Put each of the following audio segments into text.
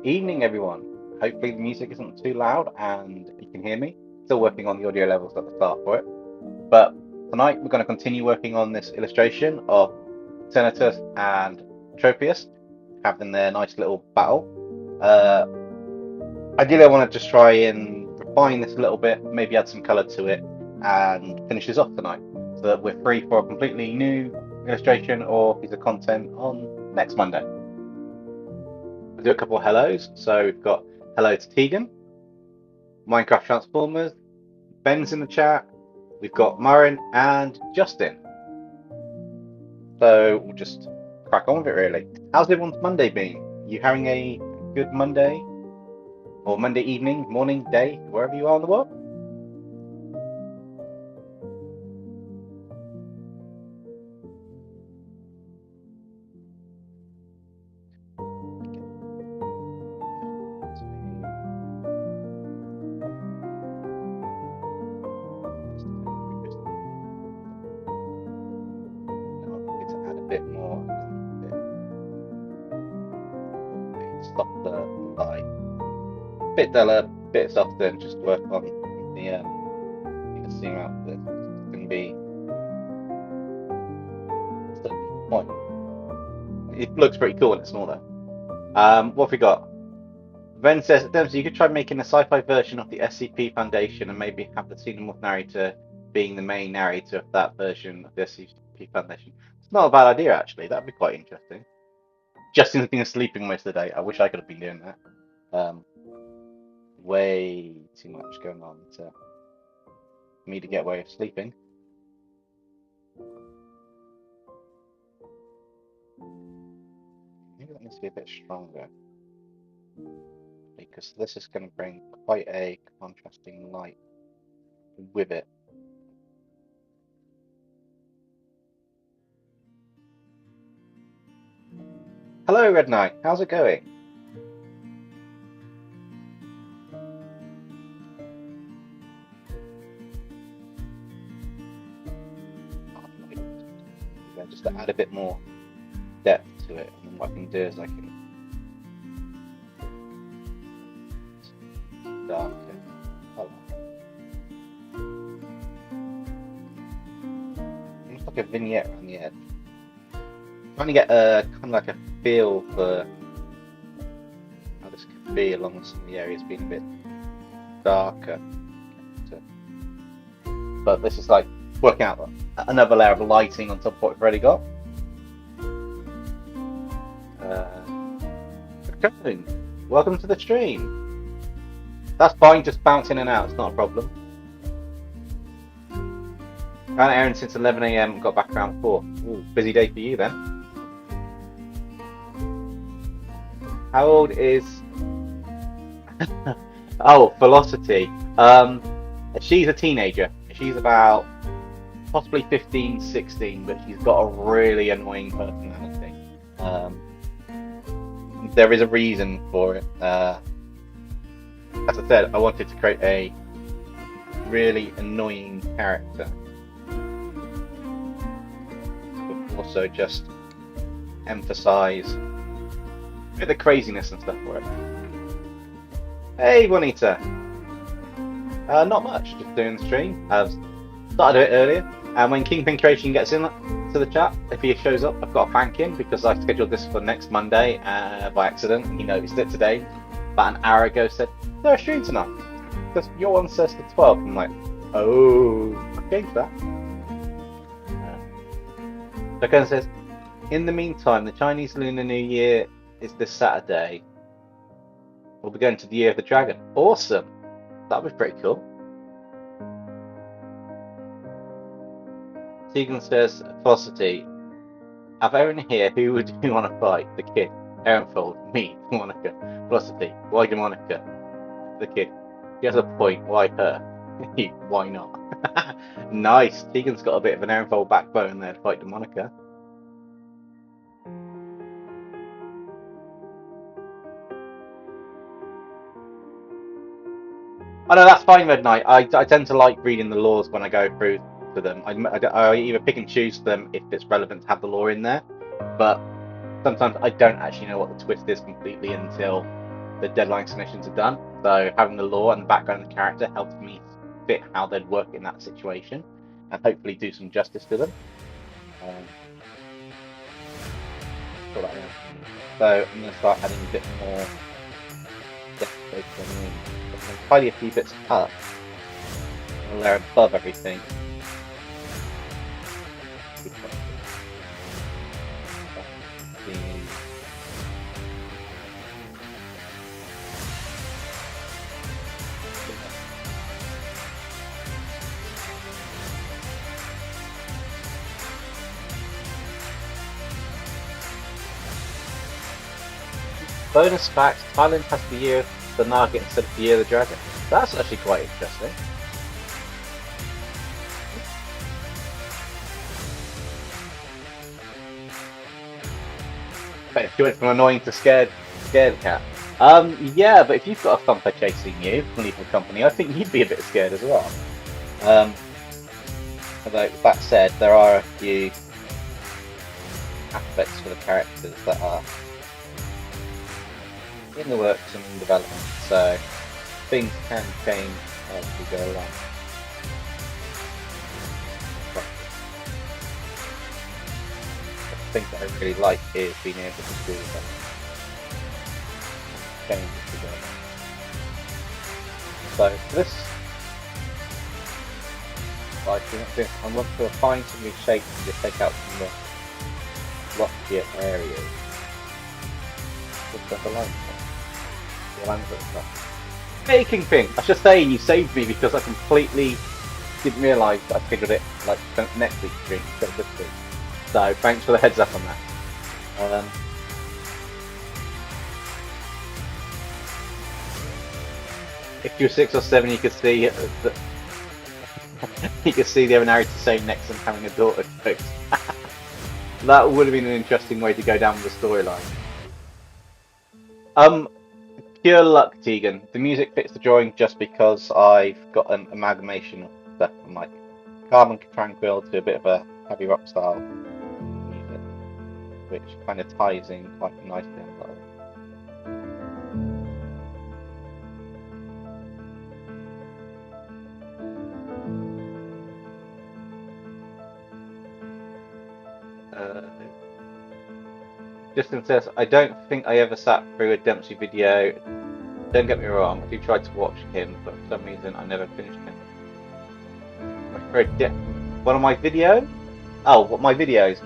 Evening, everyone. Hopefully the music isn't too loud and you can hear me. Still working on the audio levels at the start for it. But tonight we're going to continue working on this illustration of Eternatus and Tropius having their nice little battle. Ideally, I want to just try and refine this a little bit, maybe add some color to it, and finish this off tonight so that we're free for a completely new illustration or piece of content on next Monday. We'll do a couple of hellos. So we've got hello to Tegan, Minecraft Transformers, Ben's in the chat, we've got Marin and Justin. So we'll just crack on with it really. How's everyone's Monday been? You having a good Monday? Or Monday evening, morning, day, wherever you are in the world? Add a bit more, softer light, bit duller, bit softer, and just work on the seam out. That can be a certain point. It looks pretty cool when it's smaller. What have we got? Ven says, Dempsey, you could try making a sci-fi version of the SCP Foundation and maybe have the Xenomorph narrator being the main narrator of that version of the SCP Foundation. It's not a bad idea, actually. That'd be quite interesting. Justin's been sleeping most of the day. I wish I could have been doing that. Way too much going on for me to get away with sleeping. Maybe that needs to be a bit stronger, because this is going to bring quite a contrasting light with it. Hello, Red Knight. How's it going? Just to add a bit more depth to it, and then what I can do is I can darken color. Almost like a vignette on the edge. Trying to get a kind of like a feel for how this could be along some of the areas being a bit darker. But this is like working out another layer of lighting on top of what we've already got. Welcome to the stream. That's fine, just bounce in and out, it's not a problem. I haven't airing since 11 AM, got back around 4. Ooh, busy day for you then. How old is... oh, Velocity. She's a teenager. She's about possibly 15, 16, but she's got a really annoying personality. There is a reason for it. As I said, I wanted to create a really annoying character, but also just emphasize a bit of the craziness and stuff for it. Hey, Juanita. Not much, just doing the stream. I've started a bit earlier, and when Kingpin Creation gets in to the chat, if he shows up, I've got to thank him because I scheduled this for next Monday by accident, and he noticed it today. About an hour ago, said, "No stream tonight because your one says the 12th." I'm like, "Oh, I've changed that." Ken says, "In the meantime, the Chinese Lunar New Year is this Saturday. We'll be going to the Year of the Dragon." Awesome. That was pretty cool. Tegan says, Velocity, have Aaron here, who would you want to fight? The kid. Aaronfold, me, Monica. Velocity, why do Monica? The kid. He has a point, why her? Why not? Nice. Tegan's got a bit of an Aaronfold backbone there to fight the Monica. Oh no, that's fine, Red Knight. I tend to like reading the laws when I go through to them. I either pick and choose them if it's relevant to have the lore in there, but sometimes I don't actually know what the twist is completely until the deadline submissions are done. So having the lore and the background of the character helps me fit how they'd work in that situation, and hopefully do some justice to them. So I'm going to start adding a bit more depth. I'm going to tidy a few bits up. A layer above everything. Bonus facts, Thailand has the year of the Nugget instead of the year of the Dragon. That's actually quite interesting. You went from annoying to scared cat. Yeah, but if you've got a thumper chasing you from Lethal Company, I think you'd be a bit scared as well. Although, that said, there are a few aspects for the characters that are in the works and in development, so things can change as we go along. The thing that I really like is being able to do that. Change as we go along. So for this, I want to find some new shapes to just take out some more blockier areas. What's the line? Baking thing! I should say you saved me because I completely didn't realise that I figured it like next week's stream instead of this week. So thanks for the heads up on that. If you were 6 or 7, you could see the other narrator saying next and having a daughter joke. That would have been an interesting way to go down with the storyline. Pure luck, Tegan. The music fits the drawing just because I've got an amalgamation of stuff from like calm and tranquil to a bit of a heavy rock style music, which kind of ties in quite nicely. Justin says, I don't think I ever sat through a Dempsey video. Don't get me wrong, I do try to watch him, but for some reason I never finished him. One of my videos? Oh, what, my videos?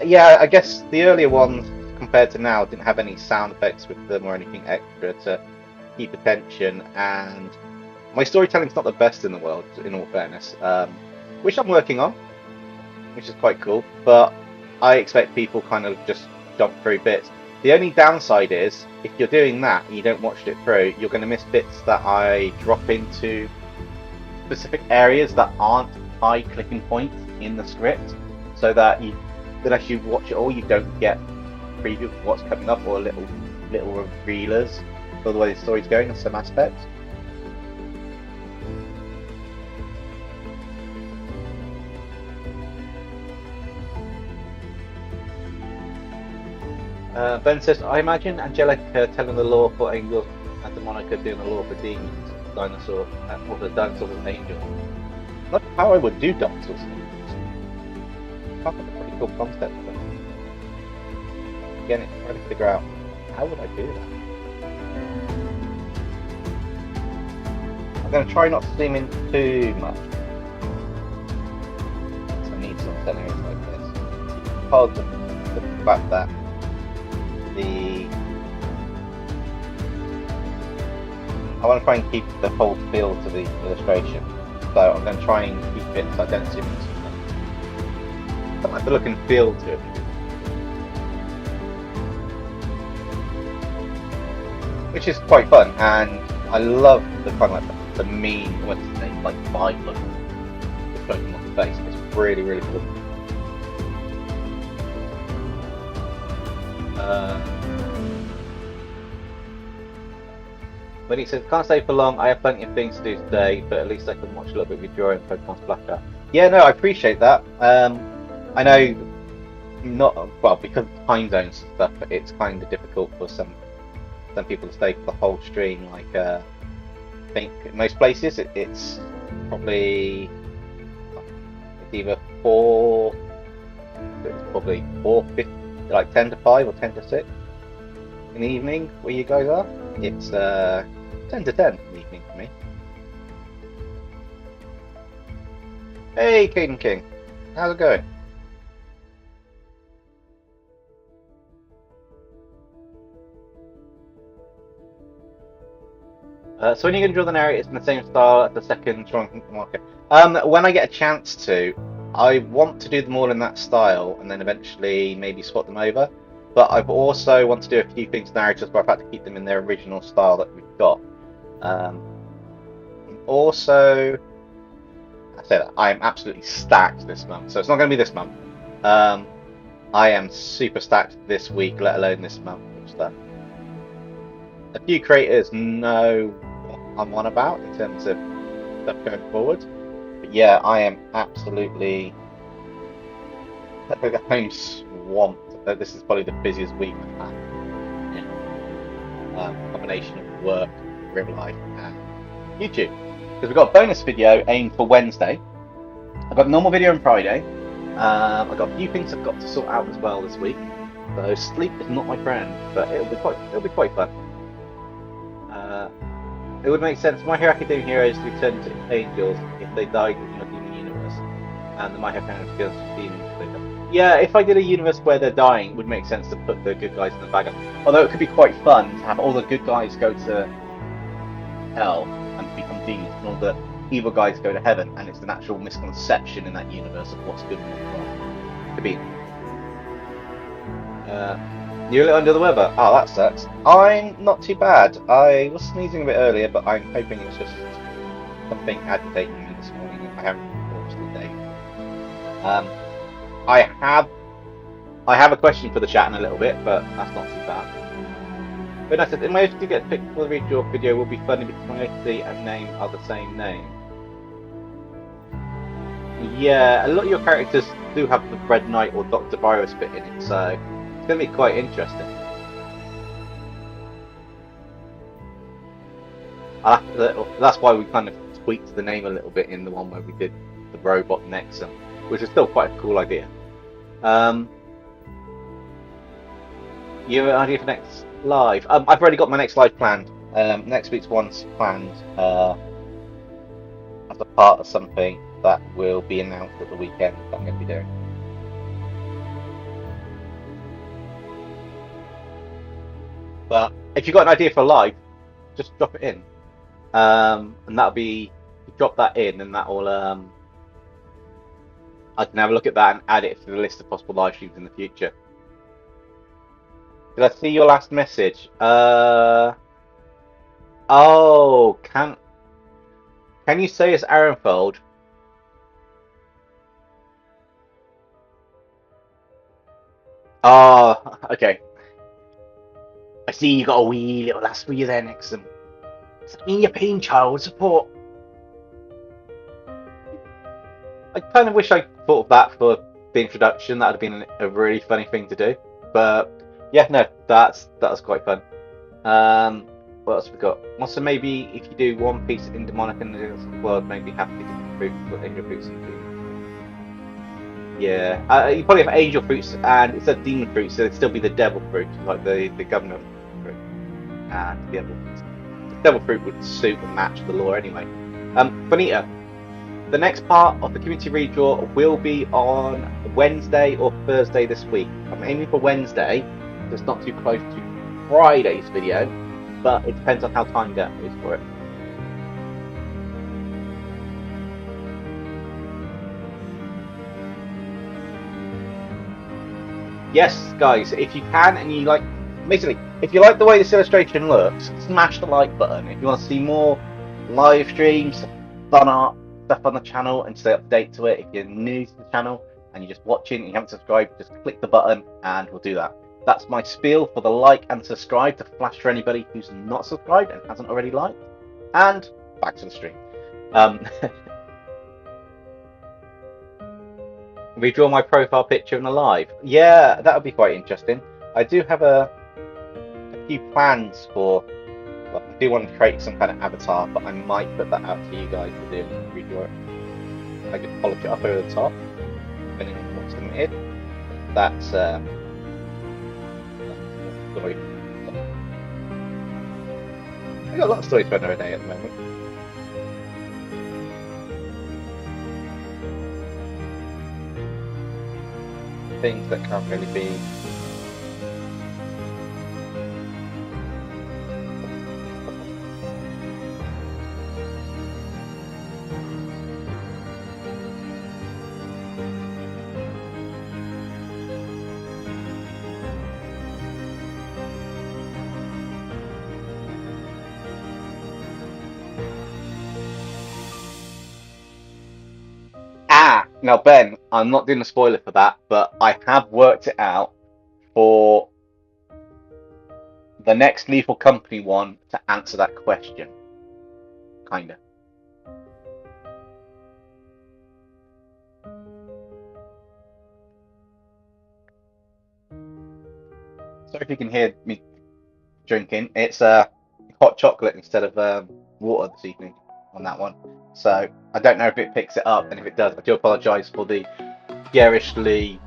Yeah, I guess the earlier ones compared to now didn't have any sound effects with them or anything extra to keep attention, and my storytelling's not the best in the world, in all fairness, which I'm working on, which is quite cool, but I expect people kind of just jump through bits. The only downside is, if you're doing that and you don't watch it through, you're going to miss bits that I drop into specific areas that aren't high clicking points in the script, so that unless you watch it all, you don't get a preview of what's coming up or little revealers for the way the story's going in some aspects. Ben says, I imagine Angelica telling the lore for angels and the Monica doing the lore for demons, dinosaur, or the dinosaurs and angels. Not how I would do dinosaurs and angels. That's a pretty cool concept. But again, it's trying to figure out how would I do that. I'm going to try not to zoom in too much. So I need some areas like this. Hold the fact that I want to try and keep the whole feel to the illustration, so I'm going to try and keep its identity, like the look and feel to it. Which is quite fun, and I love the kind of like the mean, what's his name, like vibe look that's going on the face. It's really, really cool. When he says, can't stay for long, I have plenty of things to do today, but at least I can watch a little bit of your drawing Pokemon Splasher. Yeah, no, I appreciate that. I know, not, well, because of time zones and stuff, it's kind of difficult for some some people stay for the whole stream. Like I think in most places it's probably it's either probably 4:50, like 10 to 5 or 10 to 6 in the evening where you guys are. It's 10 to 10 in the evening for me. Hey, Caden King, how's it going? So when you're going to draw the narrator, it's in the same style as the second drawing marker. When I get a chance to, I want to do them all in that style, and then eventually maybe swap them over. But I've also want to do a few things to narrators where I've had to keep them in their original style that we've got. Also, I say that I am absolutely stacked this month, so it's not going to be this month. I am super stacked this week, let alone this month of stuff. A few creators know what I'm on about in terms of stuff going forward. But yeah, I am absolutely I'm swamped. This is probably the busiest week I've had. Combination of work, real life, and YouTube. Because we've got a bonus video aimed for Wednesday. I've got a normal video on Friday. I've got a few things I've got to sort out as well this week. So sleep is not my friend, but it'll be quite fun. It would make sense. My Hero Academia heroes return to angels if they died in your demon universe, and the My Hero Academia skills for demons. Yeah, if I did a universe where they're dying, it would make sense to put the good guys in the bag. Although it could be quite fun to have all the good guys go to hell and become demons, and all the evil guys go to heaven, and it's an actual misconception in that universe of what's good and what's wrong. Could be. You're a little under the weather. Oh, that sucks. I'm not too bad. I was sneezing a bit earlier, but I'm hoping it's just something agitating me this morning. I haven't watched the day. I have a question for the chat in a little bit, but that's not too bad. But I said, in my to get picked for the Redraw video will be funny because my OC and name are the same name. Yeah, a lot of your characters do have the Red Knight or Dr. Virus bit in it, so it's going to be quite interesting. That's why we kind of tweaked the name a little bit in the one where we did the robot Nexum, which is still quite a cool idea. You have an idea for next live? I've already got my next live planned. Next week's one's planned as a part of something that will be announced at the weekend that I'm going to be doing. But if you've got an idea for live, just drop it in, and that'll be, drop that in, and that will I can have a look at that and add it to the list of possible live streams in the future. Did I see your last message? Oh, can you say it's Aaronfold? Oh, okay. I see you got a wee little lass for you there, Nixon. Does that mean you're paying child support? I kind of wish I thought of that for the introduction. That would have been a really funny thing to do. But yeah, no, that was quite fun. What else have we got? Also, maybe if you do One Piece in Demonic and the World, maybe have to different fruits, put angel fruits and food. Yeah, you probably have angel fruits, and instead of demon fruits, so it'd still be the devil fruit, like the government fruit. And the devil fruit would suit and match the lore anyway. Bonita, the next part of the community redraw will be on Wednesday or Thursday this week. I'm aiming for Wednesday, so it's not too close to Friday's video, but it depends on how timed out is for it. Yes, guys, if you can and you like, basically, if you like the way this illustration looks, smash the like button. If you want to see more live streams, fun art, stuff on the channel and stay up to date to it, if you're new to the channel and you're just watching and you haven't subscribed, just click the button and we'll do that. That's my spiel for the like and subscribe to flash for anybody who's not subscribed and hasn't already liked. And back to the stream. Redraw my profile picture in a live. Yeah, that would be quite interesting. I do have a few plans for. Well, I do want to create some kind of avatar, but I might put that out to you guys to do and redraw it. I could polish it up over the top, depending on what's submitted. That's story. I got a lot of stories for another day at the moment. Things that can't really be. Now, Ben, I'm not doing a spoiler for that, but I have worked it out for the next Lethal Company one to answer that question. Kinda. Sorry if you can hear me drinking. It's hot chocolate instead of water this evening on that one. So I don't know if it picks it up, and if it does, I do apologise for the garishly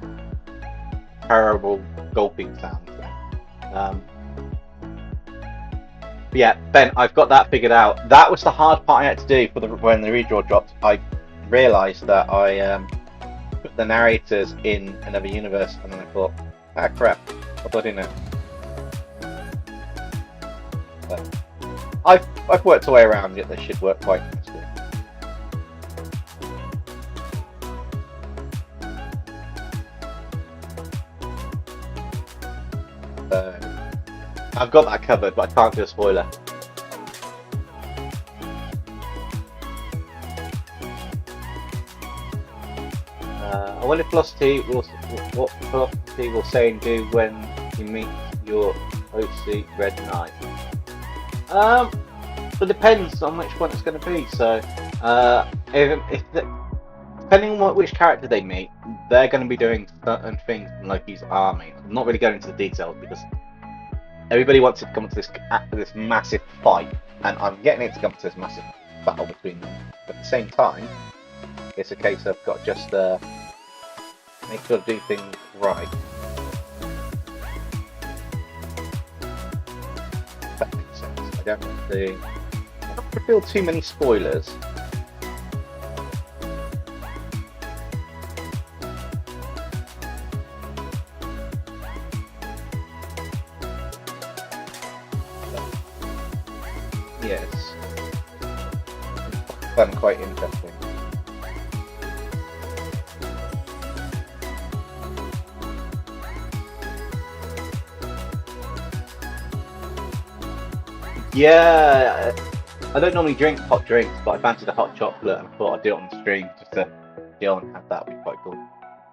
terrible gulping sounds. But yeah, Ben, I've got that figured out. That was the hard part I had to do for when the redraw dropped. I realised that I put the narrators in another universe, and then I thought, ah crap, what do I do now? But I've worked a way around it that should work quite nicely. I've got that covered, but I can't do a spoiler. I wonder if Velocity will, what Velocity will say and do when you meet your OC Red Knight. It depends on which one it's going to be. So, depending on which character they meet, they're going to be doing certain things in Loki's army. I'm not really going into the details because everybody wants it to come to this massive fight, and I'm getting it to come to this massive battle between them. But at the same time, it's a case of got just make sure to do things right. If that makes sense. I don't want to reveal too many spoilers. Yes, I found quite interesting. Yeah, I don't normally drink hot drinks, but I fancied a hot chocolate and thought I'd do it on the stream just to go and have that. Would be quite cool.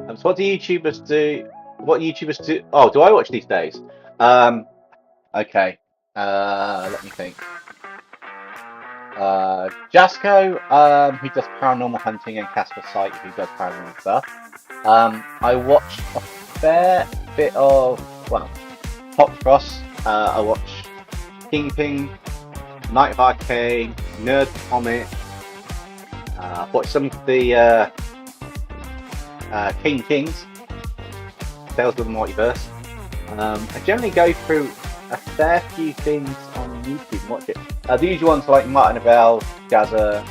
So what do YouTubers do? What YouTubers do? Oh, do I watch these days? Okay. Let me think. Jasco, who does paranormal hunting, and Casper Sight, who does paranormal stuff. I watch a fair bit of, well, Hot Cross. I watch Kingpin, Night of Arcane, Nerd Comic. Watch some of the King Kings, Tales of the Multiverse. I generally go through a fair few things on YouTube and watch it. The usual ones like Martin Abel, Jazza.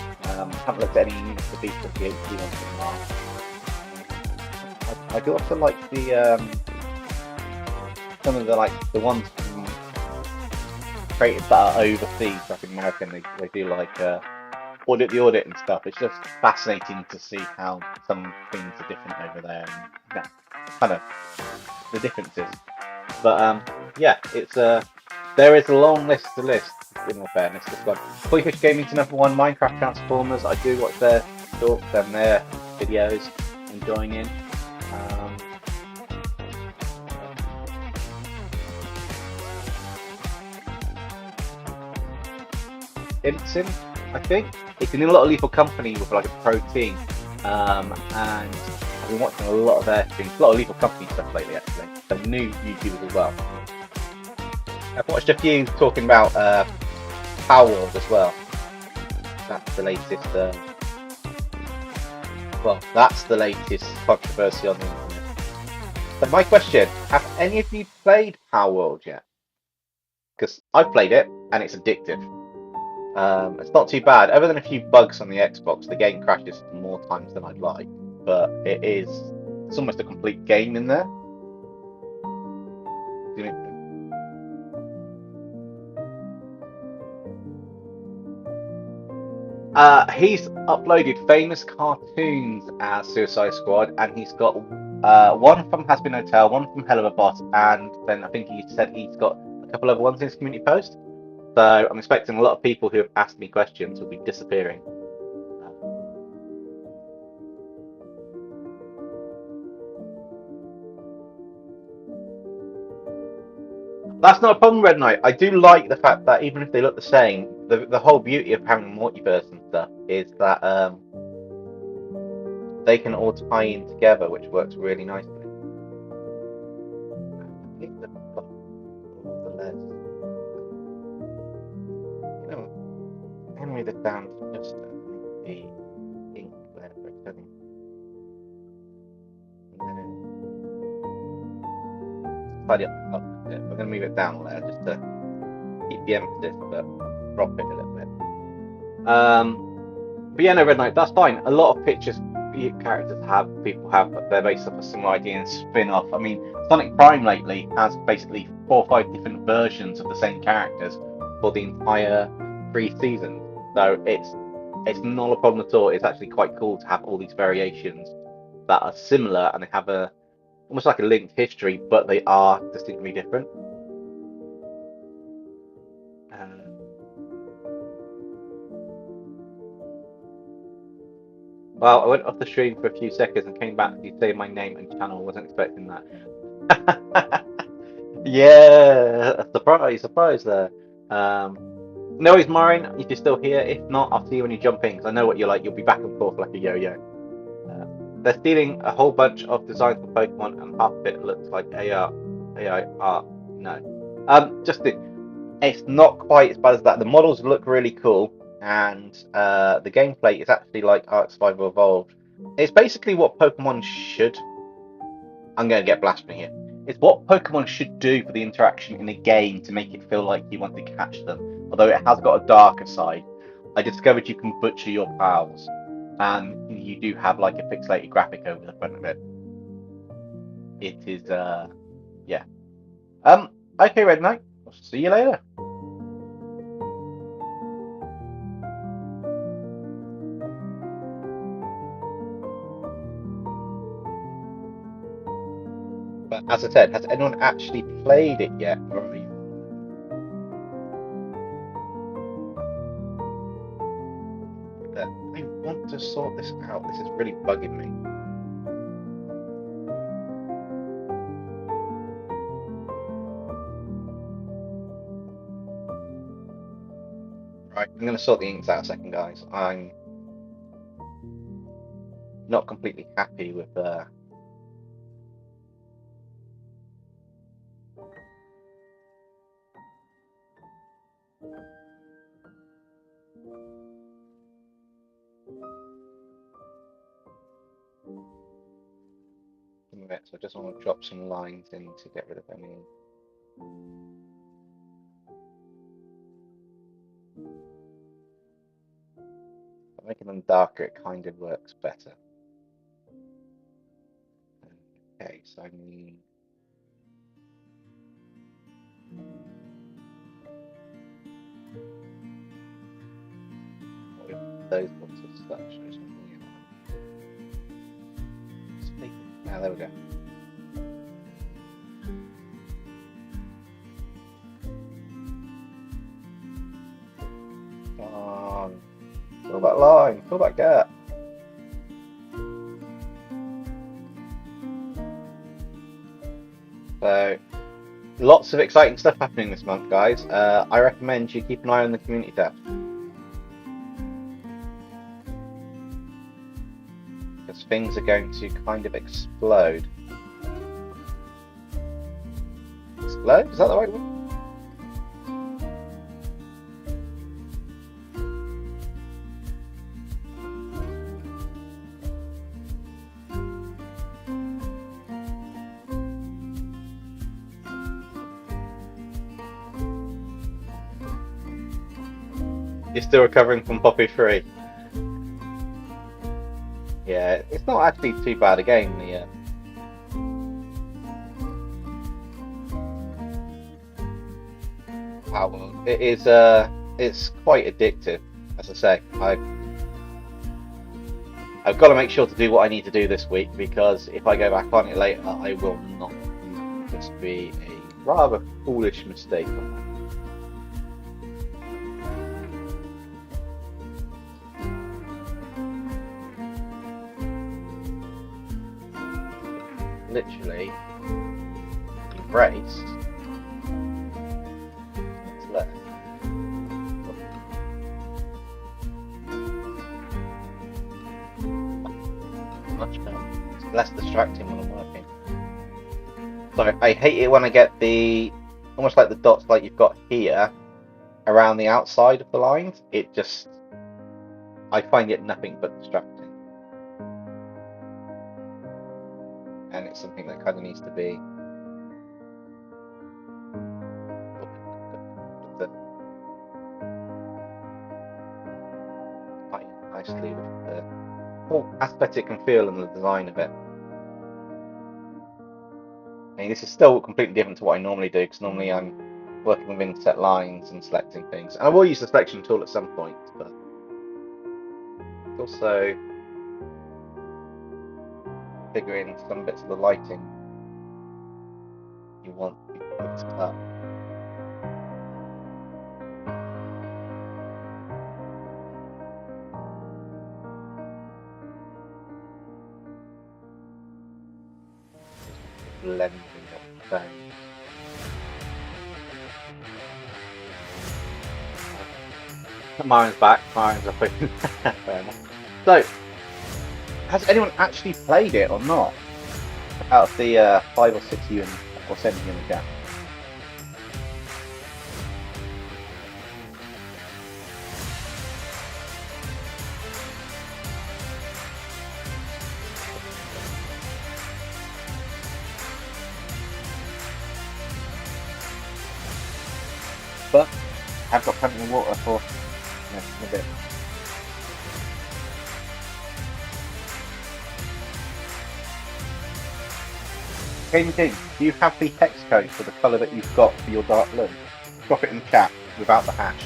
Haven't looked at any of the Beast of the HD ones in a while. I do also like the some of the ones from created that are overseas, like in America. They do like Audit the Audit and stuff. It's just fascinating to see how some things are different over there, and yeah, kind of the differences. But yeah, it's there is a long list to list. In all fairness, this one. Toyfish Gaming's number one. Minecraft Transformers. I do watch their talks and their videos and join in. Impson, I think. It's in a lot of Lethal Company with like a pro team, and I've been watching a lot of their streams, a lot of Lethal Company stuff lately actually. Some new YouTubers as well. I've watched a few talking about Power World as well. That's the latest. Well, that's the latest controversy on the internet. But my question: have any of you played Power World yet? Because I've played it and it's addictive. It's not too bad, other than a few bugs on the Xbox. The game crashes more times than I'd like, but it's almost a complete game in there. He's uploaded famous cartoons as Suicide Squad, and he's got one from Has Been Hotel, one from Hell of a Boss, and then I think he said he's got a couple other ones in his community post. So I'm expecting a lot of people who have asked me questions will be disappearing. That's not a problem, Red Knight. I do like the fact that even if they look the same, the whole beauty of having multiverse and stuff is that they can all tie in together, which works really nicely. Anyway, the down to just the ink there for a second. And then tidy up the top a bit. We're going to move it down there just to keep the emphasis, but drop it a little bit. But yeah, no, Red Knight, that's fine. A lot of pictures characters people have, but they're based off a similar idea and spin-off. I mean, Sonic Prime lately has basically 4 or 5 different versions of the same characters for the entire 3 seasons. So it's not a problem at all. It's actually quite cool to have all these variations that are similar and they have almost like a linked history, but they are distinctly different. Well, I went off the stream for a few seconds and came back to say my name and channel. Wasn't expecting that. Yeah, surprise there. No worries, Maureen, if you're still here. If not, I'll see you when you jump in, because I know what you're like. You'll be back and forth like a yo-yo. They're stealing a whole bunch of designs for Pokemon, and half of it looks like AI art. No. It's not quite as bad as that. The models look really cool, and the gameplay is actually like Arc Survival Evolved. It's basically what Pokemon should. I'm going to get blasphemy here. It's what Pokemon should do for the interaction in a game to make it feel like you want to catch them. Although it has got a darker side. I discovered you can butcher your pals, and you do have like a pixelated graphic over the front of it. It is, yeah. Okay, Red Knight. I'll see you later. But as I said, has anyone actually played it yet? I want to sort this out. This is really bugging me. Right, I'm going to sort the inks out a second, guys. I'm not completely happy with so I just want to drop some lines in to get rid of any. By making them darker, it kind of works better. Okay, so I need. Those ones as such. Now there we go. Come on. Fill that line, fill that gap. So, lots of exciting stuff happening this month, guys. I recommend you keep an eye on the community tab. Because things are going to kind of explode. Explode? Is that the right word? You're still recovering from Poppy 3. Yeah, it's not actually too bad a game. Well, it is. It's quite addictive, as I say. I've got to make sure to do what I need to do this week, because if I go back on it later, I will not. This would be a rather foolish mistake on that. Literally embraced. It's left. Much better. It's less distracting when I'm working. So I hate it when I get the almost like the dots like you've got here around the outside of the lines. It just, I find it nothing but distracting. And it's something that kind of needs to be quite nicely with the whole aesthetic and feel and the design of it. I mean, this is still completely different to what I normally do, because normally I'm working within set lines and selecting things. And I will use the selection tool at some point, but also figuring some bits of the lighting you want to be mixed up. Blending up the thing. Myron's back. Myron's up. Fair enough. So, has anyone actually played it or not? Out of the 5 or 6 you or 7 in the chat. But I've got plenty of water for a bit. King, do you have the hex code for the colour that you've got for your dark blue? Drop it in the chat without the hash.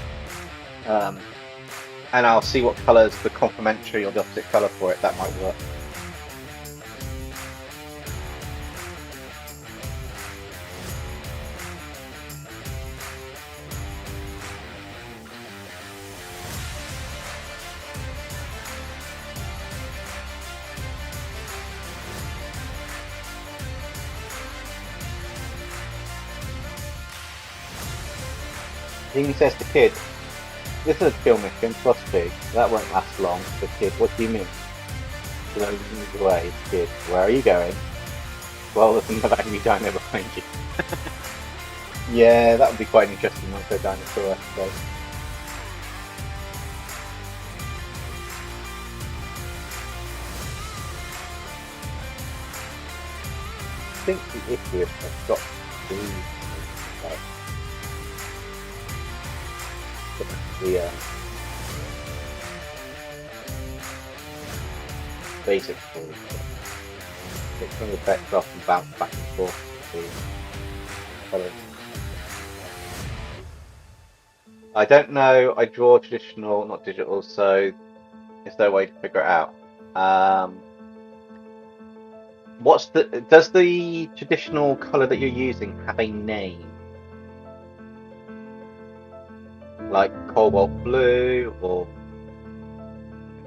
And I'll see what colours the complementary or the opposite colour for it, that might work. He says to Kid, this is a skill mission plus 2, that won't last long. The Kid, what do you mean? Blows away, Kid, where are you going? Well, there's another angry dino behind you. Yeah, that would be quite interesting once they're dinosaur episode. I think the issue is I've got to the basic tool. Take some of the effects off and bounce back and forth to colours. I don't know, I draw traditional, not digital, so is there a way to figure it out? Does the traditional colour that you're using have a name? Like cobalt blue or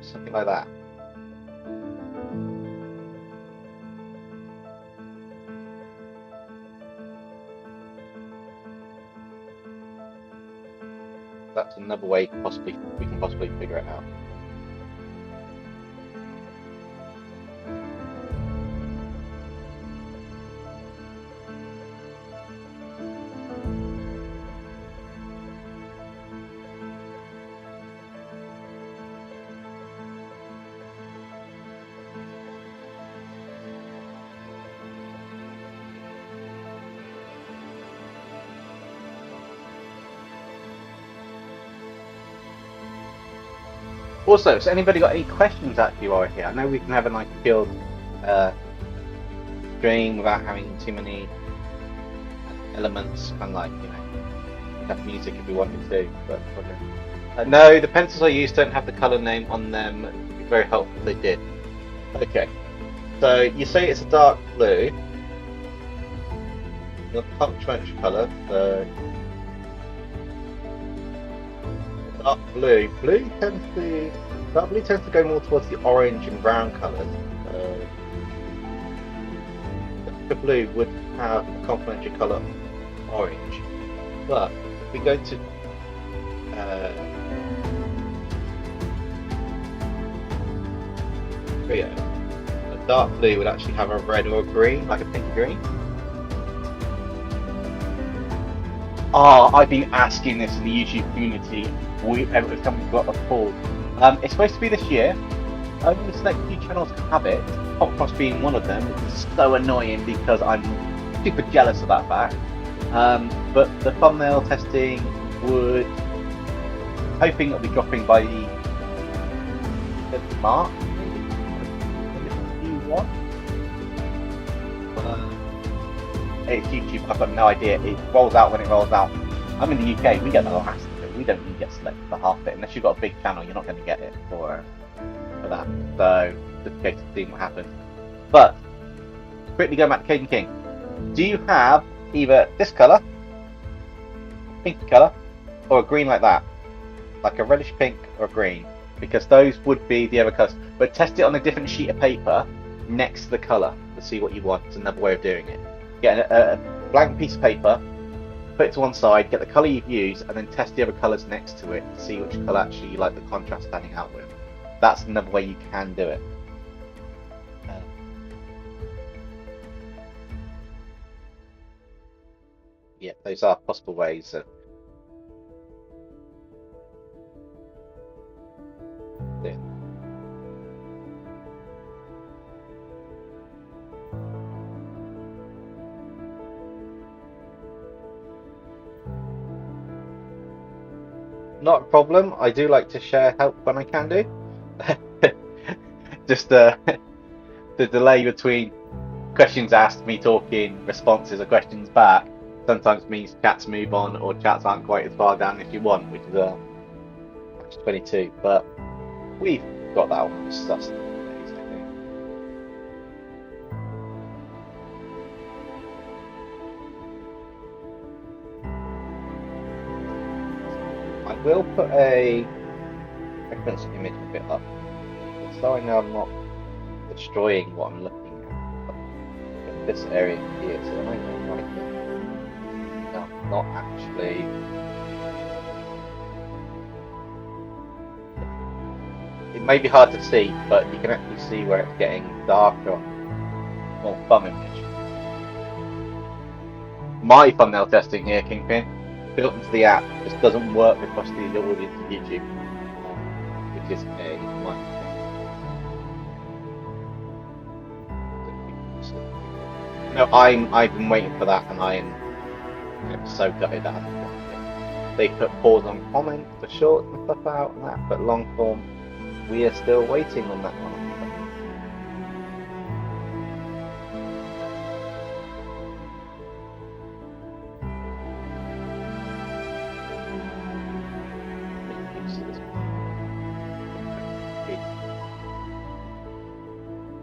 something like that. That's another way we can possibly figure it out. Also, has anybody got any questions actually while we're here? I know we can have a nice chilled stream without having too many elements, unlike, you know, have music if we wanted to, but no, the pencils I use don't have the colour name on them. It would be very helpful if they did. Okay, so you say it's a dark blue. Your pump trench colour, so dark blue. Dark blue tends to go more towards the orange and brown colours. The blue would have a complementary colour orange, but if we go to Trio, a dark blue would actually have a red or a green, like a pinky green. Oh, I've been asking this in the YouTube community. Every time we've got a call. It's supposed to be this year. Only select few channels have it. Popcross being one of them. It's so annoying because I'm super jealous of that fact. But the thumbnail testing would, hoping it'll be dropping by the March, Q1. It's YouTube. I've got no idea. It rolls out when it rolls out. I'm in the UK. We get the last of it. We don't even get selected for half it unless you've got a big channel. You're not going to get it for that. So just in case to see what happens. But quickly going back to Caden King. Do you have either this colour, pink colour, or a green like that, like a reddish pink or a green? Because those would be the other colours. But test it on a different sheet of paper next to the colour to see what you want. It's another way of doing it. Get a blank piece of paper, put it to one side, get the colour you've used, and then test the other colours next to it to see which colour actually you like the contrast standing out with. That's another way you can do it. Yeah, those are possible ways of doing it. Not a problem. I do like to share help when I can do. Just the delay between questions asked, me talking, responses, or questions back sometimes means chats move on or chats aren't quite as far down as you want, which is 22. But we've got that one discussed. I will put a reference image of it up, so I know I'm not destroying what I'm looking at. This area here, so I know right here. No, not actually. It may be hard to see, but you can actually see where it's getting darker on more thumb image. My thumbnail testing here, Kingpin, built into the app, just doesn't work across the audience of YouTube, which is a minor thing. No, I've been waiting for that, and I'm so gutted that I haven't got it. They put pause on comments for short and stuff out and that, but long form, we are still waiting on that one.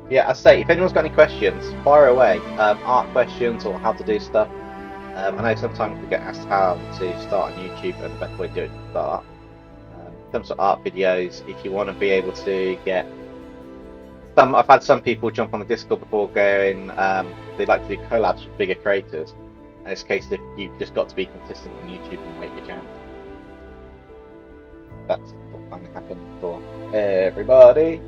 Yeah, I say, if anyone's got any questions, fire away. Art questions or how to do stuff. I know sometimes we get asked how to start on YouTube and the best way to do it to start. In terms of art videos, if you want to be able to get I've had some people jump on the Discord before going, they'd like to do collabs with bigger creators. And it's a case that you've just got to be consistent on YouTube and make your channel. That's what kind of happened for everybody.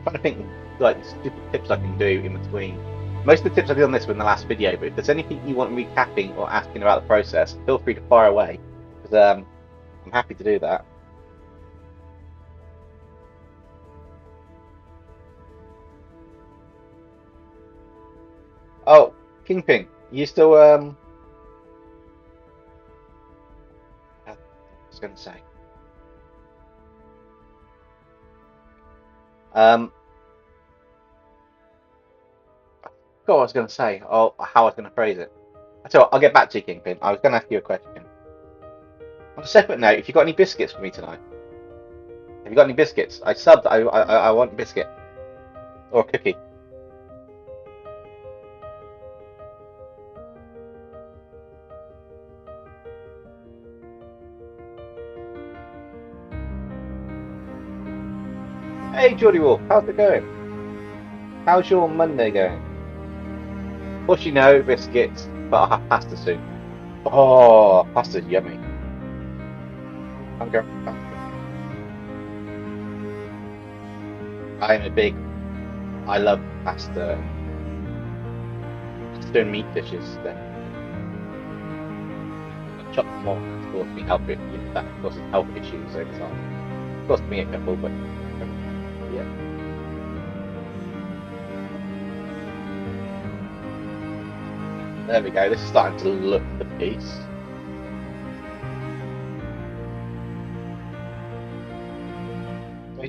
I'm trying to think like stupid tips I can do in between. Most of the tips I did on this were in the last video, but if there's anything you want recapping or asking about the process, feel free to fire away, because I'm happy to do that. Oh, Kingpin, you still I was going to say, I forgot what I was going to say, or how I was going to phrase it. I'll get back to you, Kingpin. I was going to ask you a question. On a separate note, if you got any biscuits for me tonight? Have you got any biscuits? I subbed. I want a biscuit or a cookie. Hey, Geordie Wolf, how's it going? How's your Monday going? Of course, you know biscuits, but I'll have pasta soon. Oh, pasta's yummy. I'm going for pasta. I love pasta. Pasta and meat dishes. Then chop them off. Of course, me help it. That causes health issues over time. Of course, me a couple, but yeah. There we go. This is starting to look the piece.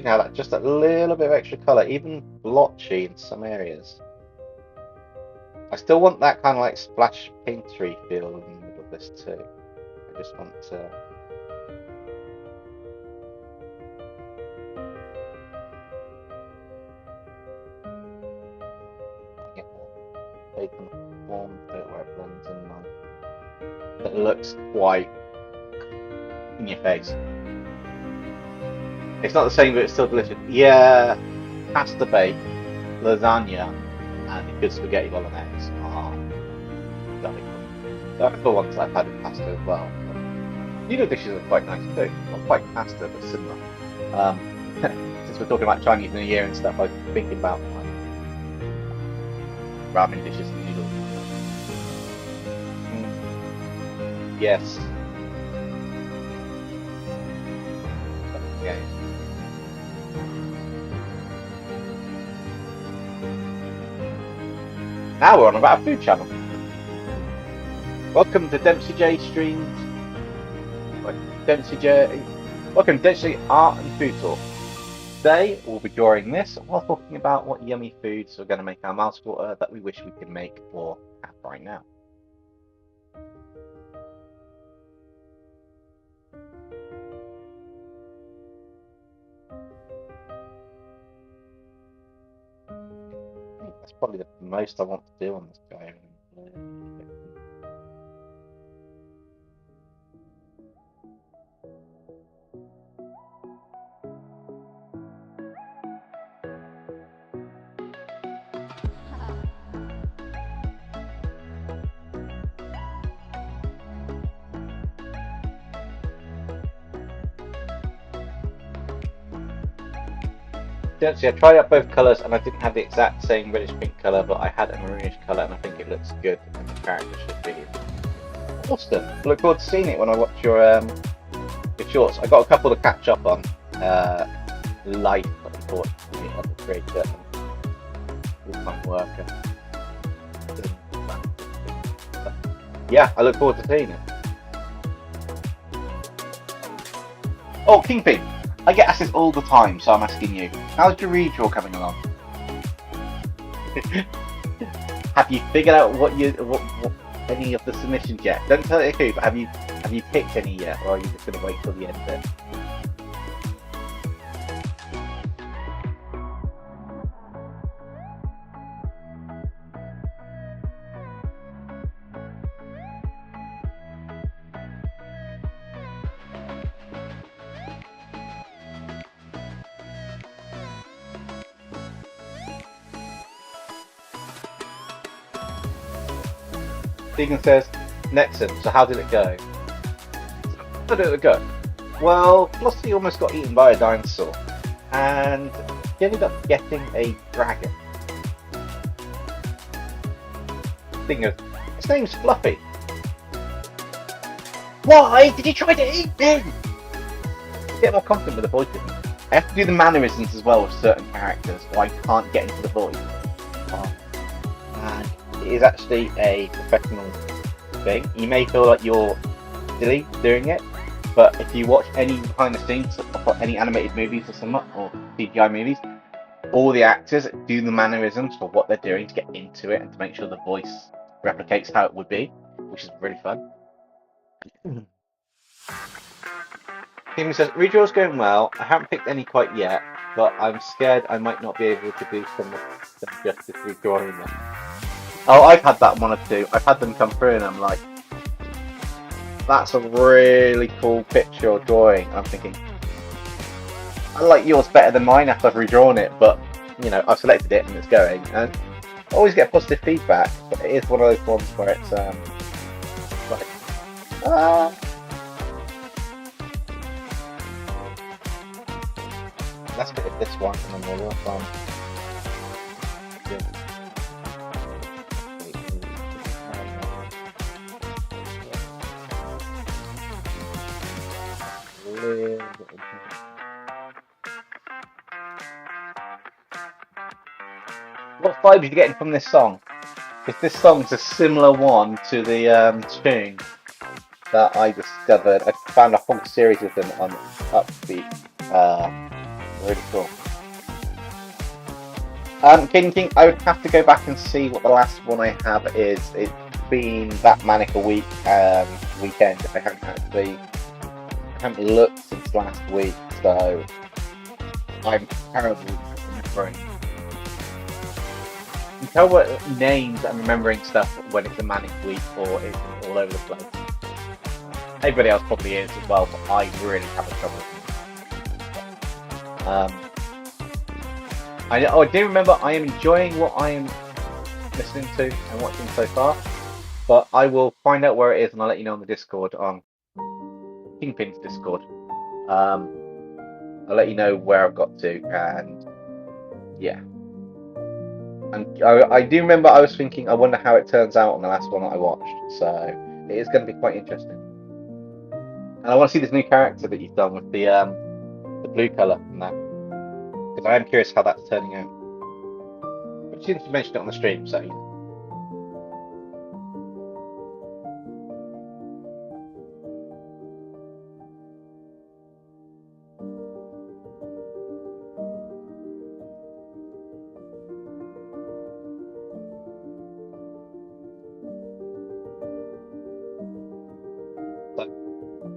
Now that just that little bit of extra colour, even blotchy in some areas. I still want that kind of like splash paintery feel in the middle of this too. I just want to get more bacon form to it where it blends in nice. It looks quite in your face. It's not the same, but it's still delicious. Yeah, pasta bake, lasagna, and a good spaghetti bolognese. Ah, delightful. They're the ones I've had in pasta as well. Noodle dishes are quite nice too. Not quite pasta, but similar. Since we're talking about Chinese New Year and stuff, I was thinking about like, ramen dishes and noodles. Yes. Okay. Now we're on about a food channel. Welcome to DempseyJ Streams. Welcome to Dempsey Art and Food Talk. Today we'll be drawing this while talking about what yummy foods are going to make our mouths water that we wish we could make or have right now. That's probably the most I want to do on this guy. See, I tried out both colours and I didn't have the exact same reddish pink colour, but I had a maroonish colour and I think it looks good and the character should be awesome. I look forward to seeing it when I watch your shorts. I got a couple to catch up on life, unfortunately, as a creator and full-time worker. Yeah, I look forward to seeing it. Oh, Kingpin! I get asked this all the time, so I'm asking you. How's your redraw coming along? Have you figured out what any of the submissions yet? Don't tell it who, but have you picked any yet, or are you just going to wait till the end of it? Deegan says, Nexon, so how did it go? How did it go? Well, Flossie almost got eaten by a dinosaur, and he ended up getting a dragon. Thinking, his name's Fluffy. Why did you try to eat him? Get more confident with the voice. I have to do the mannerisms as well with certain characters, or I can't get into the voice. And it is actually a professional thing. You may feel like you're silly doing it, but if you watch any behind the scenes of any animated movies or CGI movies, all the actors do the mannerisms for what they're doing to get into it and to make sure the voice replicates how it would be, which is really fun. Kim says, Redraw's going well. I haven't picked any quite yet, but I'm scared I might not be able to do some of them justice redrawing them. Oh, I've had that one or two. I've had them come through and I'm like, that's a really cool picture or drawing. I'm thinking, I like yours better than mine after I've redrawn it, but, you know, I've selected it and it's going. And I always get positive feedback, but it is one of those ones where it's, like, let's look at this one and then we'll work on. What vibes are you getting from this song? Because this song's a similar one to the tune that I discovered. I found a whole series of them on Upbeat. Really cool. King, I would have to go back and see what the last one I have is. It's been that manic a week weekend. I haven't looked since last week, so I'm terrible at remembering. You can tell what names I'm remembering stuff when it's a manic week or it's all over the place. Everybody else probably is as well, but I really have a trouble with it. I do remember I am enjoying what I am listening to and watching so far, but I will find out where it is and I'll let you know on the Discord, on Kingpin's Discord. I'll let you know where I've got to, and yeah. And I do remember I was thinking, I wonder how it turns out on the last one that I watched, so it is going to be quite interesting. And I want to see this new character that you've done with the blue colour and that. Because I am curious how that's turning out. But since you mentioned it on the stream, so.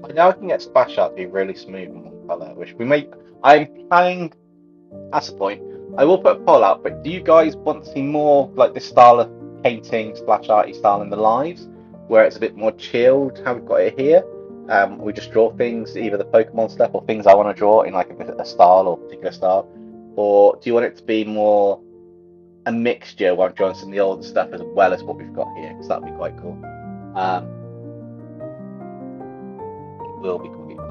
I know I can get splash art to be really smooth in one colour, which we may. I'm planning. That's the point. I will put a poll out, but do you guys want to see more like this style of painting, splash arty style in the lives, where it's a bit more chilled? How we've got it here. We just draw things, either the Pokemon stuff or things I want to draw in like a style or particular style, or do you want it to be more a mixture where I'm drawing some of the older stuff as well as what we've got here? Because that'd be quite cool. It will be quite fun.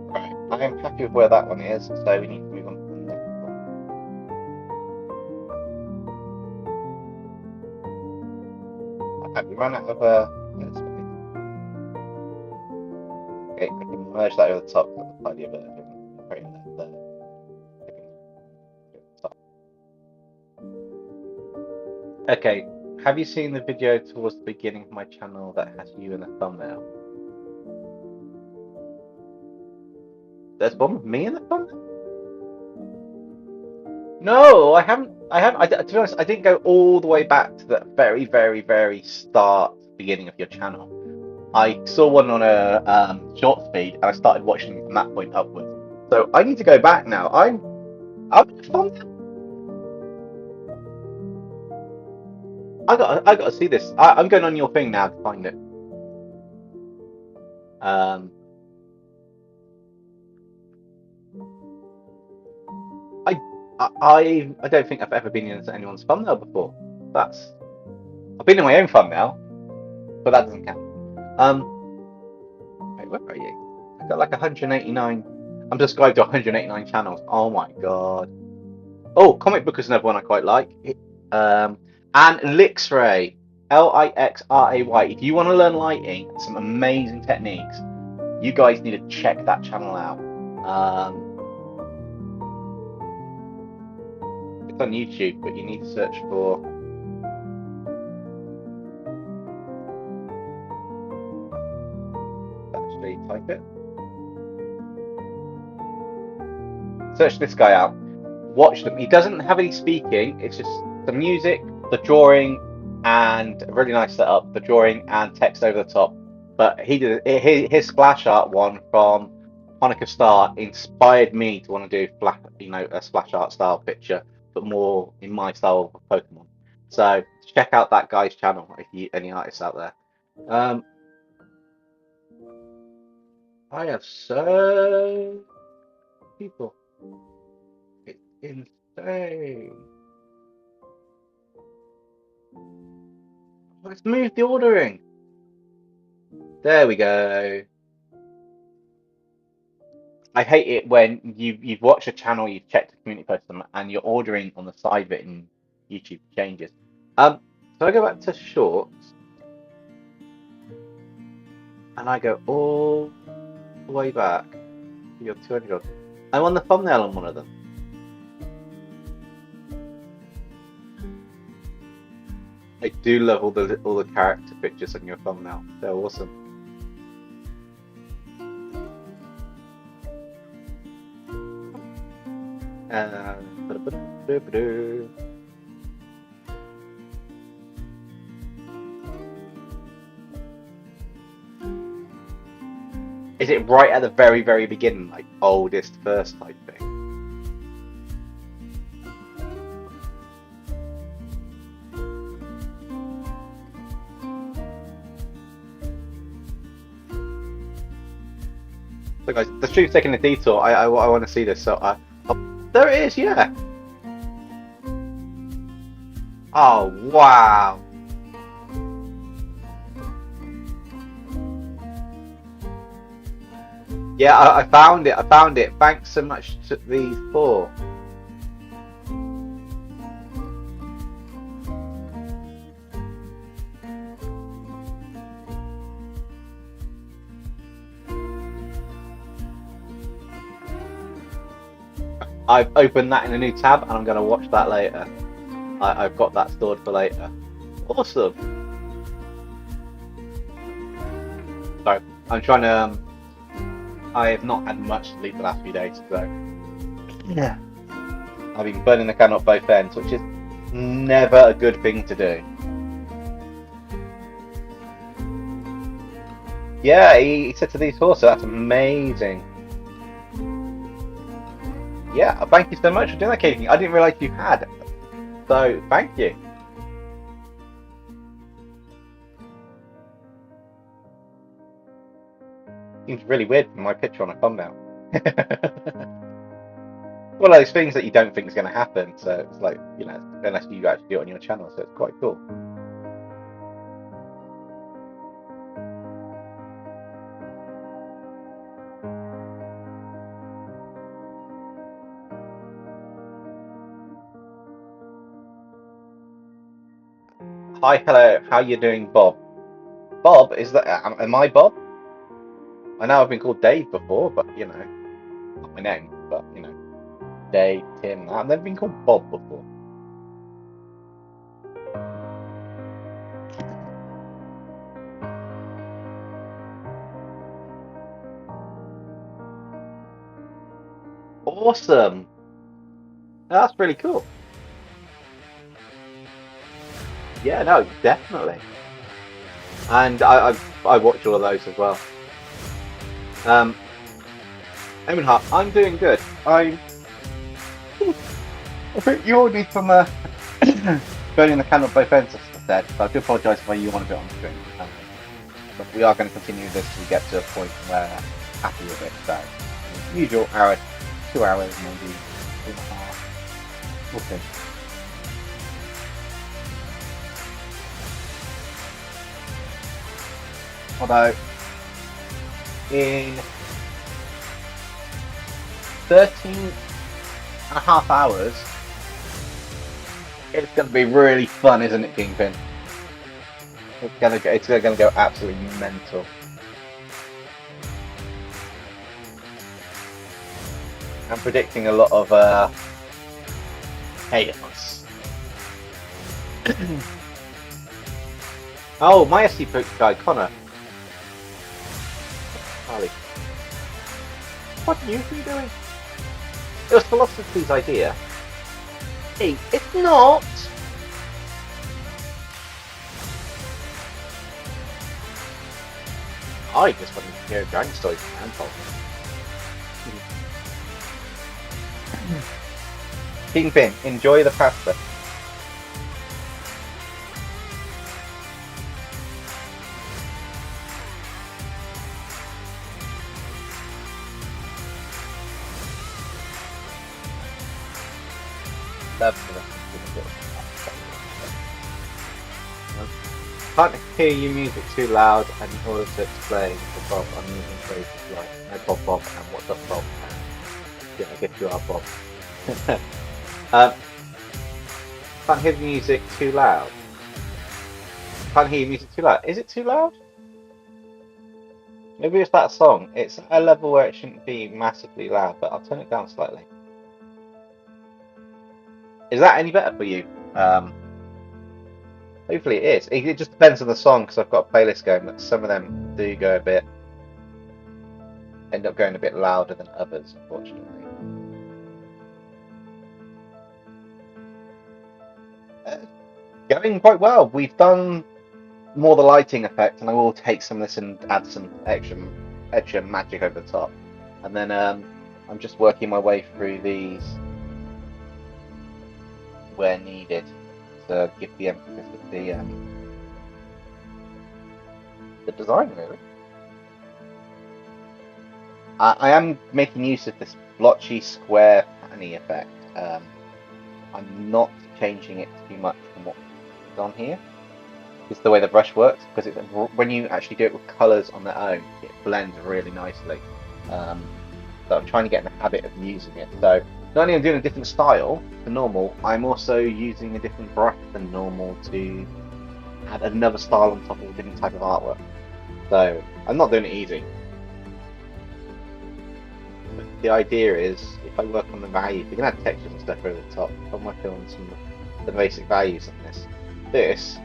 Right, I am happy with where that one is, so we need to move on to the next one. Okay, we ran out of okay, I can merge that over the top with the tidy version. Creating that there. Okay, have you seen the video towards the beginning of my channel that has you in the thumbnail? There's one with me in the thumbnail? No, I haven't. To be honest, I didn't go all the way back to the very, very, very beginning of your channel. I saw one on a short feed, and I started watching from that point upwards. So I need to go back now. I'm in the thumbnail. I got to see this. I'm going on your thing now to find it. I don't think I've ever been in anyone's thumbnail before. I've been in my own thumbnail, but that doesn't count. Wait, where are you? I've got like 189. I'm subscribed to 189 channels. Oh my god. Oh, comic book is another one I quite like. And LIVESTREAM, Lixray. If you want to learn lighting, some amazing techniques, you guys need to check that channel out. It's on YouTube, but you need to search for. Actually, type it. search this guy out. Watch them. He doesn't have any speaking. It's just the music, the drawing, and a really nice setup. The drawing and text over the top. But he did his splash art one from Hanukkah Star inspired me to want to do a splash art style picture, but more in my style of Pokemon. So check out that guy's channel if you any artists out there. I have so people. It's insane. Let's move the ordering. There we go. I hate it when you've watched a channel, you've checked the community post them, and you're ordering on the side of it and YouTube changes. So I go back to shorts, and I go all the way back. You're 200. I'm on the thumbnail on one of them. I do love all the character pictures on your thumbnail. They're awesome. Is it right at the very, very beginning, like oldest first type thing? So guys, the stream's taking a detour. I want to see this. So there it is, yeah. Oh wow. Yeah, I found it. Thanks so much to these four. I've opened that in a new tab and I'm going to watch that later. I've got that stored for later. Awesome. So, I'm trying to... I have not had much sleep the last few days, so... Yeah. I've been burning the candle at both ends, which is never a good thing to do. Yeah, he said to these four, so that's amazing. Yeah, thank you so much for doing that, Katie. I didn't realise you had. So, thank you. Seems really weird for my picture on a thumbnail. One of those things that you don't think is going to happen. So, it's like, you know, unless you actually do it on your channel. So, it's quite cool. Hi, hello, how you doing, Bob? Bob, is that, am I Bob? I know I've been called Dave before, but, you know, not my name, but, you know, Dave, Tim, I've never been called Bob before. Awesome. That's really cool. Yeah, no, definitely. And I watch all of those as well. Eamon, I'm doing good. I think you all need some burning the candle at both ends, as I said. So I do apologise if you want a bit on the stream. But we are going to continue this till we get to a point where we're happy with it. So, usual hour, 2 hours, maybe 2.5. We'll see. Although, in 13.5 hours, it's going to be really fun, isn't it, Kingpin? It's going to go absolutely mental. I'm predicting a lot of chaos. Oh, my SC guy, Connor. Harley. What are you three doing? It was Philosophy's idea. Hey, it's not! I just wanted to hear a dragon story from Anton. Kingpin, enjoy the pasta. Can't hear your music too loud, and in order to explain the Bob, I'm using phrases like no Bob and what's up Bob. Yeah, I guess you are Bob. Can't hear the music too loud. Can't hear your music too loud. Is it too loud? Maybe it's that song. It's at a level where it shouldn't be massively loud, but I'll turn it down slightly. Is that any better for you? Hopefully it is. It just depends on the song, because I've got a playlist going, but some of them do go end up going a bit louder than others, unfortunately. Going quite well. We've done more the lighting effect, and I will take some of this and add some extra magic over the top. And then I'm just working my way through these where needed to give the emphasis of the design, really. I am making use of this blotchy square panny effect. I'm not changing it too much from what is on here. It's the way the brush works, because when you actually do it with colours on their own, it blends really nicely. So I'm trying to get in the habit of using it. So not only am I doing a different style to normal, I'm also using a different brush than normal to add another style on top of a different type of artwork. So I'm not doing it easy. But the idea is, if I work on the values, we can add textures and stuff over the top. I'm working on some of the basic values on this. This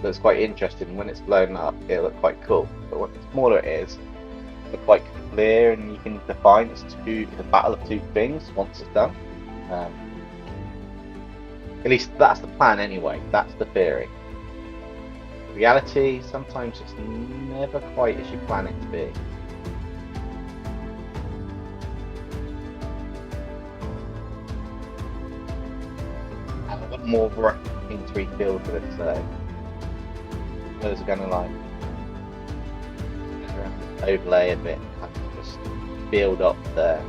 looks quite interesting, and when it's blown up, it'll look quite cool. But when the smaller it is, it'll look quite clear, and you can define it's a battle of two things once it's done. At least that's the plan anyway. That's the theory. Reality, sometimes it's never quite as you plan it to be. And I've got more things to refill for this, so those are going to like overlay a bit, just build up there.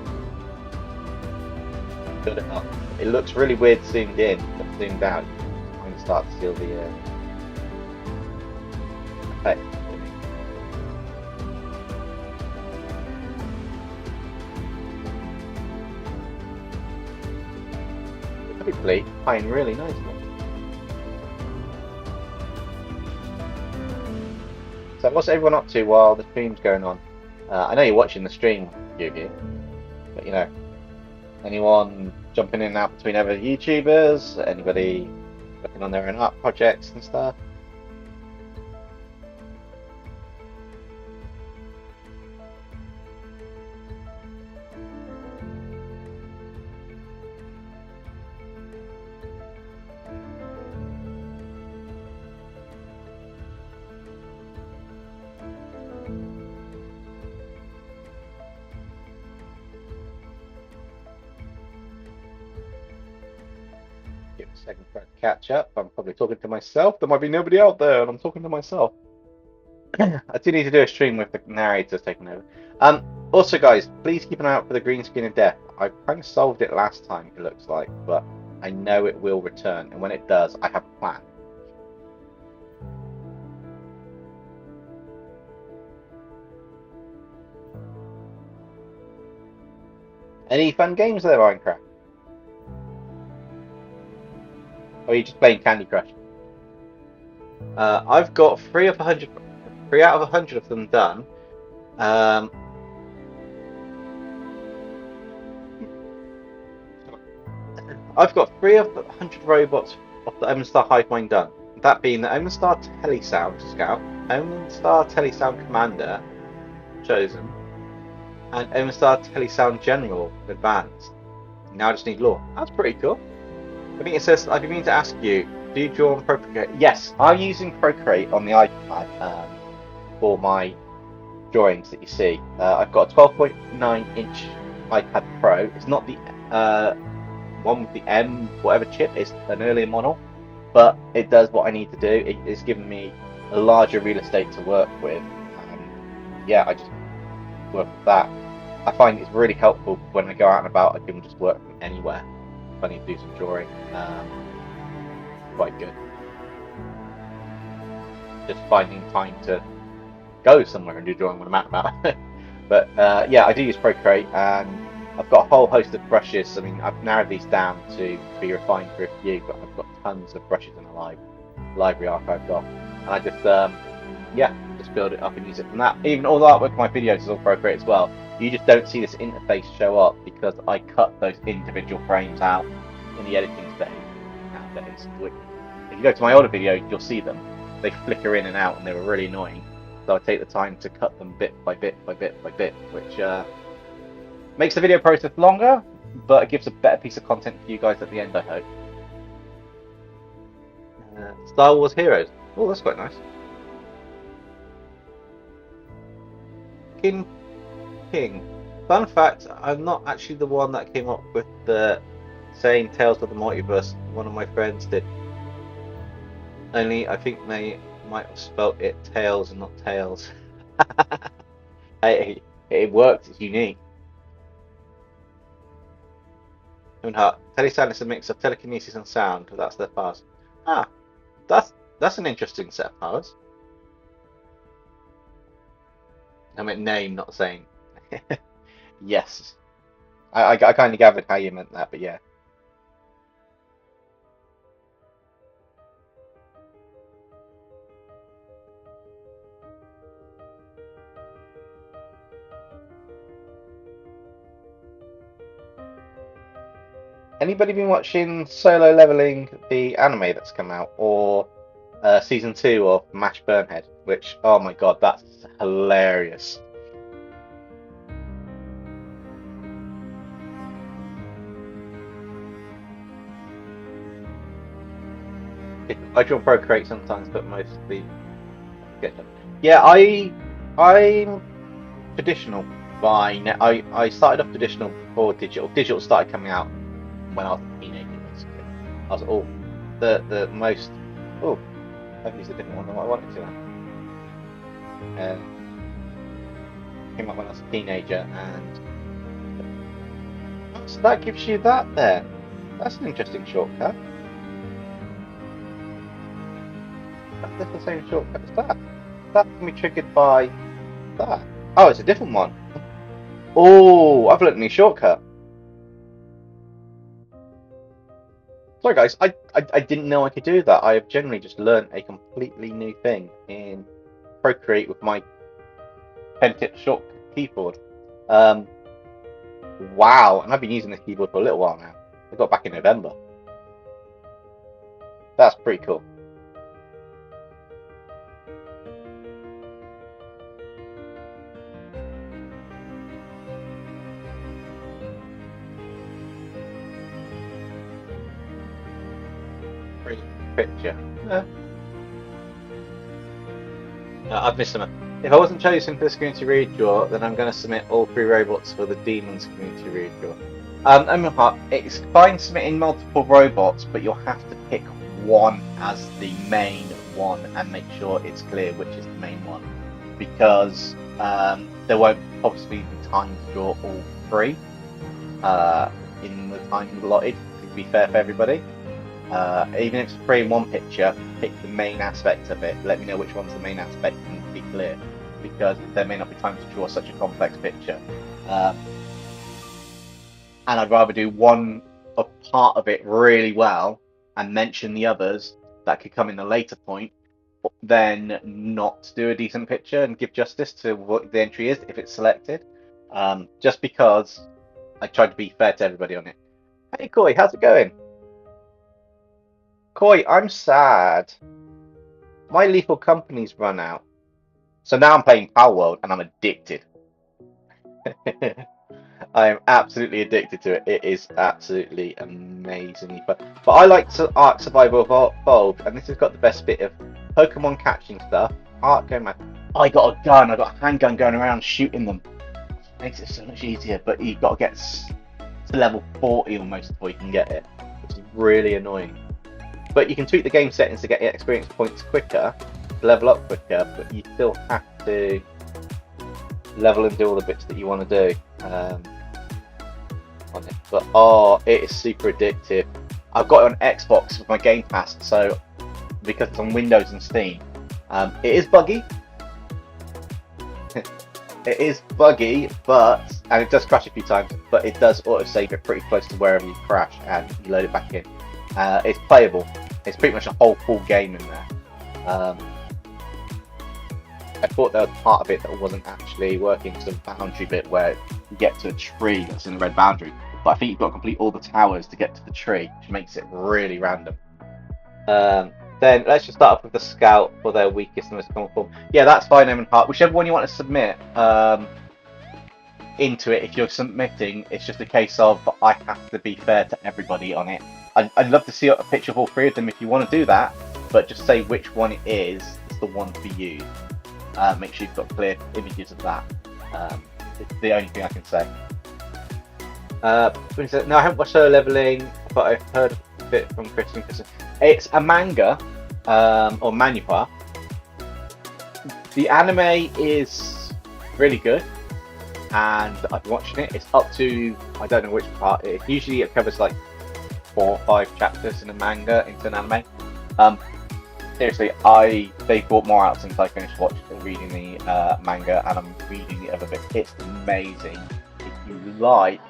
Build it up. It looks really weird zoomed in, but zoomed out, you can start to feel the effect. Hopefully, playing really nicely. So what's everyone up to while the stream's going on? I know you're watching the stream, you, but you know, anyone jumping in and out between other YouTubers? Anybody working on their own art projects and stuff? Second trying to catch up. I'm probably talking to myself. There might be nobody out there, and I'm talking to myself. I do need to do a stream with the narrators taking over. Also, guys, please keep an eye out for the green screen of death. I kind of solved it last time, it looks like, but I know it will return, and when it does, I have a plan. Any fun games there, Minecraft? Or are you just playing Candy Crush? I've got 3 out of 100 of them done. I've got 3 of the 100 robots of the Omen Star Hive Mind done. That being the Omen Star Telesound Scout, Omen Star Telesound Commander chosen, and Omen Star Telesound General Advanced. Now I just need law. That's pretty cool. I think it says, I've been meaning to ask you, do you draw on Procreate? Yes, I'm using Procreate on the iPad for my drawings that you see. I've got a 12.9-inch iPad Pro. It's not the one with the M whatever chip, it's an earlier model, but it does what I need to do. It's given me a larger real estate to work with. Yeah, I just work with that. I find it's really helpful when I go out and about. I can just work from anywhere if I need to do some drawing. Quite good. Just finding time to go somewhere and do drawing when I'm out and about. But yeah, I do use Procreate, and I've got a whole host of brushes. I mean, I've narrowed these down to be refined for a few, but I've got tons of brushes in the library archived off, and I just yeah, just build it up and use it from that. Even all the artwork in my videos is all Procreate as well. You just don't see this interface show up because I cut those individual frames out in the editing stage nowadays. If you go to my older video, you'll see them. They flicker in and out, and they were really annoying. So I take the time to cut them bit by bit by bit by bit, which makes the video process longer, but it gives a better piece of content for you guys at the end, I hope. Star Wars Heroes. Oh, that's quite nice. King. Fun fact, I'm not actually the one that came up with the saying Tales of the Multiverse. One of my friends did. Only I think they might have spelt it Tails and not Tails. It works, it's unique. Telesound is a mix of telekinesis and sound. That's their powers. Ah, that's an interesting set of powers. I meant name, not saying. Yes. I kind of gathered how you meant that, but yeah. Anybody been watching Solo Leveling, the anime that's come out, or season 2 of Mash Burnhead? Which, oh my god, that's hilarious. I draw Procreate sometimes, but mostly get them. Yeah, I'm traditional by now. I started off traditional before digital. Digital started coming out when I was a teenager, basically. I was the most. Oh, I've used a different one than what I wanted to. Came up when I was a teenager, and so that gives you that there. That's an interesting shortcut. That's the same shortcut as that. That can be triggered by that. Oh, it's a different one. Oh, I've learned a new shortcut. Sorry guys, I didn't know I could do that. I have generally just learned a completely new thing in Procreate with my pen-tip short keyboard. Wow, and I've been using this keyboard for a little while now. I got back in November. That's pretty cool. Picture. I've missed them. If I wasn't chosen for this community redraw, then I'm going to submit all 3 robots for the Demons community redraw. It's fine submitting multiple robots, but you'll have to pick one as the main one and make sure it's clear which is the main one, because there won't possibly be time to draw all 3 in the time allotted, to be fair for everybody. Even if it's 3 in one picture, pick the main aspect of it. Let me know which one's the main aspect and be clear, because there may not be time to draw such a complex picture. And I'd rather do a part of it really well and mention the others that could come in a later point, than not do a decent picture and give justice to what the entry is if it's selected. Just because I tried to be fair to everybody on it. Hey Koi, how's it going? Koi, I'm sad. My Lethal Company's run out. So now I'm playing Power World and I'm addicted. I am absolutely addicted to it. It is absolutely amazingly fun. But I like Ark Survival Evolved, and this has got the best bit of Pokemon catching stuff. Ark going mad. I got a gun. I got a handgun going around shooting them. Makes it so much easier. But you've got to get to level 40 almost before you can get it, which is really annoying. But you can tweak the game settings to get your experience points quicker, level up quicker. But you still have to level and do all the bits that you want to do. On it. But oh, it is super addictive. I've got it on Xbox with my Game Pass, so because it's on Windows and Steam. It is buggy. It is buggy, and it does crash a few times, but it does auto-save it pretty close to wherever you crash, and you load it back in. It's playable. It's pretty much a whole full game in there. I thought there was part of it that wasn't actually working, some boundary bit where you get to a tree that's in the red boundary, but I think you've got to complete all the towers to get to the tree, which makes it really random. Then let's just start off with the scout for their weakest and most common form. Yeah, that's fine, Eamon Hart. Whichever one you want to submit into it, if you're submitting, it's just a case of I have to be fair to everybody on it. I'd love to see a picture of all three of them if you want to do that, but just say which one it is the one for you. Make sure you've got clear images of that. It's the only thing I can say. No, I haven't watched Solo Leveling, but I've heard a bit from Chris and Chris. It's a manga, or manhwa. The anime is really good, and I've been watching it. It's up to, I don't know which part. Usually it covers like 4 or 5 chapters in a manga into an anime. Seriously, they've brought more out since I finished reading the manga, and I'm reading the other bit. It's amazing. If you like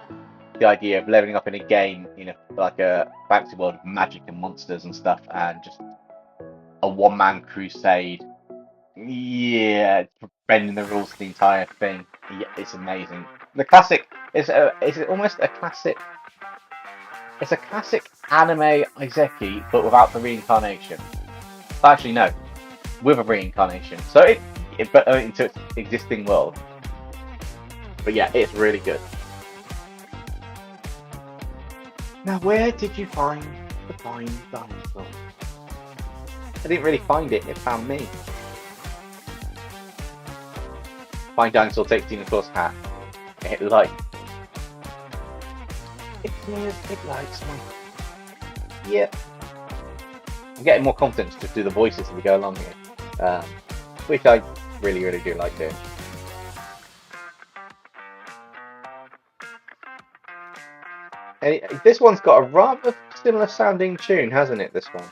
the idea of leveling up in a game, like a fantasy world of magic and monsters and stuff, and just a one-man crusade. Yeah, bending the rules to the entire thing. Yeah, it's amazing. The classic is almost a classic. It's a classic anime Izeki, but without the reincarnation. Actually, no, with a reincarnation. So but into its existing world. But yeah, it's really good. Now, where did you find the fine dinosaur? I didn't really find it. It found me. Fine dinosaur takes Tina Claus' hat. It likes. It likes me. Yep. I'm getting more confidence to do the voices as we go along here, which I really, really do like doing. This one's got a rather similar sounding tune, hasn't it, this one?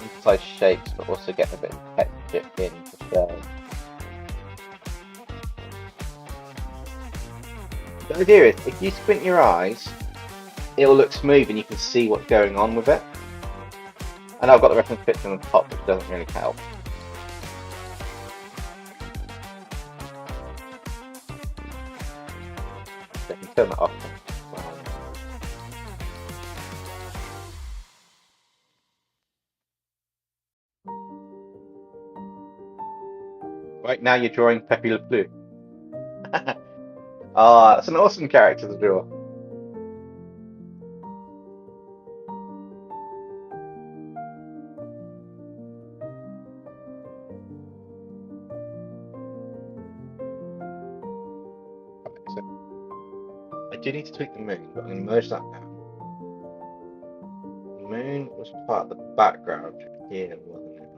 Emphasize shapes, but also get a bit of texture in the show. The idea is, if you squint your eyes, it will look smooth and you can see what's going on with it. And I've got the reference picture on the top, which doesn't really help. So you can turn that off. Right now you're drawing Pepe Le Pew. Ah, that's an awesome character to draw. Okay, so I do need to tweak the moon, but I'm going to merge that down. The moon was part of the background here, wasn't it?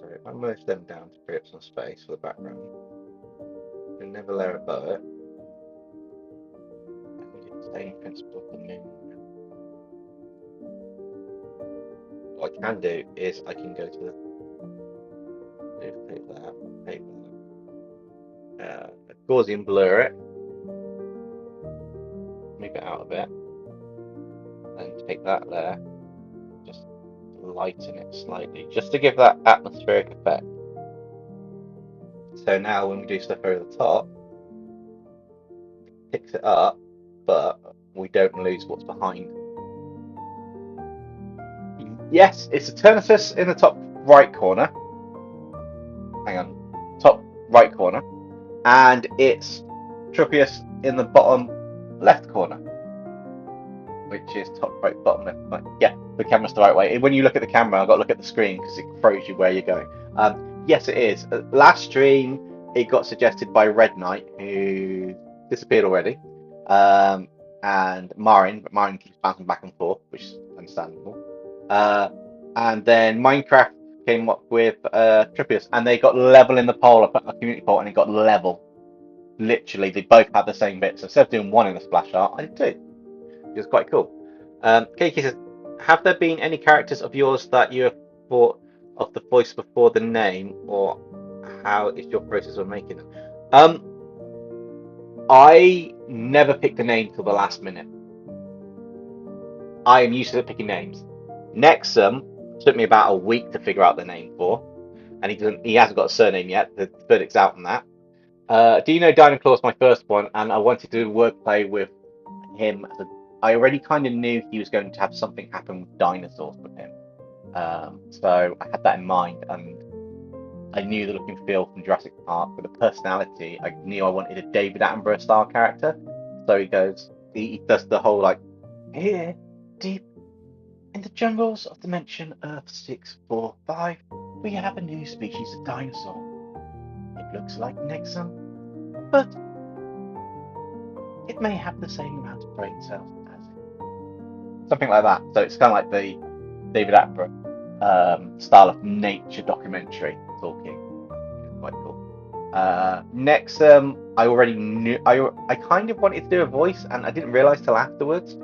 So if I merge them down to free up some space for the background, and never layer above it. Same principle of the moon. What I can do is I can go to the Gaussian blur it, move it out a bit, and take that there, just lighten it slightly, just to give that atmospheric effect. So now when we do stuff over the top, it picks it up, but we don't lose what's behind. Yes, it's Eternatus in the top right corner. Hang on, top right corner. And it's Tropius in the bottom left corner. Which is top right, bottom left. Right. Yeah, the camera's the right way. When you look at the camera, I've got to look at the screen because it throws you where you're going. Yes, it is. Last stream, it got suggested by Red Knight, who disappeared already, and Marin, but Marin keeps bouncing back and forth, which is understandable. And then Minecraft came up with Tropius, and they got level in the poll. I put in a community poll, and it got level. Literally, they both had the same bit. So instead of doing one in the splash art, I did two. It was quite cool. Keiki says, have there been any characters of yours that you have thought of the voice before the name, or how is your process of making them? I never picked a name till the last minute. I am used to picking names. Nexum took me about a week to figure out the name for, and he hasn't got a surname yet. The verdict's out on that. Dino Dinoclaw is my first one, and I wanted to do wordplay with him. I already kind of knew he was going to have something happen with dinosaurs with him. So I had that in mind, and I knew the look and feel from Jurassic Park, but the personality, I knew I wanted a David Attenborough style character. So he does the whole like, here, deep in the jungles of dimension Earth 645, we have a new species of dinosaur. It looks like Nexum, but it may have the same amount of brain cells as it. Something like that. So it's kind of like the David Attenborough style of nature documentary talking. Quite cool. Nexum, I already knew. I kind of wanted to do a voice, and I didn't realize till afterwards.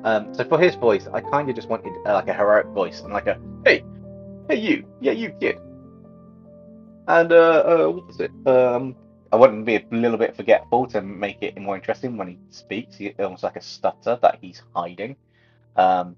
So for his voice, I kind of just wanted like a heroic voice and like a hey you, yeah you kid. And what was it? I wanted to be a little bit forgetful to make it more interesting when he speaks. He almost like a stutter that he's hiding. But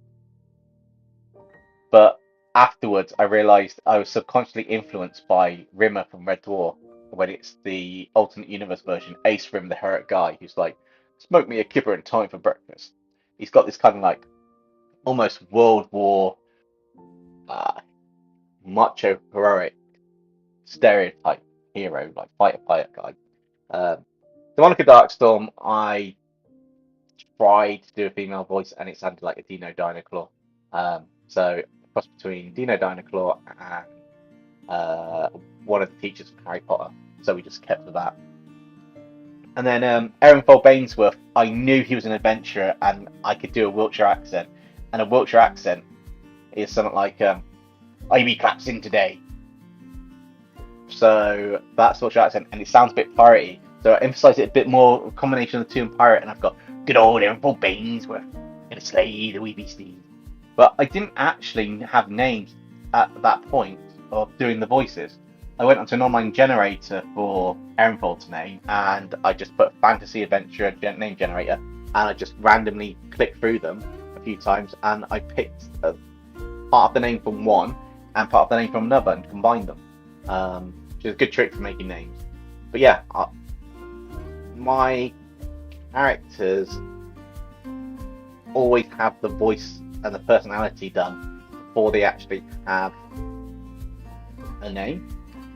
afterwards, I realized I was subconsciously influenced by Rimmer from Red Dwarf when it's the alternate universe version. Ace Rim, the heroic guy, who's like, smoke me a kipper in time for breakfast. He's got this kind of like almost World War macho heroic stereotype hero, like fighter pilot guy. Demonica Darkstorm, I tried to do a female voice and it sounded like a Dino Dinoclaw. So cross between Dino Dinoclaw and one of the teachers from Harry Potter. So we just kept with that. And then Ehrenfold Bainsworth, I knew he was an adventurer and I could do a Wiltshire accent. And a Wiltshire accent is something like, I be collapsing today. So that's Wiltshire accent, and it sounds a bit piratey. So I emphasise it a bit more, a combination of the two and pirate, and I've got good old Ehrenfold Bainsworth in a sleigh, the wee beastie. But I didn't actually have names at that point of doing the voices. I went onto an online generator for Ehrenfold's name, and I just put fantasy adventure name generator, and I just randomly clicked through them a few times, and I picked part of the name from one and part of the name from another and combined them, which is a good trick for making names. But yeah, my characters always have the voice and the personality done before they actually have a name.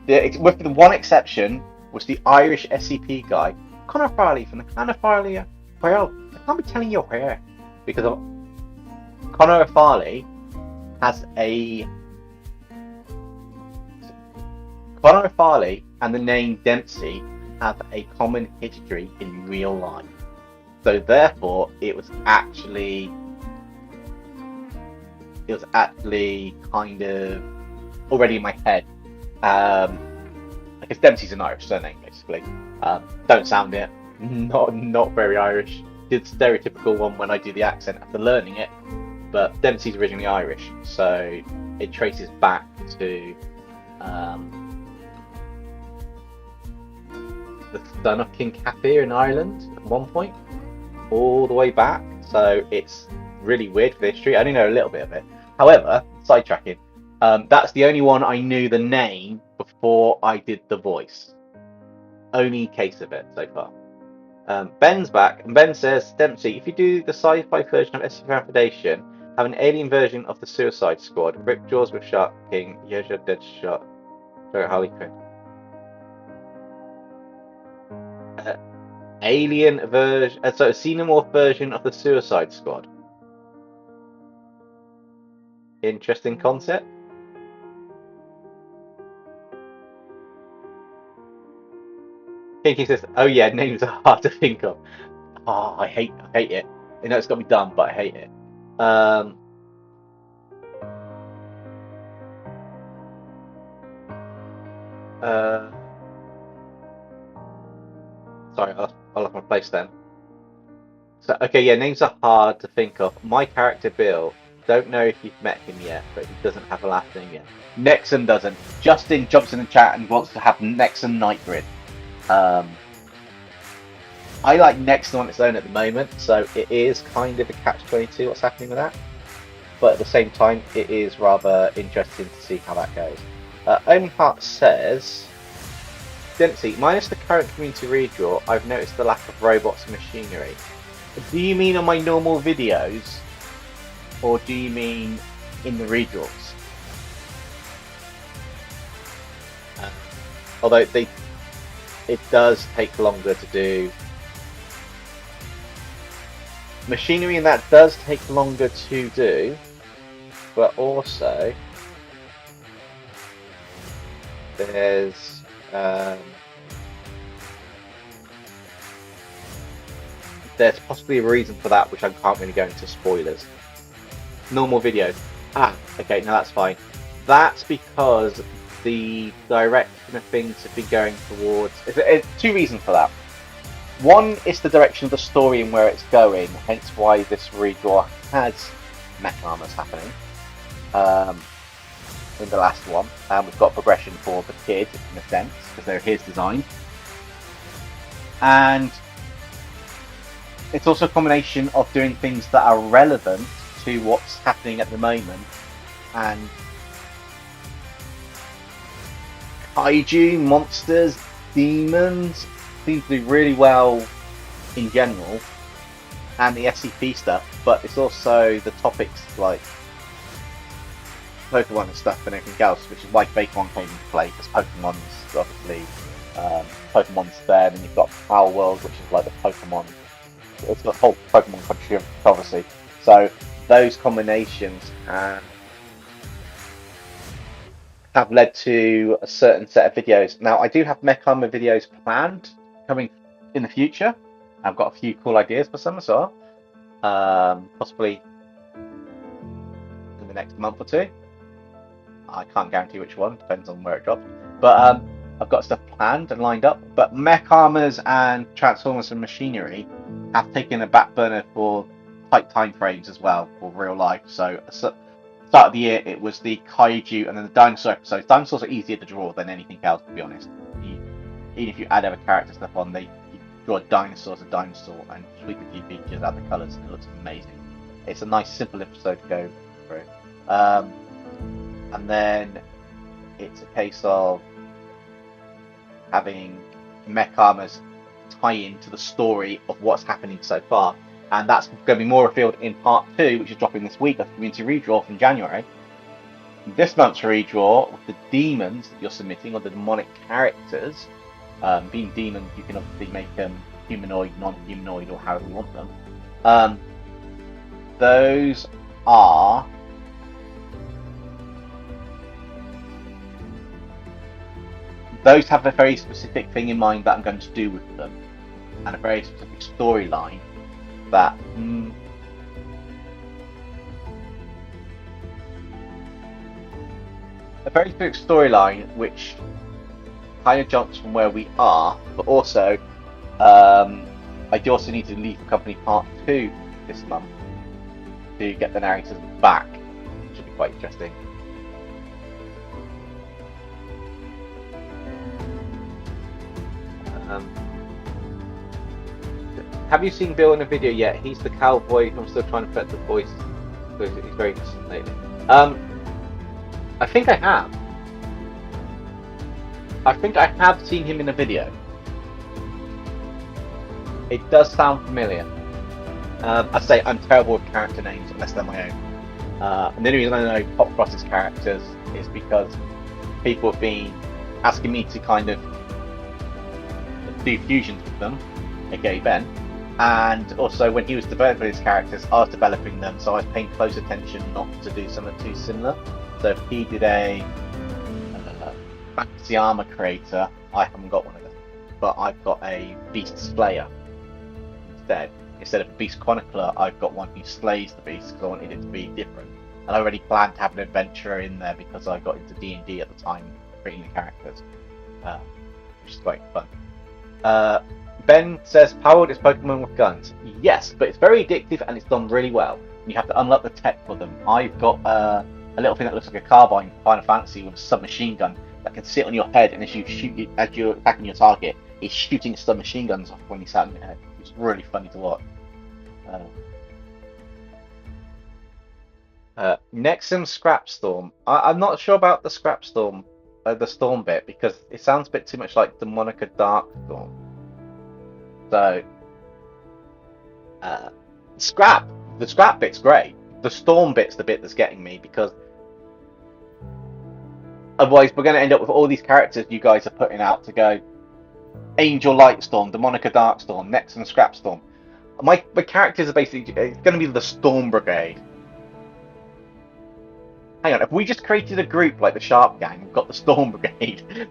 With the one exception, was the Irish SCP guy, Conor Farley from the Clan of Farley. Well, I can't be telling you where, because Conor Farley has a... Conor Farley and the name Dempsey have a common history in real life. So therefore, it was actually kind of already in my head. Because Dempsey's an Irish surname, basically. Don't sound it. Not very Irish. Did the stereotypical one when I do the accent after learning it. But Dempsey's originally Irish, so it traces back to the son of King Kathir in Ireland at one point, all the way back. So it's really weird for the history. I only know a little bit of it. However, sidetracking. That's the only one I knew the name before I did the voice. only case of it so far. Ben's back, and Ben says, Dempsey, if you do the sci-fi version of SCP Foundation, have an alien version of the Suicide Squad, Rip Jaws with Shark King, Yeja Deadshot, Harley Quinn. Alien version, so a xenomorph version of the Suicide Squad. Interesting concept. Kinky says, "Oh yeah, names are hard to think of." Oh, I hate it. You know it's got to be done, but I hate it. Sorry, I lost my place then. So, okay, yeah, names are hard to think of. My character, Bill, don't know if you've met him yet, but he doesn't have a last name yet. Nexon doesn't. Justin jumps in the chat and wants to have Nexon Nightgrid. I like Nexon on its own at the moment, so it is kind of a catch-22 what's happening with that. But at the same time, it is rather interesting to see how that goes. Omenheart says, Dempsey, minus the current community redraw, I've noticed the lack of robots and machinery. Do you mean on my normal videos, or do you mean in the redraws? Although it does take longer to do. Machinery and that does take longer to do, but also there's possibly a reason for that, which I can't really go into spoilers. Normal videos. Okay, no, that's fine. That's because the direction of things have been going towards. It's two reasons for that. One is the direction of the story and where it's going, hence why this redraw has mech armors happening in the last one. We've got progression for the kid, in a sense, because they're his design. And it's also a combination of doing things that are relevant to what's happening at the moment. And kaiju, monsters, demons seem to do really well in general, and the SCP stuff, but it's also the topics like Pokemon and stuff and everything else, which is why Pokemon came into play, because Pokemon's obviously Pokemon's there, and you've got Power World, which is like the Pokemon, it's the whole Pokemon controversy. So those combinations have led to a certain set of videos. Now I do have mech armor videos planned coming in the future. I've got a few cool ideas for some as well, possibly in the next month or two. I can't guarantee which one, depends on where it drops, but I've got stuff planned and lined up. But mech armors and Transformers and machinery have taken a back burner for tight time frames as well for real life. So start of the year it was the kaiju and then the dinosaur episodes. Dinosaurs are easier to draw than anything else, to be honest. Even if you add other character stuff on, you draw a dinosaur as a dinosaur and tweak a few features, add the colours, and it looks amazing. It's a nice, simple episode to go through. And then it's a case of having mech armors tie into the story of what's happening so far. And that's going to be more revealed in part 2, which is dropping this week of the community redraw from January. This month's redraw, with the demons that you're submitting, or the demonic characters, being demons, you can obviously make them humanoid, non-humanoid, or however you want them. Those are those have a very specific thing in mind that I'm going to do with them, and a very specific storyline that which kind of jumps from where we are, but also I do also need to leave the company part 2 this month to get the narrators back, which should be quite interesting. Have you seen Bill in a video yet? He's the cowboy. I'm still trying to put the voice because he's very distant lately. I think I have. I think I have seen him in a video. It does sound familiar. I say I'm terrible with character names unless they're my own. And the only reason I know Pop Cross's characters is because people have been asking me to kind of do fusions with them, aka Ben. And also when he was developing his characters, I was developing them, so I was paying close attention not to do something too similar. So if he did a fantasy armor creator, I haven't got one of them. But I've got a Beast Slayer instead. Instead of a Beast Chronicler, I've got one who slays the beast because I wanted it to be different. And I already planned to have an adventurer in there because I got into D&D at the time, creating the characters, which is quite fun. Ben says, powered is Pokemon with guns. Yes, but it's very addictive and it's done really well. You have to unlock the tech for them. I've got a little thing that looks like a carbine for Final Fantasy with a submachine gun that can sit on your head, and as you shoot it, as you're attacking your target, it's shooting submachine guns off when you sat on your head. It's really funny to watch. Nexum Scrapstorm. I'm not sure about the Scrapstorm, the storm bit, because it sounds a bit too much like the Monica Darkstorm. So, the scrap bit's great. The storm bit's the bit that's getting me, because otherwise we're going to end up with all these characters you guys are putting out to go Angel Lightstorm, Demonica Darkstorm, Nexum Scrapstorm. My characters are basically, it's going to be the Storm Brigade. Hang on, if we just created a group like the Sharp Gang and got the Storm Brigade.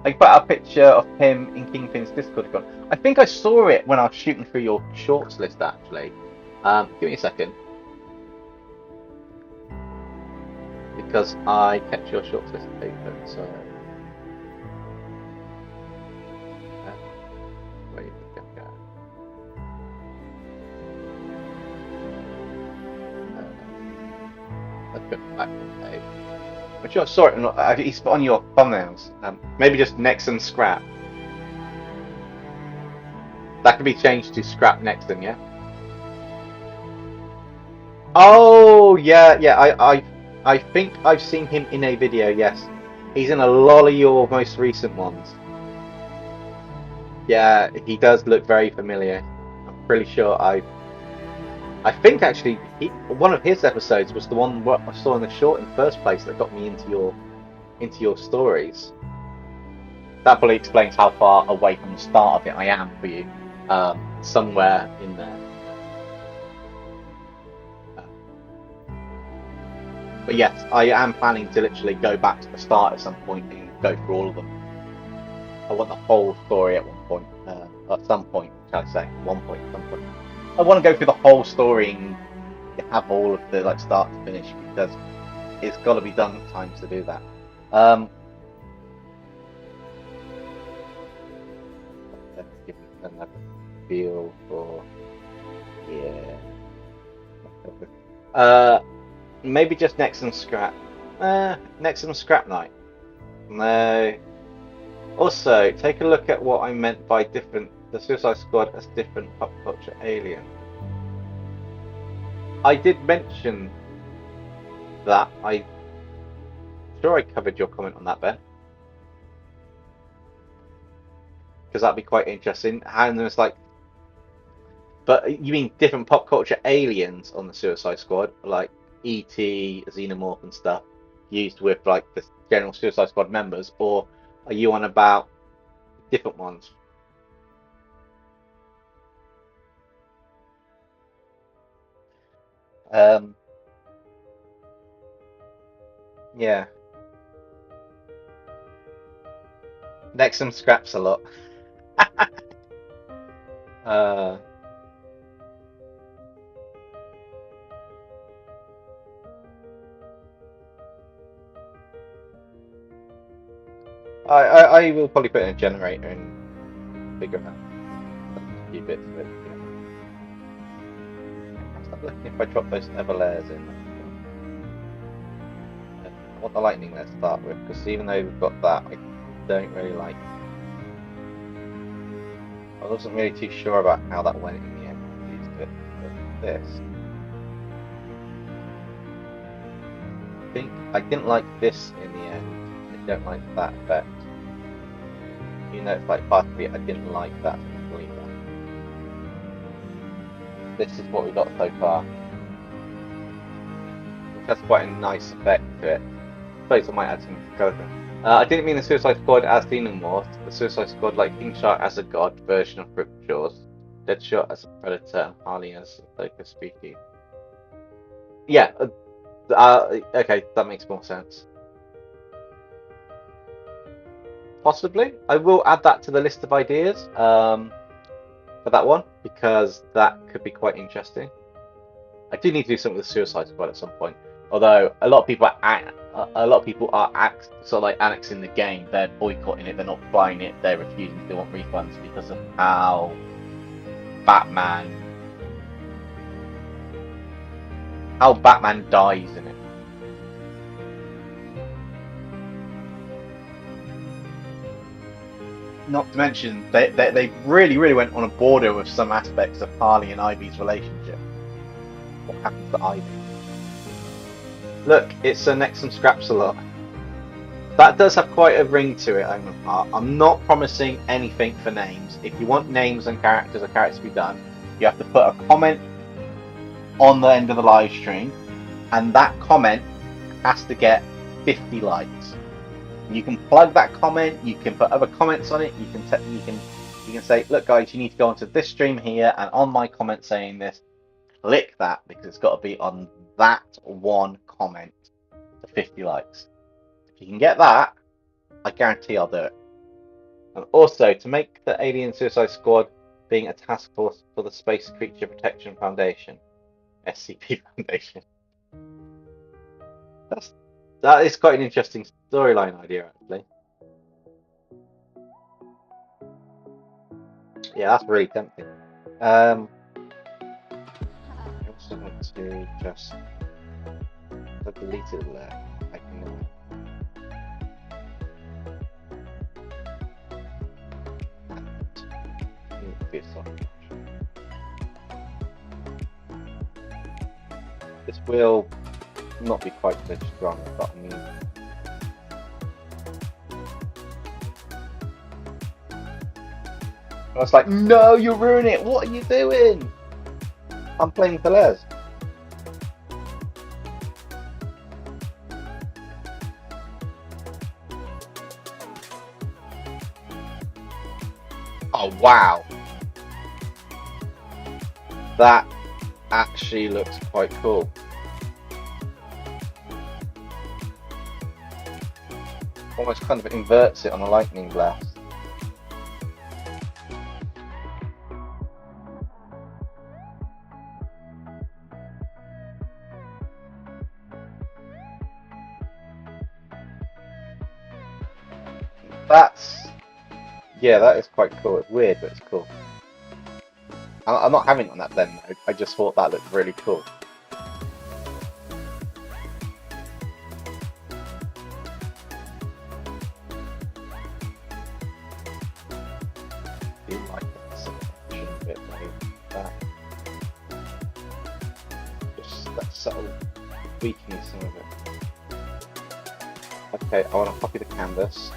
I put out a picture of him in Kingpin's Discord account. I think I saw it when I was shooting through your shorts list, actually. Give me a second. Because I kept your shorts list open, so... where you think I'm going? Let's go back to the page. I'm sure I saw it, it's on your thumbnails. Maybe just Nexum Scrap. That can be changed to Scrap Nexum, yeah? Oh, yeah, I think I've seen him in a video, yes. He's in a lot of your most recent ones. Yeah, he does look very familiar. I'm pretty sure I think actually one of his episodes was the one what I saw in the short in the first place that got me into your stories. That probably explains how far away from the start of it I am for you. Somewhere in there. But yes, I am planning to literally go back to the start at some point and go through all of them. I want the whole story at one point. At some point, shall I say? One point, some point. I want to go through the whole story and have all of the start to finish, because it's got to be done at times to do that. Let's give it another feel for maybe just Nexum Scrap. Nexum Scrap Knight. No. Also, take a look at what I meant by different. The Suicide Squad as different pop culture alien. I did mention that. I'm sure I covered your comment on that, Ben. Because that'd be quite interesting. And it's like, but you mean different pop culture aliens on the Suicide Squad, like E.T., Xenomorph and stuff, used with like the general Suicide Squad members, or are you on about different ones? Yeah. Nexum scraps a lot. I will probably put in a generator and figure out a few bits of it. Stop looking if I drop those other layers in. I want the lightning there to start with, because even though we've got that, I don't really like. I wasn't really too sure about how that went in the end. I used it, but this. I think I didn't like this in the end. I don't like that effect. You know, it's like partially I didn't like that. I didn't believe that. This is what we got so far. Which has quite a nice effect to it. I suppose I might add some skeleton. I didn't mean the Suicide Squad as Xenomorph. The Suicide Squad like King Shark as a god version of Ripjaws. Deadshot as a predator. Harley as like a species. Yeah. Okay, that makes more sense. Possibly. I will add that to the list of ideas for that one, because that could be quite interesting. I do need to do something with the Suicide Squad at some point. Although a lot of people are sort of like annexing the game. They're boycotting it. They're not buying it. They're refusing. They want refunds because of how Batman dies in it. Not to mention, they really went on a border with some aspects of Harley and Ivy's relationship. What happens to Ivy? Look, it's a Nexum Scraps a lot. That does have quite a ring to it, I'm not promising anything for names. If you want names and characters or characters to be done, you have to put a comment on the end of the live stream, and that comment has to get 50 likes. You can plug that comment. You can put other comments on it. You can say, look, guys, you need to go onto this stream here, and on my comment saying this, click that, because it's got to be on that one comment for 50 likes. If you can get that, I guarantee I'll do it. And also, to make the Alien Suicide Squad being a task force for the Space Creature Protection Foundation, SCP Foundation. That is quite an interesting storyline idea, actually. Yeah, that's really tempting. I also want to just delete it there. I can. This will not be quite so strong, but I mean. I was like, no, you're ruining it. What are you doing? I'm playing for Les. Oh, wow. That actually looks quite cool. Almost kind of inverts it on a lightning blast. Yeah, that is quite cool. It's weird, but it's cool. I'm not having it on that then. I just thought that looked really cool. I do like that selection bit like that. Just that subtle tweaking some of it. Okay, I want to copy the canvas.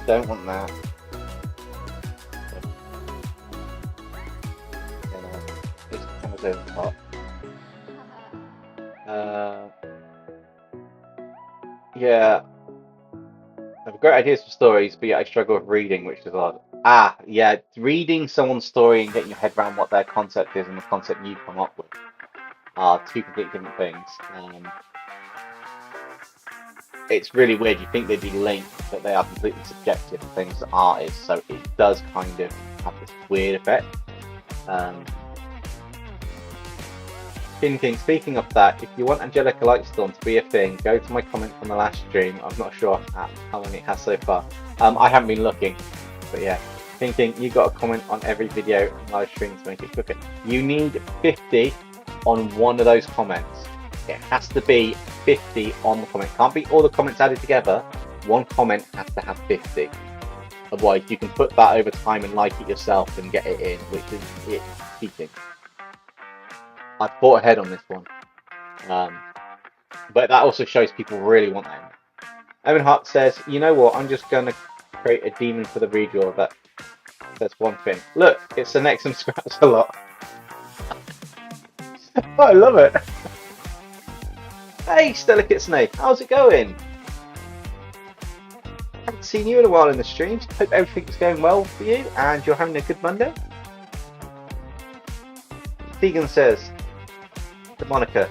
Don't want that. This comes over the top. Yeah. I have great ideas for stories, but yeah, I struggle with reading, which is odd. Yeah, reading someone's story and getting your head around what their concept is and the concept you come up with are two completely different things. It's really weird. You think they'd be linked, but they are completely subjective to things that art is. So it does kind of have this weird effect. Speaking of that, if you want Angelica Lightstorm to be a thing, go to my comment from the last stream. I'm not sure how many it has so far. I haven't been looking, but yeah. You got a comment on every video and live stream to make it quicker. You need 50 on one of those comments. It has to be 50 on the comment. Can't be all the comments added together. One comment has to have 50. Otherwise, you can put that over time and like it yourself and get it in, which is cheating. I thought ahead on this one. But that also shows people really want that. Evan Hart says, you know what, I'm just going to create a demon for the redraw that says one thing. Look, it's the Nexum Scratch a lot. Oh, I love it. Hey, Stellikit Snake, how's it going? Haven't seen you in a while in the streams. Hope everything's going well for you and you're having a good Monday. Tegan says, the Monica.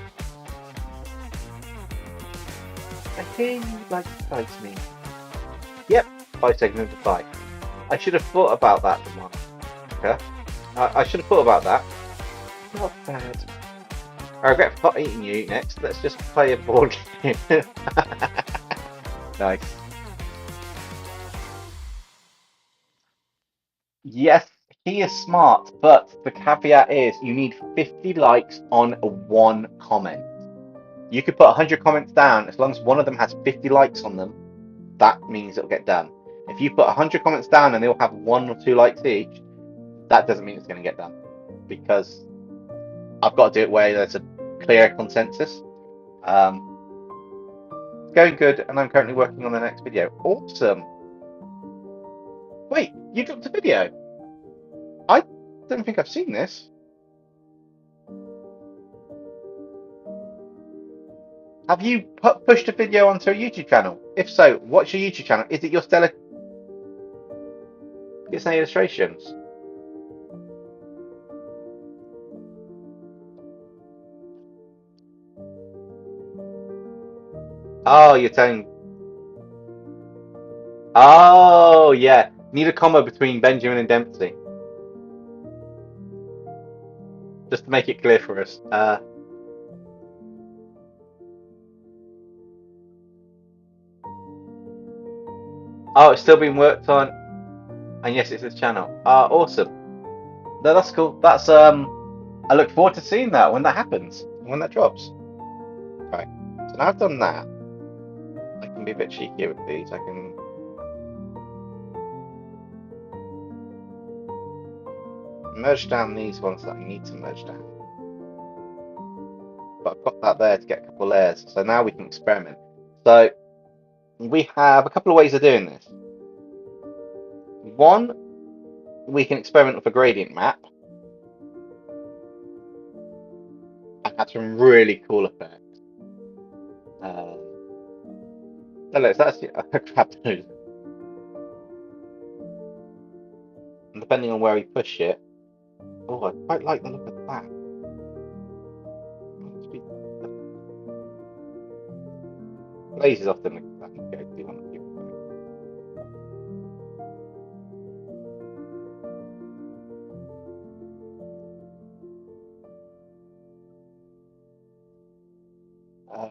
I hear you like to fight me. Yep, 5 seconds to fight. I should have thought about that, the Monica. I should have thought about that. Not bad. I regret not eating you next. Let's just play a board game. Nice. Yes, he is smart, but the caveat is you need 50 likes on one comment. You could put 100 comments down, as long as one of them has 50 likes on them, that means it'll get done. If you put 100 comments down and they'll have 1 or 2 likes each, that doesn't mean it's going to get done. Because I've got to do it where there's a clear consensus. It's going good, and I'm currently working on the next video. Awesome. Wait, you dropped a video? I don't think I've seen this. Have you pushed a video onto a YouTube channel? If so, what's your YouTube channel? Is it your Stellar It's an Illustrations? Oh, you're telling... Oh, yeah. Need a comma between Benjamin and Dempsey. Just to make it clear for us. Oh, it's still being worked on. And yes, it's his channel. Awesome. No, that's cool. That's I look forward to seeing that when that happens, when that drops. Right. So now I've done that, I can be a bit cheeky with these. I can merge down these ones that I need to merge down. But I've got that there to get a couple of layers. So now we can experiment. So we have a couple of ways of doing this. One, we can experiment with a gradient map and have some really cool effects. No, it's actually a crap those. And depending on where we push it, oh, I quite like the look of that. Blaze is often the go-to one that people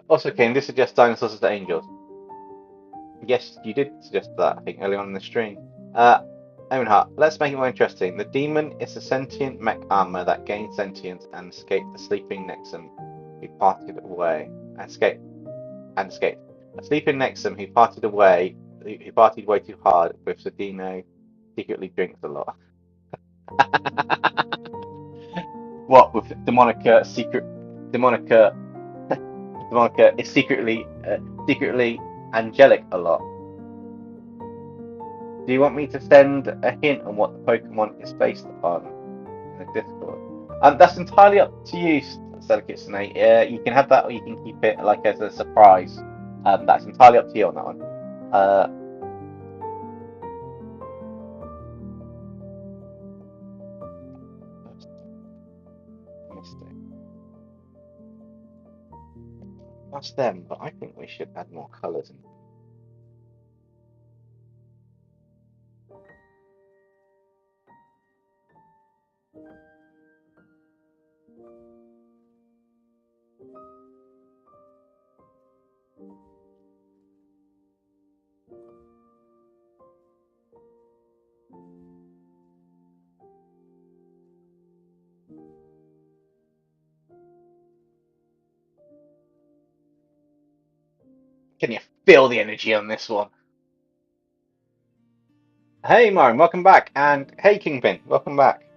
also, King, this suggests dinosaurs as angels. Yes, you did suggest that, I think, early on in the stream. Earnhardt, let's make it more interesting. The demon is a sentient mech armor that gains sentience and escaped the sleeping Nexum who parted away. Escape. A sleeping Nexum who partied way too hard with Sedino secretly drinks a lot. What, with Demonica is secretly angelic a lot. Do you want me to send a hint on what the Pokemon is based upon in the Discord? That's entirely up to you, Delicate Snake. You can have that, or you can keep it like as a surprise. That's entirely up to you on that one. That's them, but I think we should add more colours in. Can you feel the energy on this one? Hey, Marin, welcome back. And hey, Kingpin, welcome back.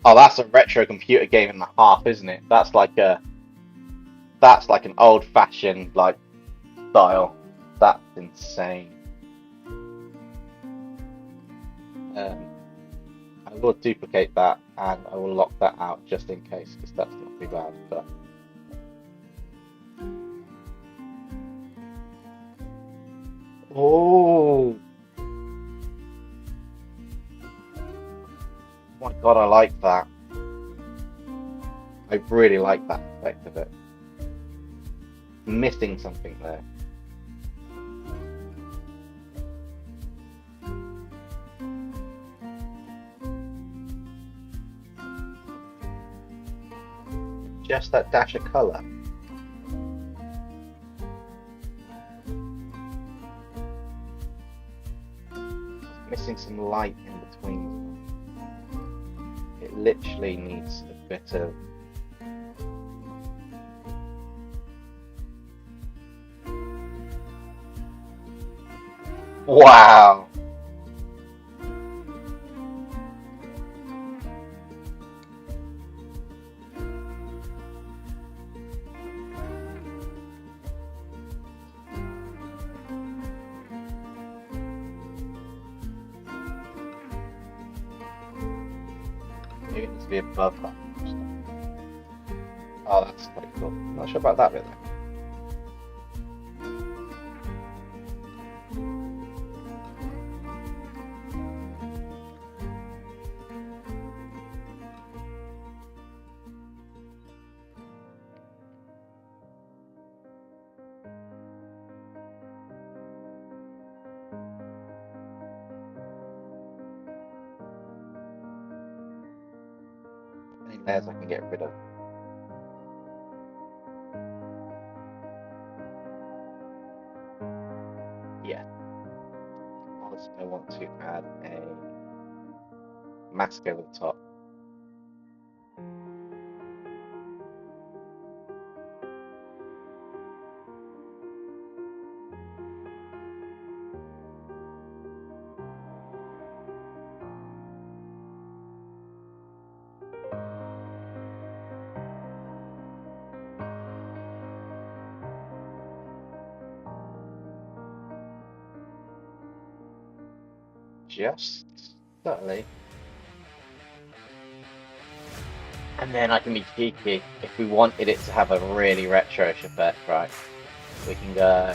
Oh, that's a retro computer game and a half, isn't it? That's like an old-fashioned like style. That's insane. I will duplicate that and I will lock that out just in case, because that's not too bad. But oh my god, I like that. I really like that effect of it. Missing something there. Just that dash of colour. Missing some light in between. It literally needs a bit of wow. Maybe it needs to be above that. Oh, that's quite cool. I'm not sure about that bit though. Any layers I can get rid of. Yeah. Also, I want to add a mask over the top. Just subtly. And then I can be cheeky. If we wanted it to have a really retro-ish effect, right? We can go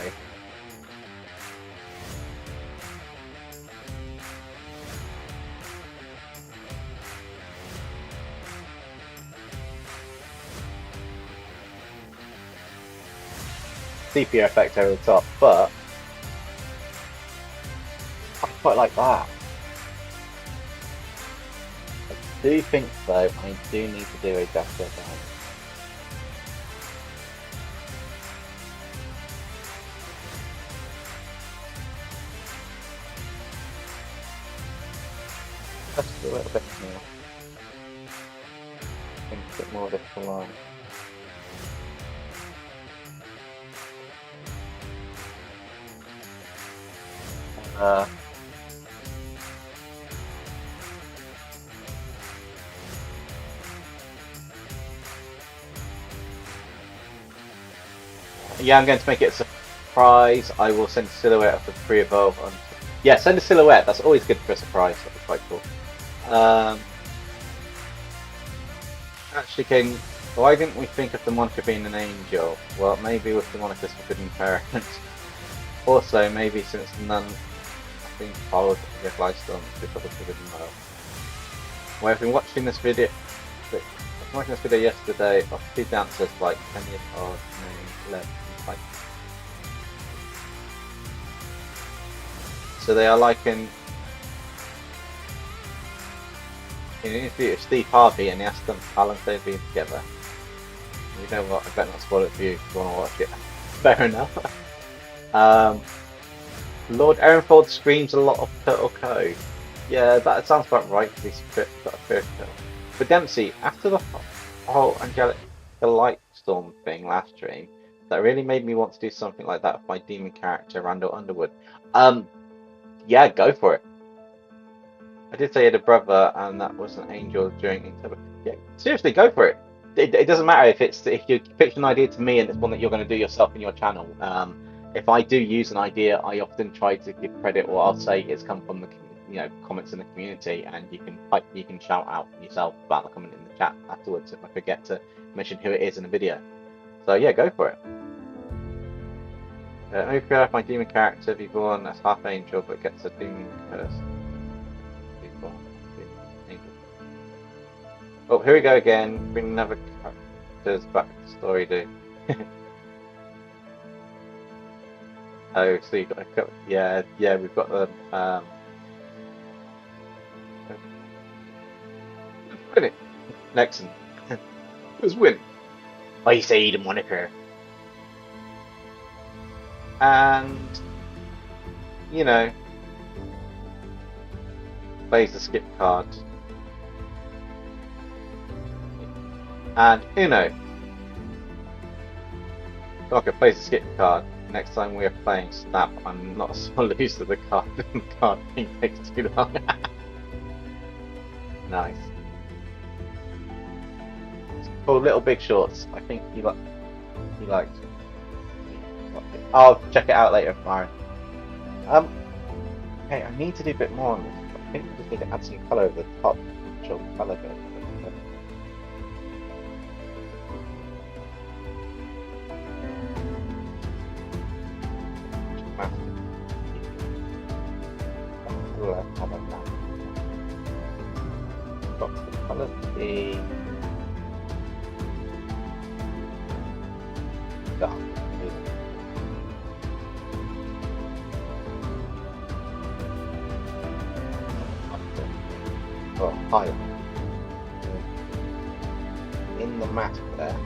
sepia effect over the top, but I quite like that. I do think though I do need to do a better job. Just a little bit more. I think a bit more of this line. Yeah, I'm going to make it a surprise. I will send a silhouette of the pre-evolve on. Yeah, send a silhouette. That's always good for a surprise. That'd be quite cool. Actually, why didn't we think of the moniker being an angel? Well, maybe with the moniker's forbidden parent. Also, maybe since none, I think, followed the lifestyle because of forbidden mode. Well, I've been watching this video. I was watching this video yesterday of two dancers like 10 years old, named Lev. Like, so they are like in an interview with Steve Harvey, and he asked them how long they've been together. You know what? I better not spoil it for you if you want to watch it. Fair enough. Lord Ehrenfold screams a lot of Turtle Code. Yeah, that sounds about right to be spiritual. But Dempsey, after the whole Angelic Lightstorm thing last stream, that really made me want to do something like that with my demon character, Randall Underwood. Yeah, go for it. I did say you had a brother, and that was an angel during. Yeah, seriously, go for it. It doesn't matter if you pitch an idea to me and it's one that you're going to do yourself in your channel. If I do use an idea, I often try to give credit, or I'll say it's come from the comments in the community, and you can shout out yourself about the comment in the chat afterwards if I forget to mention who it is in the video. So yeah, go for it. Move my demon character be born as half angel, but gets a demon curse. Oh, here we go again. Bring another characters back to the story, do. Oh, so you got a couple. Yeah, we've got the win it. Nexon. Who's win? I say the moniker. And plays the skip card. And Uno. Okay, plays the skip card. Next time we are playing Snap, I'm not so loose to the card. Card thing takes too long. Nice. It's called Little Big Shorts. I think he liked. I'll check it out later, Myron. Okay, I need to do a bit more on this. I think we just need to add some colour over the top. Show the colour bit. Got the colour to be dark. Well, higher in the matte there.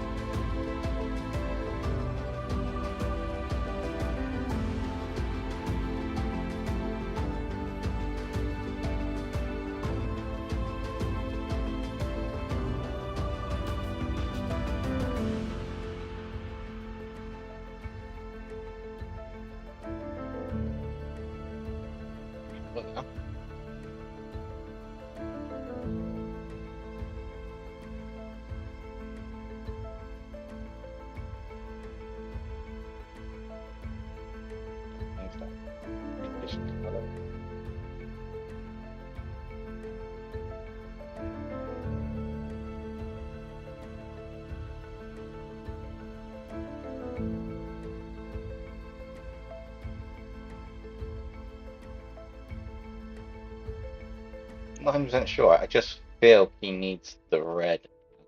Not 100% sure. I just feel he needs the red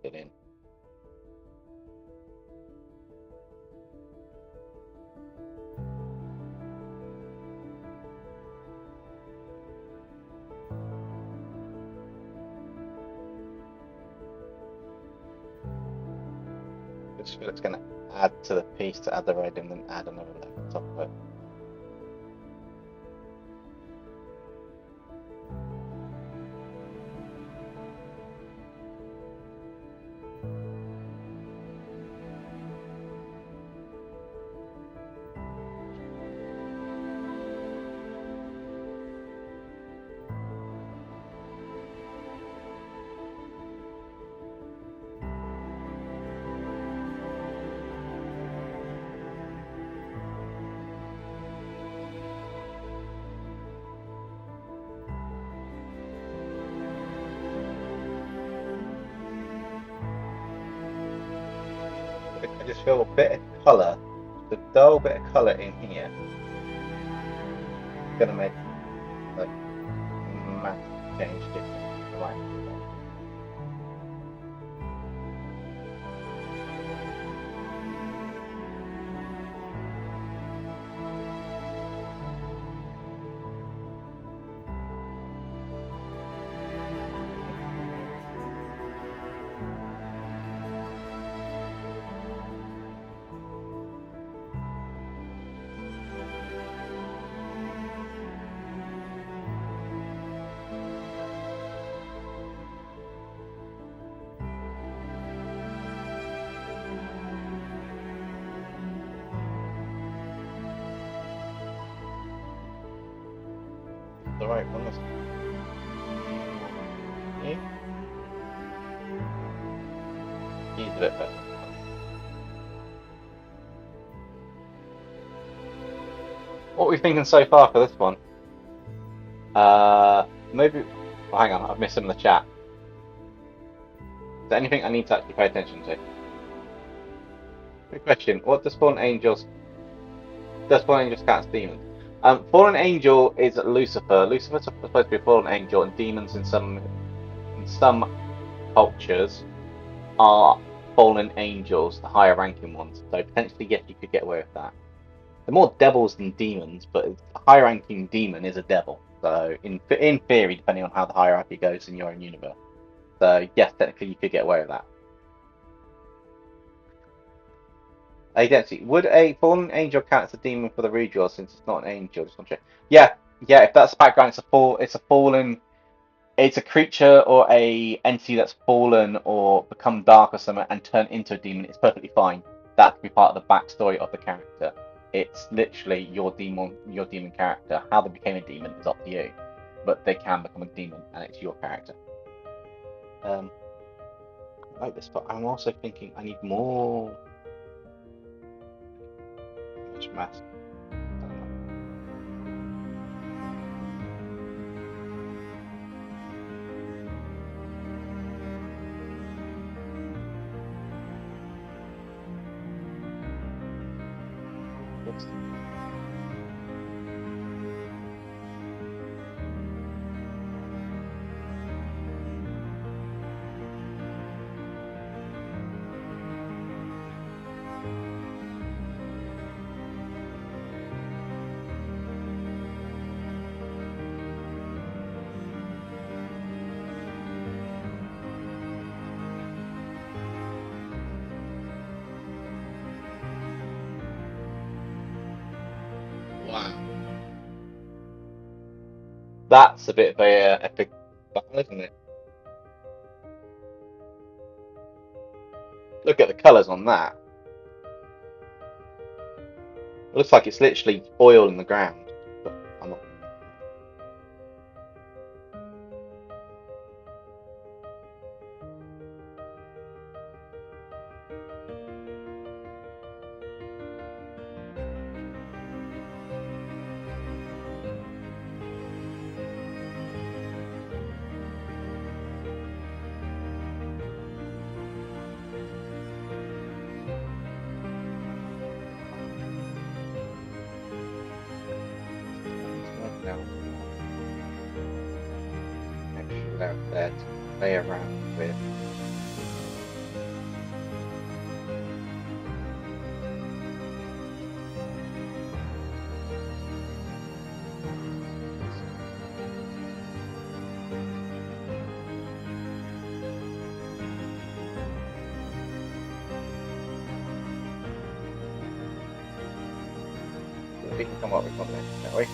added in. I just feel it's going to add to the piece to add the red and then add another layer on top of it. I just feel a bit of colour, the dull bit of colour in here, is going to make like massive change difference. Right. The right one. you? He's a bit better. What are we thinking so far for this one? Maybe. Oh, hang on, I've missed some in the chat. Is there anything I need to actually pay attention to? Good question. What does fallen angels? Does fallen angels count as demons? Fallen angel is Lucifer. Lucifer's supposed to be a fallen angel, and demons in some cultures are fallen angels, the higher ranking ones. So potentially, yes, you could get away with that. They're more devils than demons, but a high ranking demon is a devil. So in theory, depending on how the hierarchy goes in your own universe. So yes, technically you could get away with that. Dempsey, would a fallen angel count as a demon for the redraw since it's not an angel? Just want to check. Yeah. If that's the background, it's a creature or a entity that's fallen or become dark or something and turned into a demon. It's perfectly fine. That could be part of the backstory of the character. It's literally your demon character. How they became a demon is up to you, but they can become a demon, and it's your character. I like this, but I'm also thinking I need more. Much mass. Wow. That's a bit of a epic battle, isn't it? Look at the colours on that. It looks like it's literally oil in the ground. But I'm not. Out there to play around with. We can come up with something, can't we?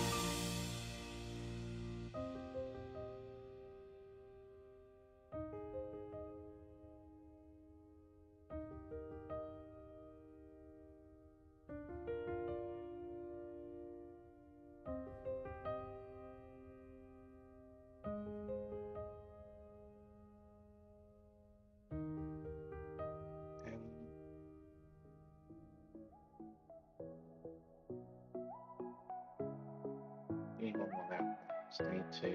Just need to.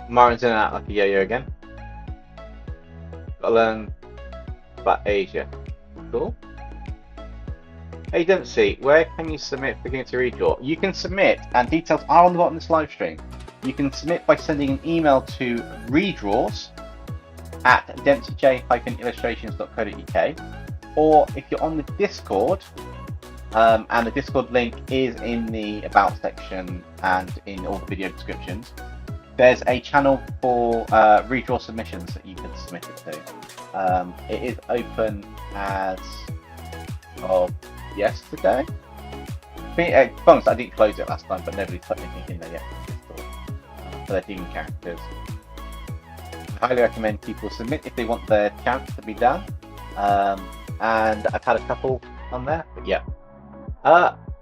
Marin's in and out like a yo-yo again. Gotta learn about Asia. Cool. Hey Dempsey, where can you submit beginning to redraw? You can submit, and details are on the bottom of this live stream. You can submit by sending an email to redraws@DempseyJ-illustrations.co.uk, or if you're on the Discord, and the Discord link is in the About section and in all the video descriptions, there's a channel for Redraw Submissions that you can submit it to. It is open as of yesterday. I didn't close it last time, but nobody's put anything in there yet for their demon characters. I highly recommend people submit if they want their chance to be done. And I've had a couple on there, but yeah.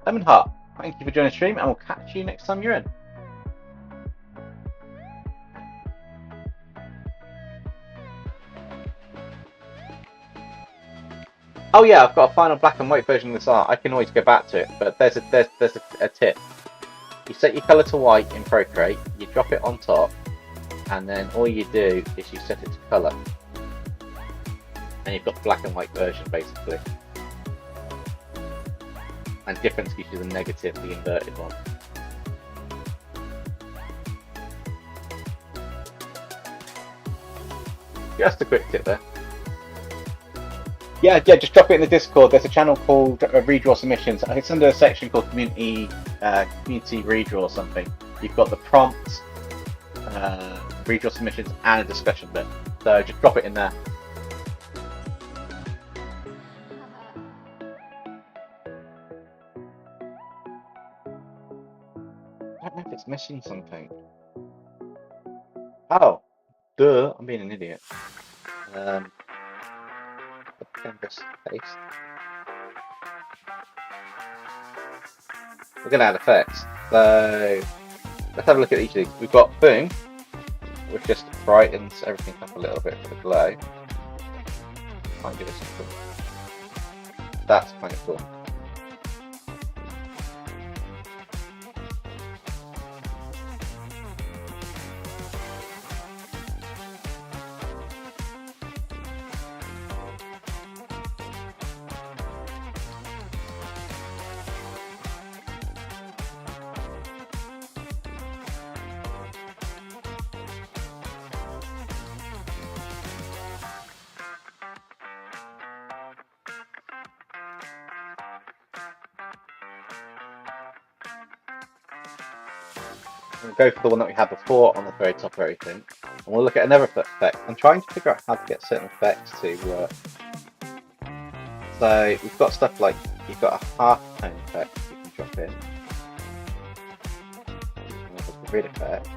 Lemon Heart, Thank you for joining the stream, and we'll catch you next time you're in. Oh yeah, I've got a final black and white version of this art. I can always go back to it, but there's a tip. You set your colour to white in Procreate, you drop it on top, and then all you do is you set it to colour. And you've got the black and white version, basically. And difference gives you the negative, the inverted one. Just a quick tip there. Yeah, just drop it in the Discord. There's a channel called Redraw Submissions. It's under a section called Community Redraw or something. You've got the prompts, Redraw Submissions, and a discussion bit. So just drop it in there. I don't know if it's missing something. Oh, duh! I'm being an idiot. Canvas paste. We're going to add effects. So let's have a look at each of these. We've got boom, which just brightens everything up a little bit for the glow. Might give it some cool. That's kind of cool. We'll go for the one that we had before on the very top of everything, and we'll look at another effect. I'm trying to figure out how to get certain effects to work. So we've got stuff like you've got a half tone effect you can drop in. And there's the grid effect.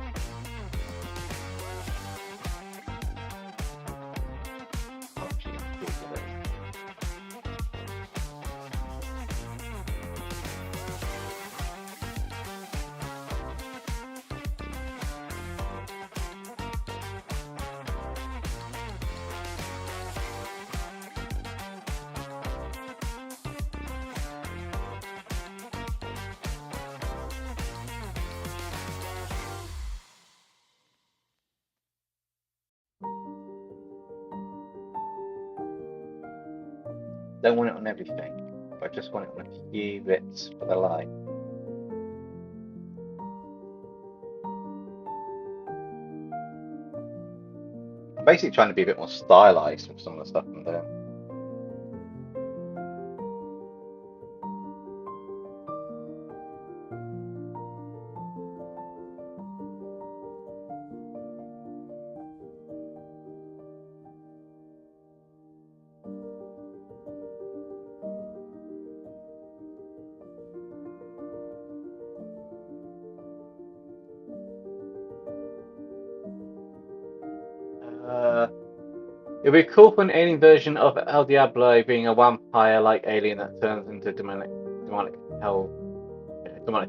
Don't want it on everything, I just want it on a few bits for the light. I'm basically trying to be a bit more stylized with some of the stuff I'm doing. It would be cool for an alien version of El Diablo being a vampire-like alien that turns into demonic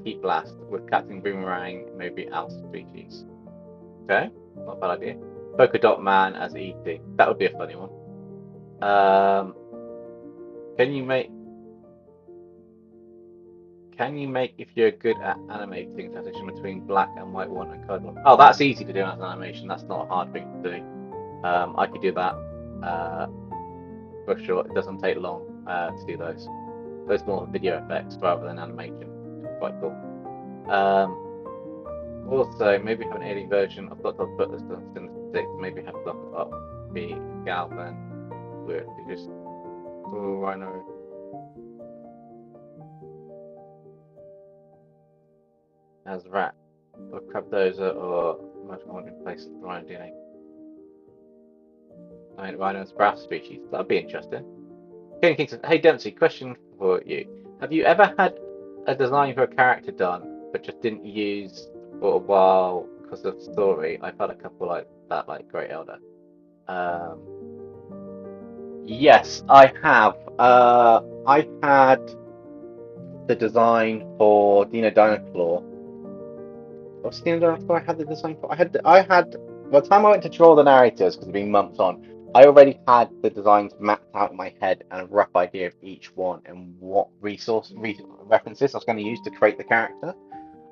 heat blast with Captain Boomerang, maybe alpha species. Okay, not a bad idea. Polka Dot Man as E.T. That would be a funny one. Can you make if you're good at animating transition between black and white one and colored one? Oh, that's easy to do as an animation. That's not a hard thing to do. I could do that for sure. It doesn't take long to do those. Those more video effects rather than animation. Quite cool. Also, maybe have an alien version of Dr. Butler's done 6. Maybe have Dr. Up be Galvan. Where they just Rhino. As Rat or Crabdozer or Magic Wand in place of Rhino DNA. I mean, Rhino's Brass species. That'd be interesting. King Kingston, hey Dempsey, question for you. Have you ever had a design for a character done but just didn't use for a while because of story? I've had a couple like that, like Great Elder. Yes, I have. I had the design for Dino Dinosaur. What's Dino Dinosaur I had the design for? I had by the time I went to draw the narrators, because it'd been months on, I already had the designs mapped out in my head and a rough idea of each one and what references I was going to use to create the character.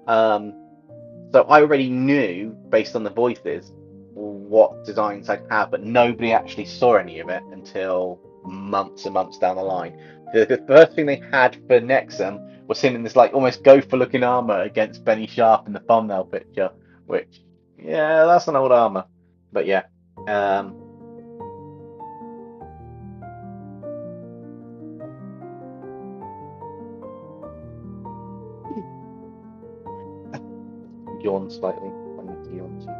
So I already knew, based on the voices, what designs I'd have, but nobody actually saw any of it until months and months down the line. The first thing they had for Nexum was him in this like almost gopher-looking armor against Benny Sharp in the thumbnail picture, which, yeah, that's an old armor. But yeah. Yawn slightly. I need to yawn too much.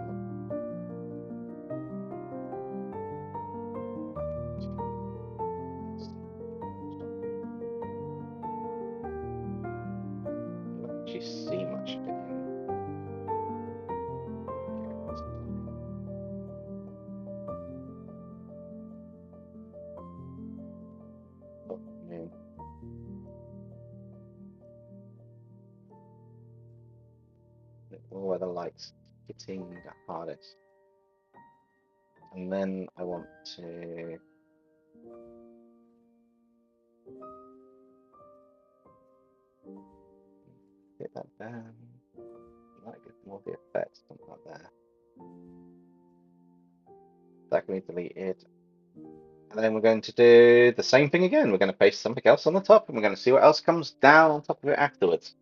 Actually see much of it in. Oh, man. Where the light's hitting the hardest. And then I want to get that down. Might get more of the effects, something like that. That can be deleted. And then we're going to do the same thing again. We're going to paste something else on the top, and we're going to see what else comes down on top of it afterwards.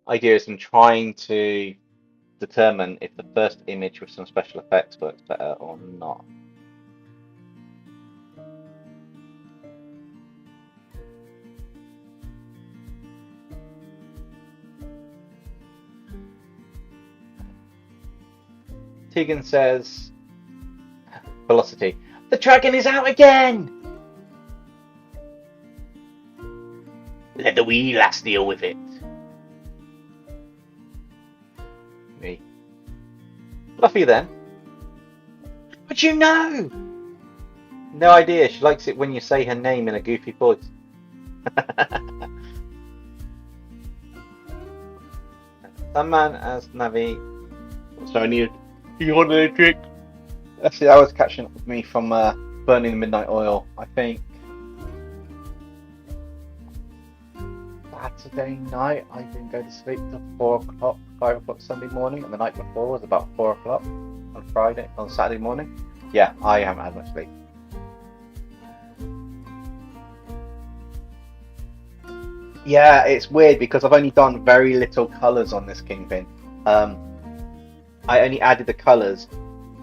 Idea is I'm trying to determine if the first image with some special effects works better or not. Tegan says, Velocity, the dragon is out again! Let the wee lass deal with it. Me. Fluffy then. How'd you know? No idea. She likes it when you say her name in a goofy voice. Sunman as Navi. So you wanted a drink? Actually, that was catching up with me from burning the midnight oil. I think Saturday night I didn't go to sleep till 4 o'clock, 5 o'clock Sunday morning, and the night before was about 4 o'clock on Saturday morning. Yeah, I haven't had much sleep. Yeah, it's weird because I've only done very little colours on this Kingpin. I only added the colours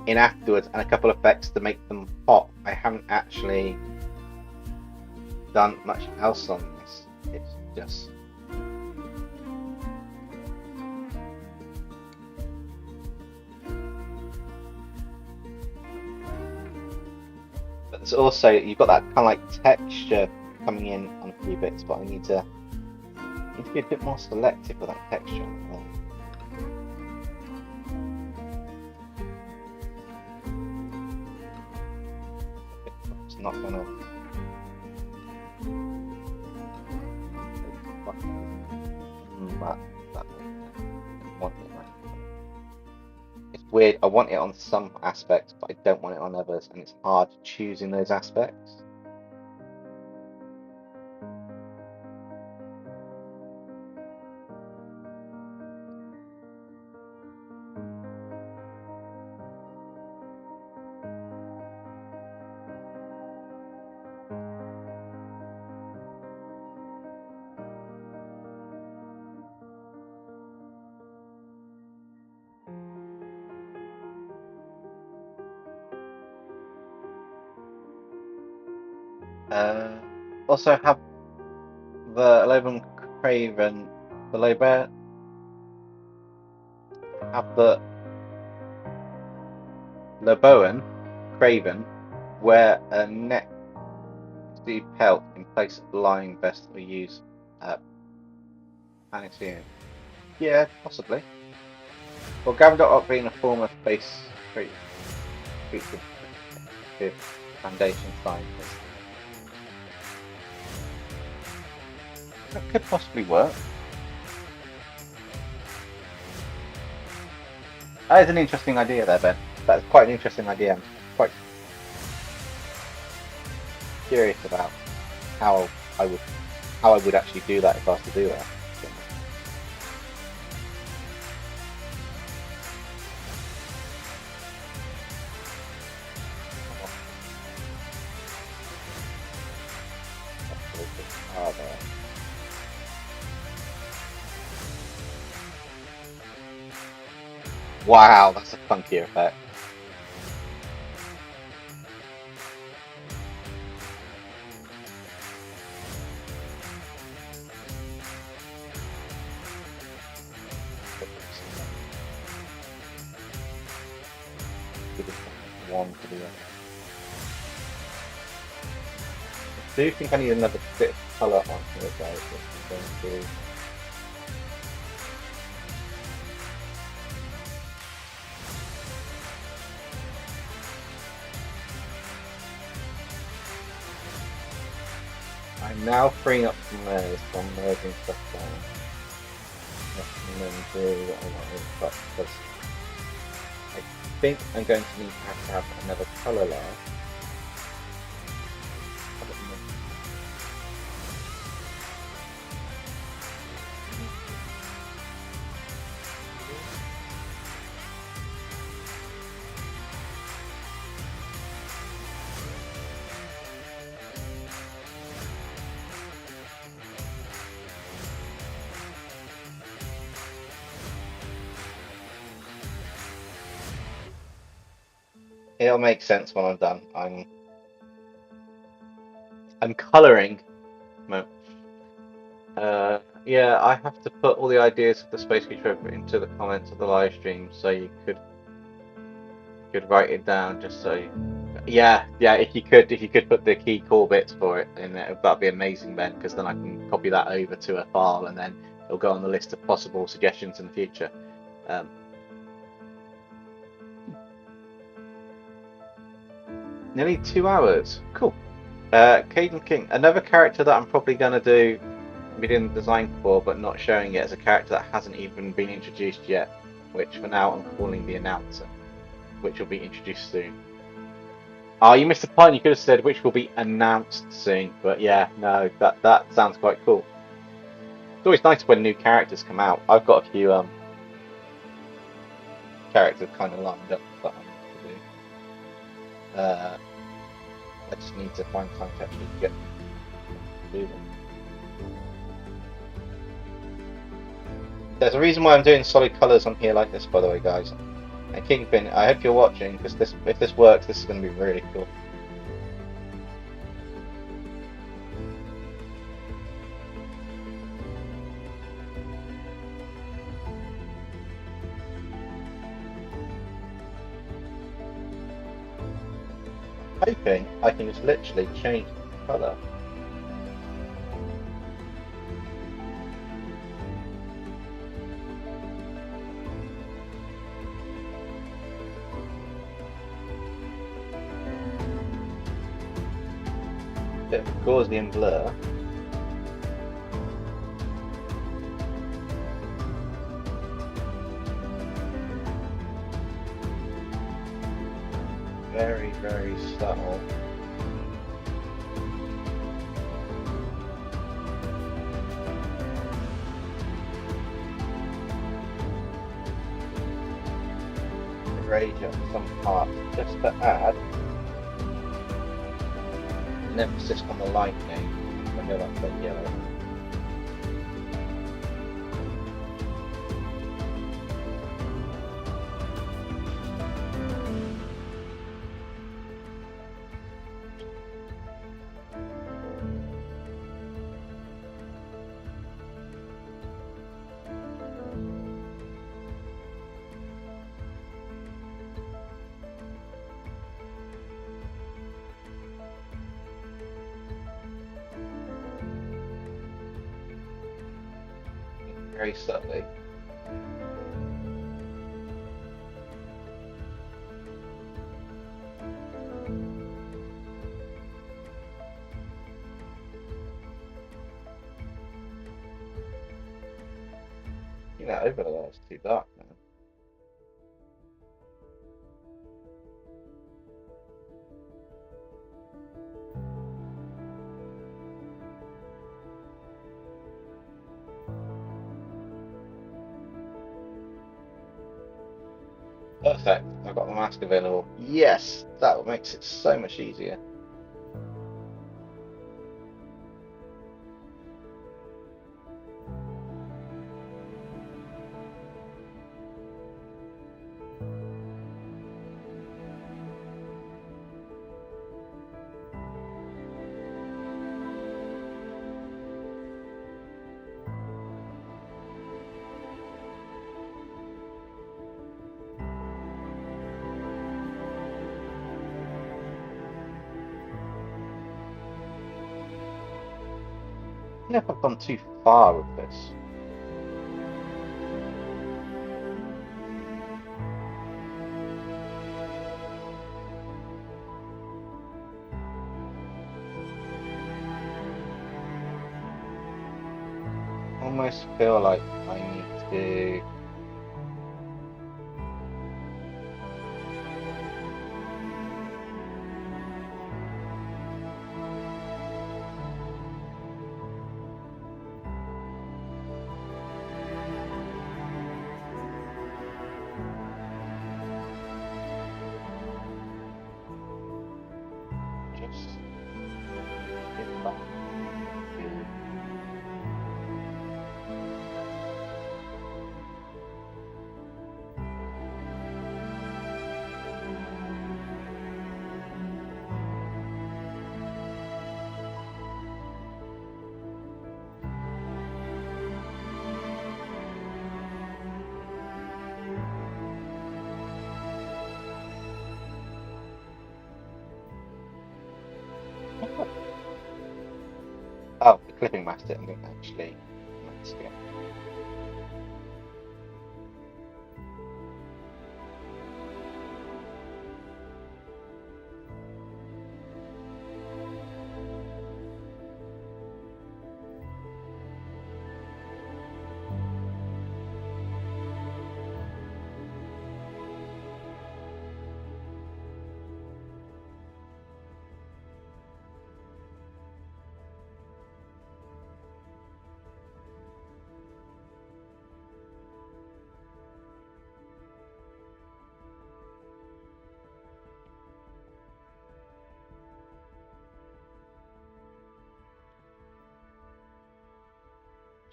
in afterwards and a couple of effects to make them pop. I haven't actually done much else on this. It's just... But there's also, you've got that kind of like texture coming in on a few bits, but I need to be a bit more selective with that texture. It's not gonna... It's weird, I want it on some aspects, but I don't want it on others, and it's hard choosing those aspects. Also have the Loban Craven, the Loban have the Loboan Craven wear a neck pelt in place of the lying vest that we use Panacea. Yeah, possibly. Well, Gavin.op being a former space creature Foundation scientist. That could possibly work. That is an interesting idea there, Ben. That's quite an interesting idea. I'm quite curious about how I would actually do that if I was to do that. Wow, that's a funky effect. One to the other. I do think I need another bit of colour on here, guys. I'm now freeing up some layers from merging stuff down. And then do what I want to do, because I think I'm going to need to have another colour layer. It'll make sense when I'm done. I'm colouring. Yeah, I have to put all the ideas of the Space Controller into the comments of the live stream, so you could write it down just so. Yeah. If you could put the key core bits for it in there, that'd be amazing, Ben. Because then I can copy that over to a file, and then it'll go on the list of possible suggestions in the future. Nearly 2 hours. Cool. Caden King, another character that I'm probably gonna be doing the design for, but not showing it, as a character that hasn't even been introduced yet, which for now I'm calling the Announcer, which will be introduced soon. Oh, you missed the point. You could have said which will be announced soon, but yeah, no, that sounds quite cool. It's always nice when new characters come out. I've got a few characters kind of lined up that I need to do. I just need to find time to actually get to do them. There's a reason why I'm doing solid colours on here like this, by the way, guys. And Kingpin, I hope you're watching, because if this works, this is going to be really cool. Hoping I can just literally change the colour. Bit of Gaussian blur. Very, very subtle. Rage up some parts just to add an emphasis on the lightning. I go like that yellow. Very subtly. think that overlay there is too dark now. Perfect. I've got the mask available. Yes, that makes it so much easier. I don't know if I've gone too far with this. Almost feel like I need to just get back to oh, the clipping mask didn't actually mask it.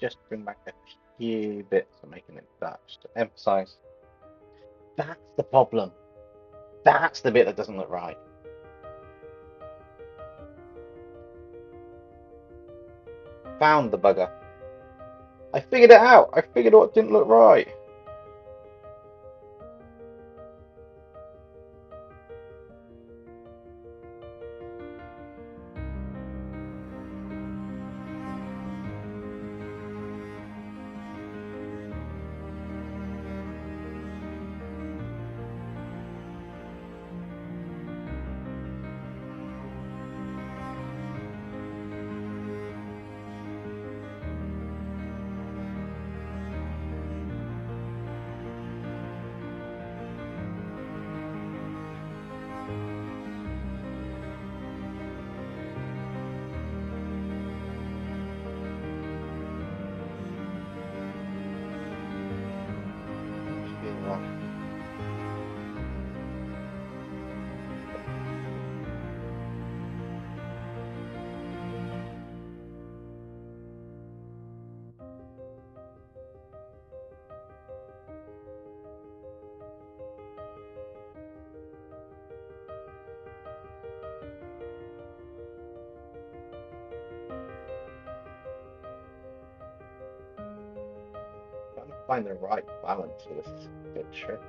Just bring back a few bits of making it dark, just to emphasize. That's the problem. That's the bit that doesn't look right. Found the bugger. I figured it out. I figured what didn't look right. Trying to find the right balance for this is a bit tricky.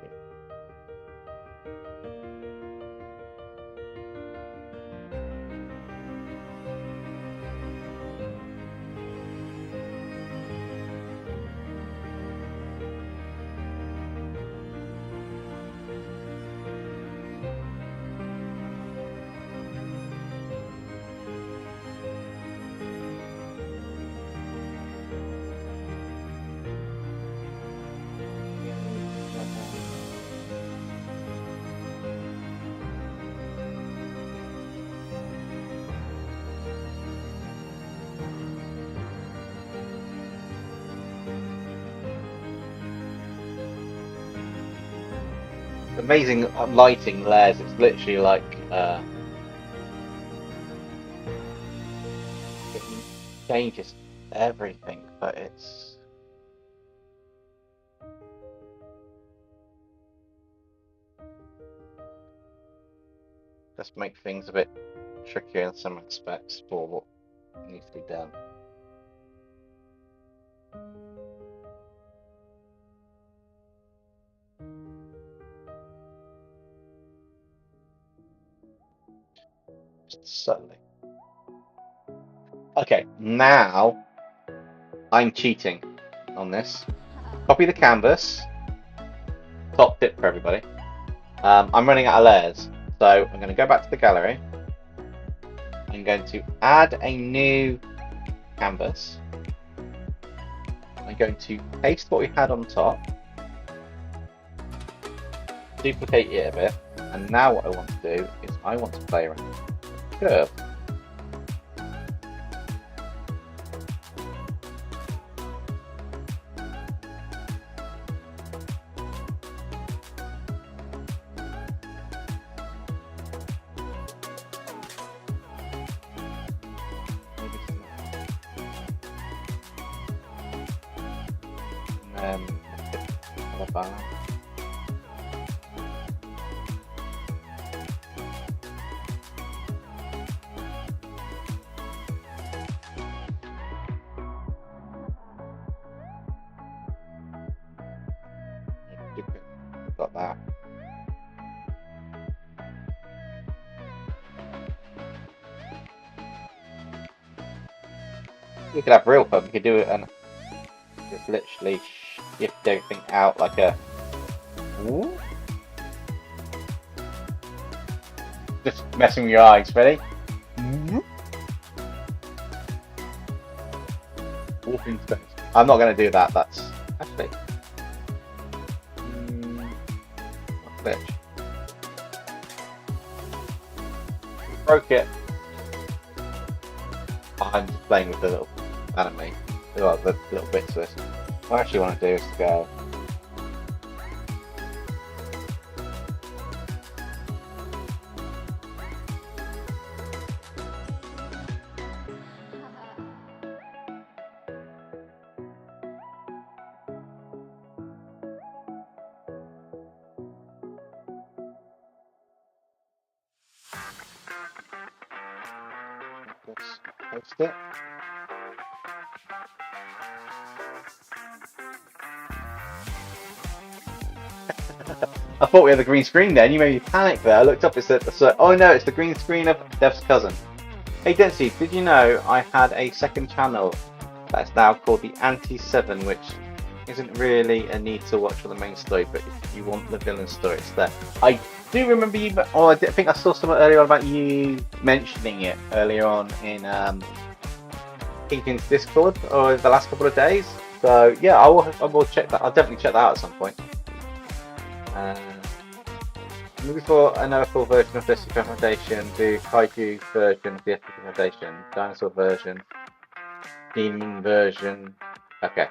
amazing lighting layers. It's literally like it changes everything, but it's just make things a bit trickier in some respects for what needs to be done. Just subtly. Okay, now I'm cheating on this. Copy the canvas. Top tip for everybody. I'm running out of layers, so I'm going to go back to the gallery. I'm going to add a new canvas. I'm going to paste what we had on top, duplicate it a bit, and now what I want to do is I want to play around with the curve. Got that. We could have real fun. We could do it and just literally shift everything out like a. Ooh. Just messing with your eyes. Ready? Walking space. I'm not going to do that. That's actually. Glitch. Broke it. I'm just playing with the little anime. Well, the little bits of this. What I actually want to do is to go. Let's post it. I thought we had the green screen then. You made me panic there. I looked up, it said, oh no, it's the green screen of Dev's cousin. Hey Dempsey, did you know I had a second channel that's now called the Anti-7, which isn't really a need to watch for the main story, but if you want the villain story, it's there. I do remember you, I think I saw something earlier on about you mentioning it earlier on in Kingpin's Discord or the last couple of days. So yeah, I will check that. I'll definitely check that out at some point. Movie for another full version of this Foundation, the Kaiju version of the Epic Foundation, dinosaur version, demon version. Okay.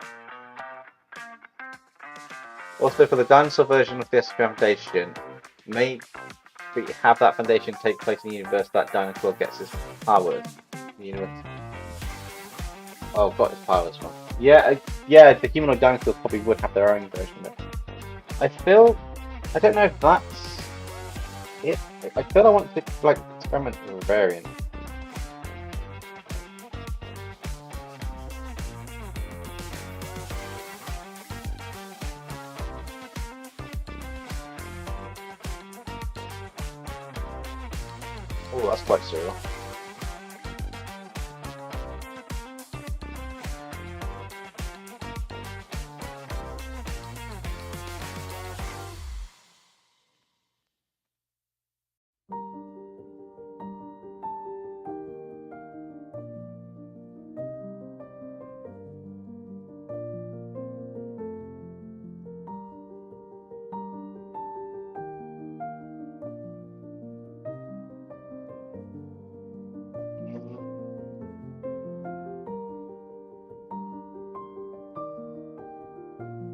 Also, for the dinosaur version of this Foundation, maybe have that foundation take place in the universe that dinosaur gets his powers. The universe. Oh, got his powers from. Yeah, yeah. The humanoid dinosaurs probably would have their own version of it. I don't know if that's it. I feel I want to like experiment with a variant. Oh, that's quite surreal.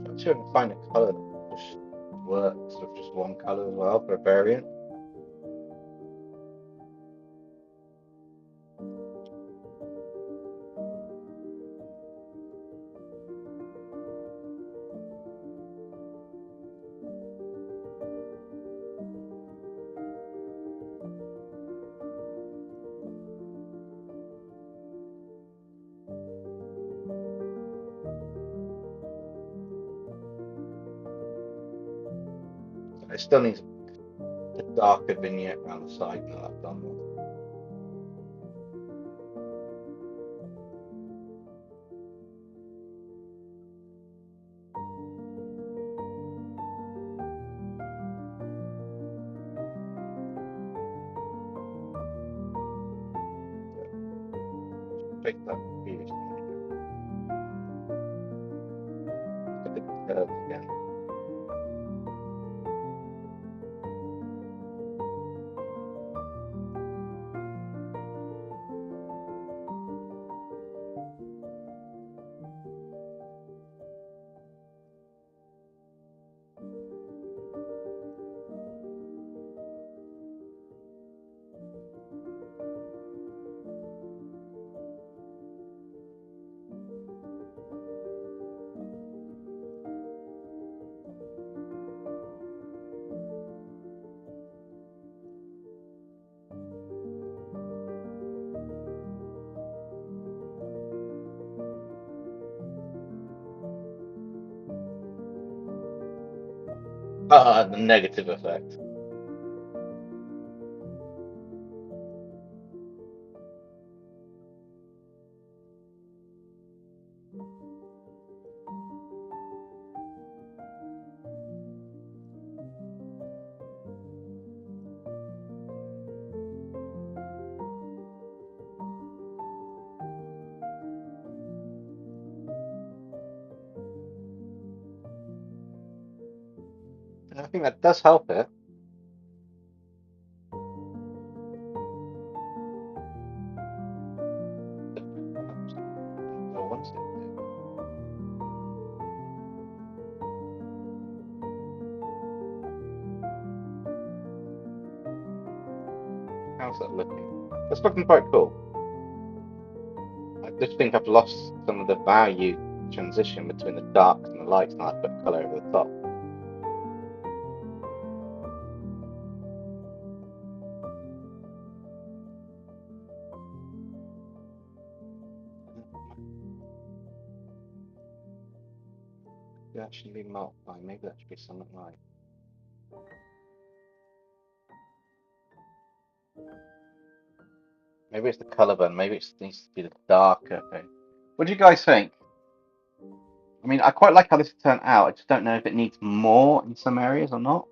I'm sure I can find a colour that just works with just one colour as well for a variant. It still needs a darker vignette around the side than I've done with. Fix that previous one. Look at the curves again. Ah, the negative effect. I think that does help it. No one's it. How's that looking? That's looking quite cool. I just think I've lost some of the value transition between the darks and the lights, and I put colour over the top. That should be multiplied. Maybe that should be something like. Maybe it's the colour burn. Maybe it needs to be the darker thing. What do you guys think? I mean, I quite like how this turned out. I just don't know if it needs more in some areas or not.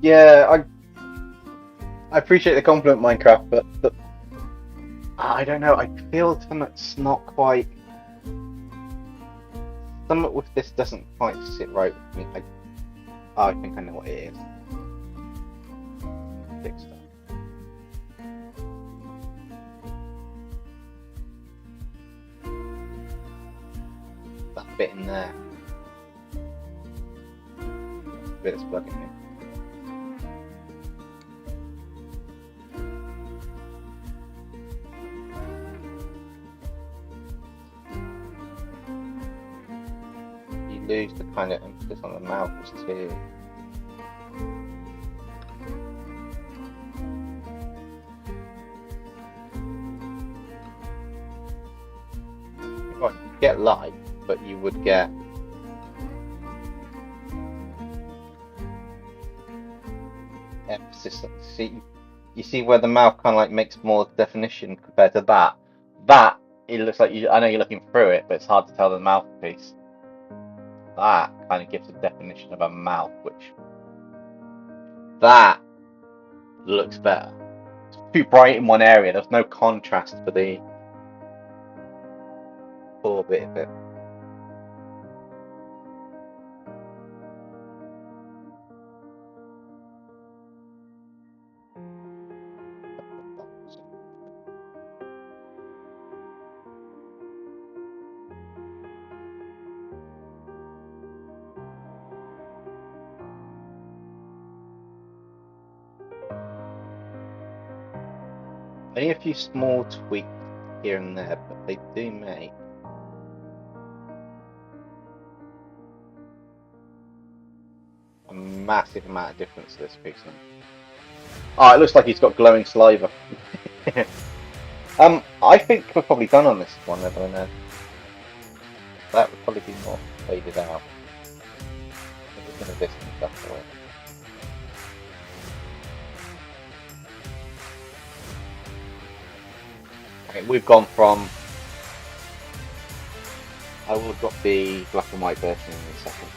Yeah, I appreciate the compliment, Minecraft, but I don't know. I feel something's not quite. Something with this doesn't quite sit right with me. I think I know what it is. Fix that. That bit in there. Bit that's bugging me. lose the kind of emphasis on the mouths too. You get light, but you would get emphasis. You see where the mouth kind of like makes more definition compared to that. That it looks like I know you're looking through it, but it's hard to tell the mouthpiece. That kind of gives a definition of a mouth, which that looks better. It's too bright in one area. There's no contrast for the core bit of it. Only a few small tweaks here and there, but they do make a massive amount of difference to this pixel. Oh, it looks like he's got glowing saliva. I think we're probably done on this one, Evelyn. That would probably be more faded out. I'm just going to distance stuff away. Okay, we've gone from. I will drop the black and white version in a second.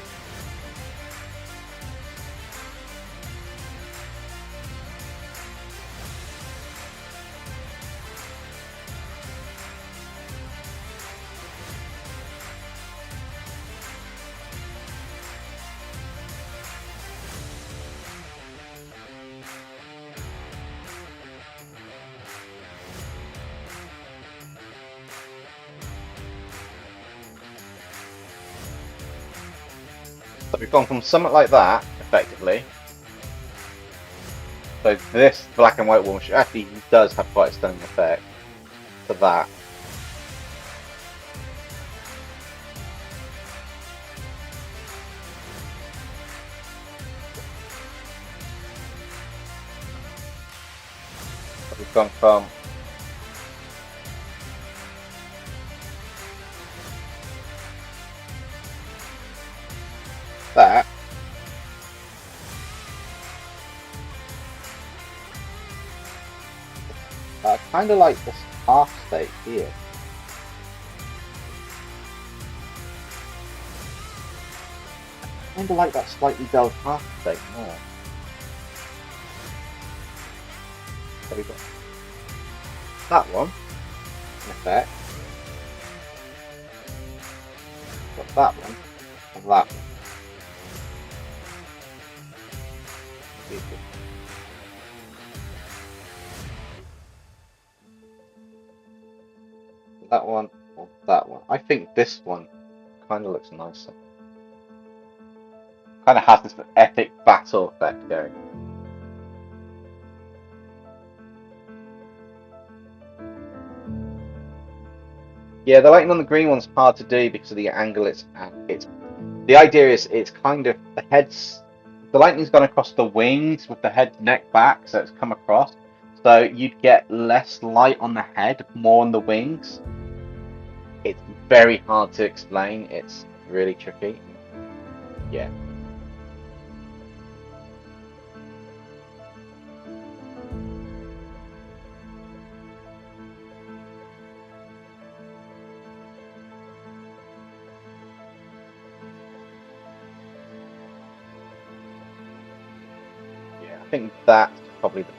So we've gone from something like that, effectively. So this black and white one, which actually does have quite a stunning effect, to that. So we've gone from that kind of like this half state here. Kind of like that slightly dulled half state more. So we've got that one, in effect. Got that one, and that one. That one or that one. I think this one kind of looks nicer. Kind of has this epic battle effect going. Yeah, the lighting on the green one's hard to do because of the angle it's at. The idea is it's kind of the lightning's gone across the wings with the head neck back, so it's come across. So you'd get less light on the head, more on the wings. It's very hard to explain. It's really tricky. Yeah. Yeah, I think that's probably the.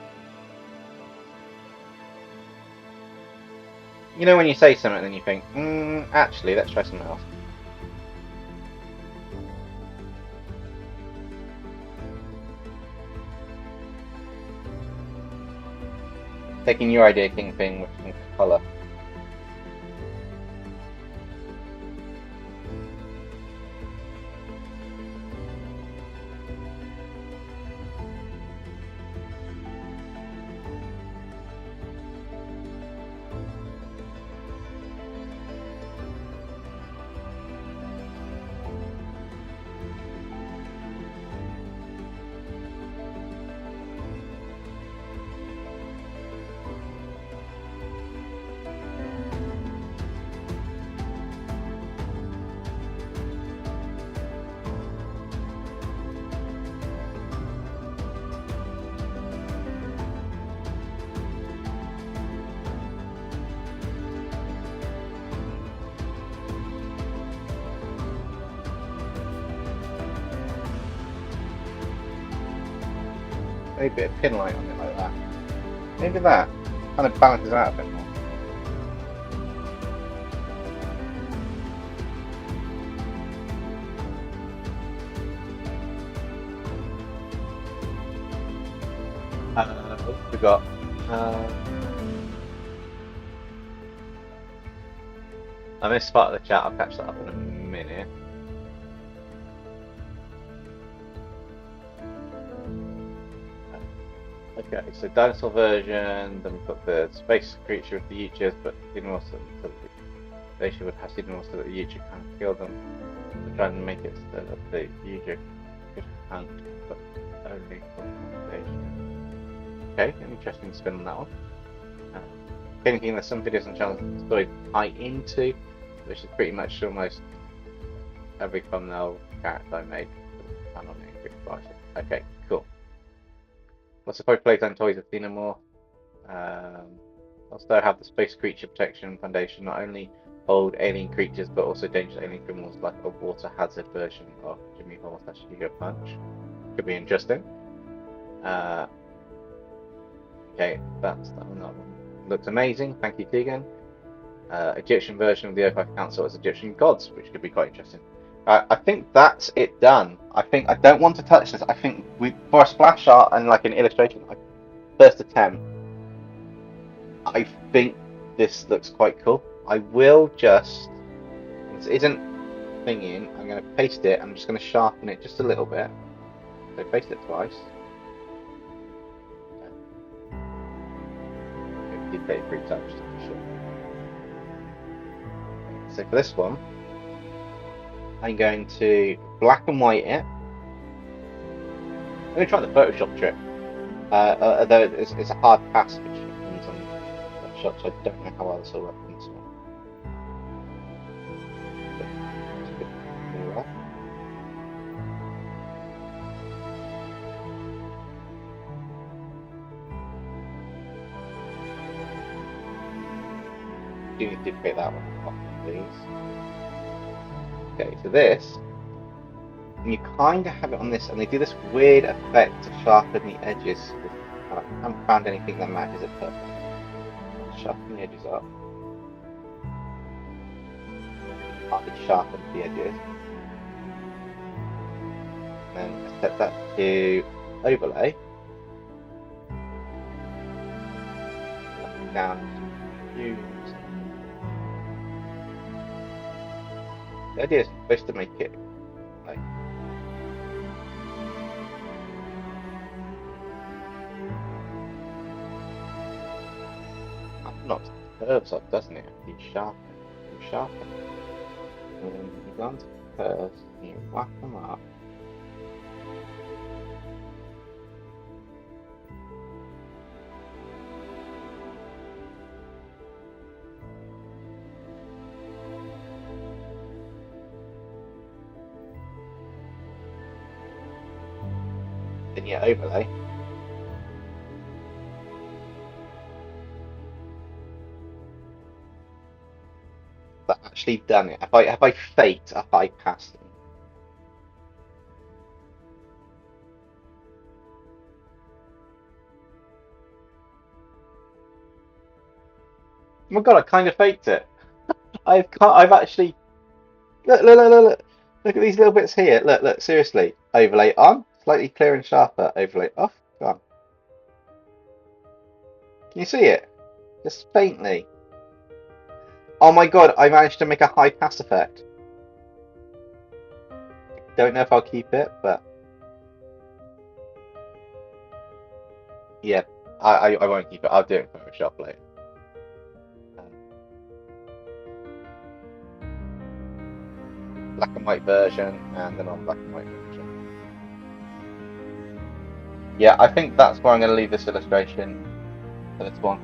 You know when you say something and then you think, actually, let's try something else. Taking your idea, Kingpin, with some colour. maybe a bit of pin light on it like that. Maybe that kind of balances it out a bit more. What have we got? I missed part of the chat, I'll catch that up in a minute. Okay, so dinosaur version, then we've got the space creature with the Yuchas, but they should have seen also that the Yucha kind of killed them. We're trying to make it so that the Yucha could hunt, but only for foundation. Okay, an interesting spin on that one. Anything that some videos and channels story tie into, which is pretty much almost every thumbnail character I made. Okay, cool. Let's suppose Playtime Toys have seen more. Also have the space creature protection foundation, not only hold alien creatures but also dangerous alien criminals like a water hazard version of Jimmy Hall / Hugo Punch. Could be interesting. Okay, that's that one. Looks amazing, thank you Tegan. Egyptian version of the O5 Council as Egyptian gods, which could be quite interesting. I think that's it done. I don't want to touch this. I think for a splash art and like an illustration, first attempt, I think this looks quite cool. I will just, this isn't thinking, I'm going to paste it, I'm just going to sharpen it just a little bit. So paste it twice. Did take 3 times just to be sure. So for this one, I'm going to black and white it. I'm going to try the Photoshop trick. Although it's a hard pass which happens on Photoshop, so I don't know how well this will work on this one. Do need to pick that one off, please. Okay, so this, and you kind of have it on this, and they do this weird effect to sharpen the edges. I haven't found anything that matches it perfectly. Sharpen the edges up. Partly sharpen the edges. And then I set that to overlay. Down to use. The idea is supposed to make it like that knocks the curves up, doesn't it? You sharpen, and then you go onto the curves and you whack them up. Then you overlay. But actually done it. Have I faked a high pass? Oh my god, I kind of faked it. I've actually look at these little bits here. Look, seriously. Overlay on. Slightly clearer and sharper, overlay off, gone. Can you see it? Just faintly. Oh my god, I managed to make a high pass effect. Don't know if I'll keep it, but yeah, I won't keep it. I'll do it in Photoshop later. Black and white version, and then on black and white version. Yeah, I think that's where I'm going to leave this illustration for this one.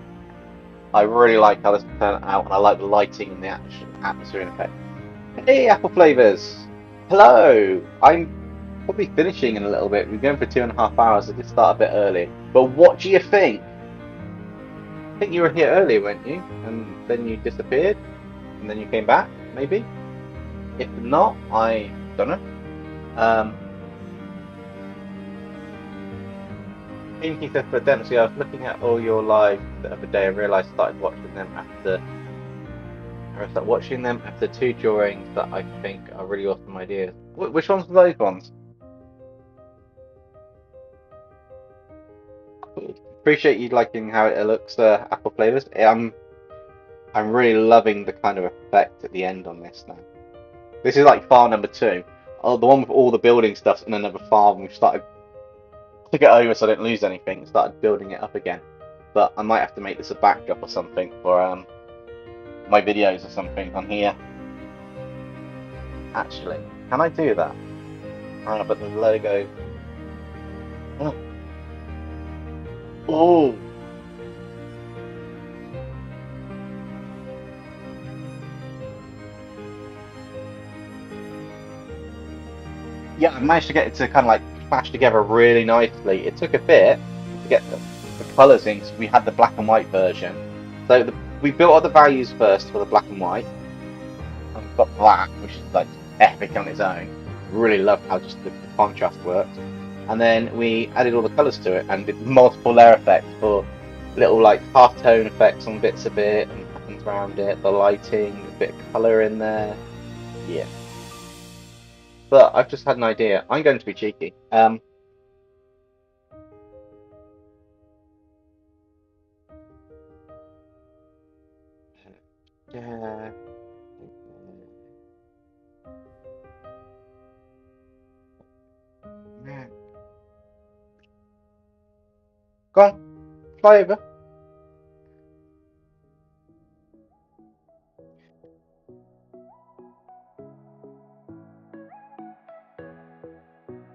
I really like how this turned out, and I like the lighting and the atmosphere and effect. Hey, Apple Flavors! Hello! I'm probably finishing in a little bit. We're going for 2.5 hours. I did start a bit early. But what do you think? I think you were here earlier, weren't you? And then you disappeared? And then you came back, maybe? If not, I don't know. Pinky says, but Dempsey, I was looking at all your lives the other day and realised I started watching them after two drawings that I think are really awesome ideas. Which ones were those ones? Appreciate you liking how it looks, apple flavors. I'm really loving the kind of effect at the end on this now. This is like file number 2. Oh, the one with all the building stuff in another file, and we've started to get over so I don't lose anything. Started building it up again. But I might have to make this a backdrop or something for my videos or something on here. Actually, can I do that? But the logo. Oh. Yeah, I managed to get it to kind of like clash together really nicely. It took a bit to get the colours in, because we had the black and white version. So we built all the values first for the black and white. And we've got black, which is like epic on its own. Really loved how just the contrast worked. And then we added all the colours to it and did multiple layer effects for little like half-tone effects on bits of it and patterns around it, the lighting, a bit of colour in there. Yeah. But I've just had an idea. I'm going to be cheeky. Yeah. Go on, fly over.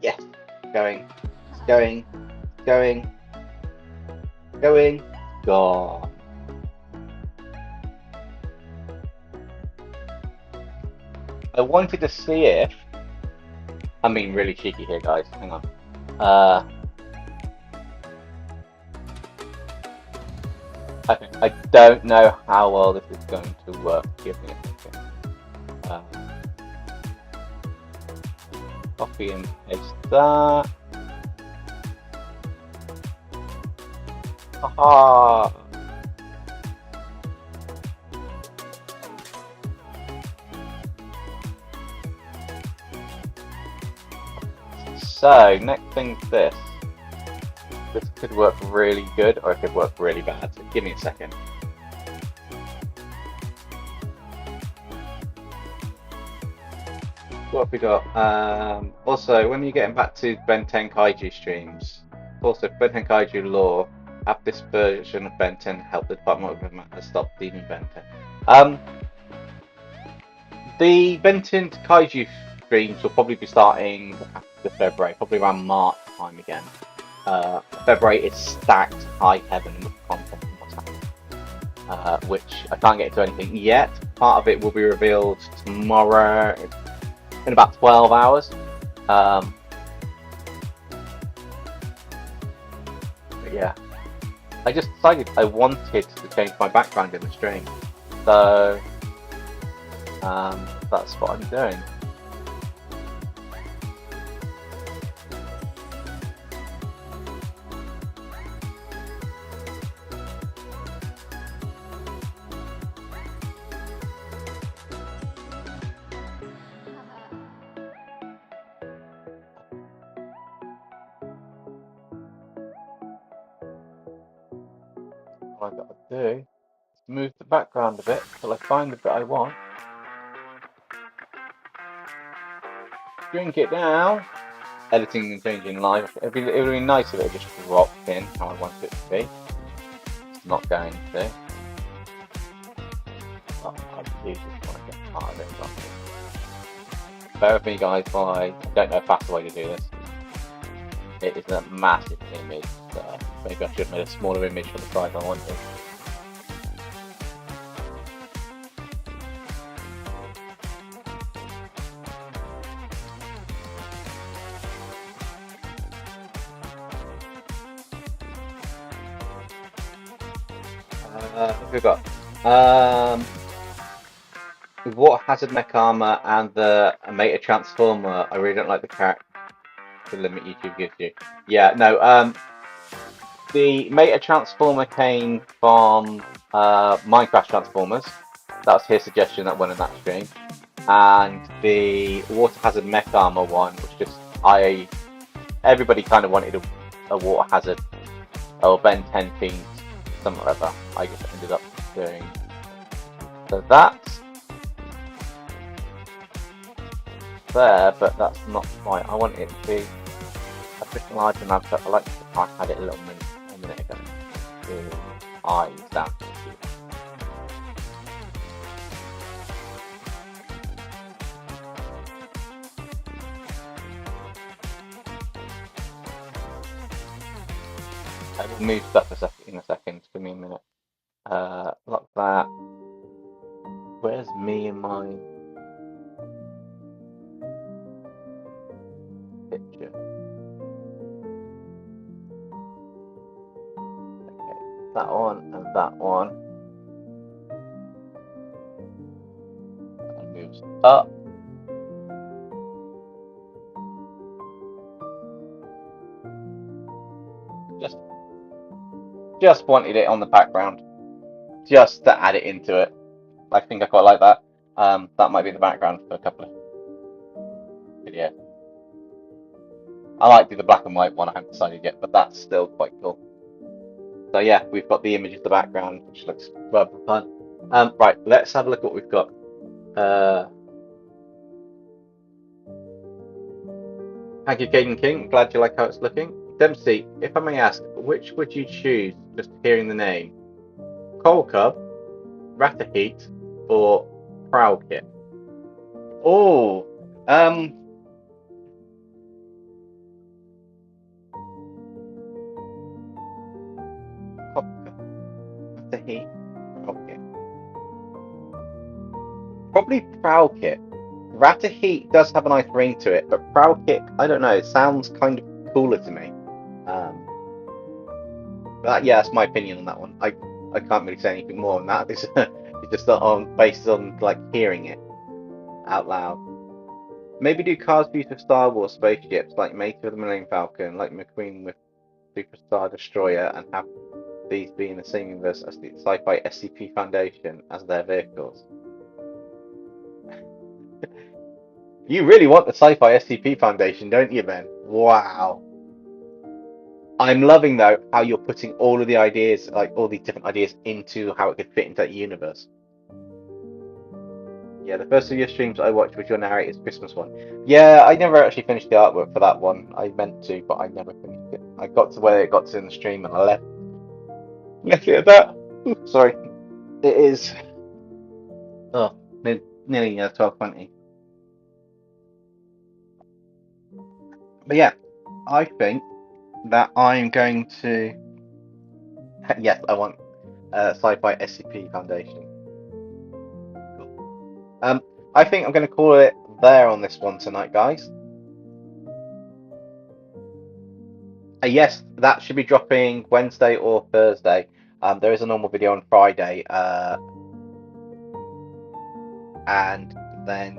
Yes, going, gone. I wanted to see if, I'm being really cheeky here, guys. Hang on. I don't know how well this is going to work. Give me a second. Copy and paste that. Haha. So, next thing's this. This could work really good, or it could work really bad. So give me a second. What have we got? Also, when you're getting back to Ben 10 Kaiju streams, also Ben 10 Kaiju lore, have this version of Ben 10 help the department of government to stop demon Ben 10. The Ben 10 Kaiju streams will probably be starting after February, probably around March time again. February is stacked high heaven with content and what's happening, which I can't get into anything yet. Part of it will be revealed tomorrow in about 12 hours. But yeah, I just decided I wanted to change my background in the stream, so that's what I'm doing. What I've got to do is move the background a bit till I find the bit I want. Shrink it down. Editing and changing live. It would be nice if it just dropped in how I want it to be. It's not going to. Oh, I do just want to get part of it. Bear with me, guys, while I don't know a faster way to do this. It is a massive image, so maybe I should have made a smaller image for the size I wanted. What we've got? What Hazard Mech Armor and the Meta Transformer, I really don't like the character limit YouTube gives you. Yeah, no, The Meta Transformer came from Minecraft Transformers. That was his suggestion that went in that stream. And the Water Hazard Mech Armor one, which just everybody kind of wanted a Water Hazard, or Ben 10 Fiends, something like that. I just ended up doing. So that's there, but that's not right. I want it to be a bit larger than that. I like the fact I had it a little minute ago. The eyes down. I will move stuff in a second. Give me a minute. Like that. Where's me and my picture? Okay, that one and that one. And moves up. Just wanted it on the background, just to add it into it. I think I quite like that. That might be the background for a couple of videos. I might do the black and white one, I haven't decided yet, but that's still quite cool. So yeah, we've got the image of the background, which looks rather fun. Right, let's have a look at what we've got. Thank you, Caden King. Glad you like how it's looking. Dempsey, if I may ask, which would you choose, just hearing the name? Coal Cub, Ratahheat, or Prowl Kit? Oh, Coal Cub, Ratahheat, Prowl Kit. Probably Prowl Kit. Ratahheat does have a nice ring to it, but Prowl Kit, I don't know, it sounds kind of cooler to me. But yeah, that's my opinion on that one. I can't really say anything more on that. It's just based on like hearing it out loud. Maybe do cars views with Star Wars spaceships, like Mate with the Millennium Falcon, like McQueen with Superstar Destroyer, and have these be in the same universe as the Sci-Fi SCP Foundation as their vehicles. You really want the Sci-Fi SCP Foundation, don't you, Ben? Wow. I'm loving, though, how you're putting all of the ideas, like all these different ideas, into how it could fit into that universe. Yeah, the first of your streams I watched was your narrator's Christmas one. Yeah, I never actually finished the artwork for that one. I meant to, but I never finished it. I got to where it got to in the stream and I left it at that. Ooh, sorry. It is nearly 12:20. But yeah, I think that I'm going to. Yes, I want Sci-Fi SCP Foundation. Cool. I think I'm going to call it there on this one tonight, guys. Yes, that should be dropping Wednesday or Thursday. There is a normal video on Friday, and then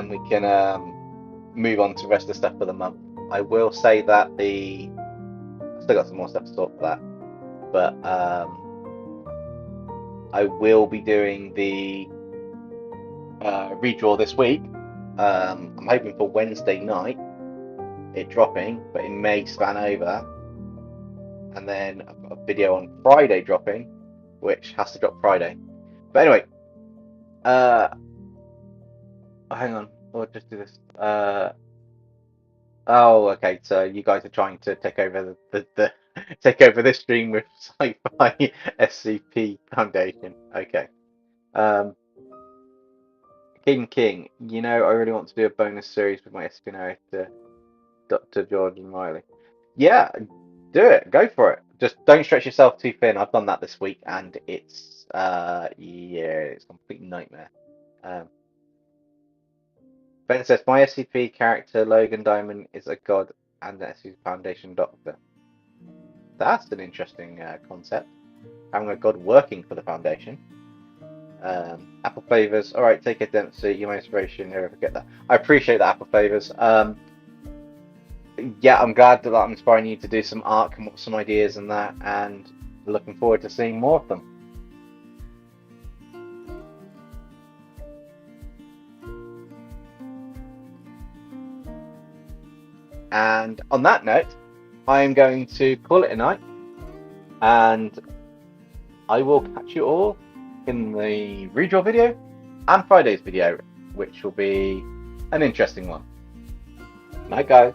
we can move on to the rest of the stuff for the month. I will say that I still got some more stuff to sort for that, but I will be doing the redraw this week. I'm hoping for Wednesday night it dropping, but it may span over, and then I've got a video on Friday dropping, which has to drop Friday. But anyway, hang on, I'll just do this. Oh, okay. So you guys are trying to take over the take over this stream with Sci-Fi SCP Foundation. Okay. King, you know, I really want to do a bonus series with my SCP narrator, Dr. George and Riley. Yeah, do it. Go for it. Just don't stretch yourself too thin. I've done that this week, and it's yeah, it's a complete nightmare. Ben says, my SCP character, Logan Diamond, is a god and an SCP Foundation doctor. That's an interesting concept. Having a god working for the Foundation. Apple Flavors. Alright, take it, Dempsey. You're my inspiration. Never forget that. I appreciate the Apple Flavors. yeah, I'm glad that I'm inspiring you to do some art, come up with some ideas and that, and looking forward to seeing more of them. And on that note, I am going to call it a night, and I will catch you all in the redraw video and Friday's video, which will be an interesting one. Night, guys.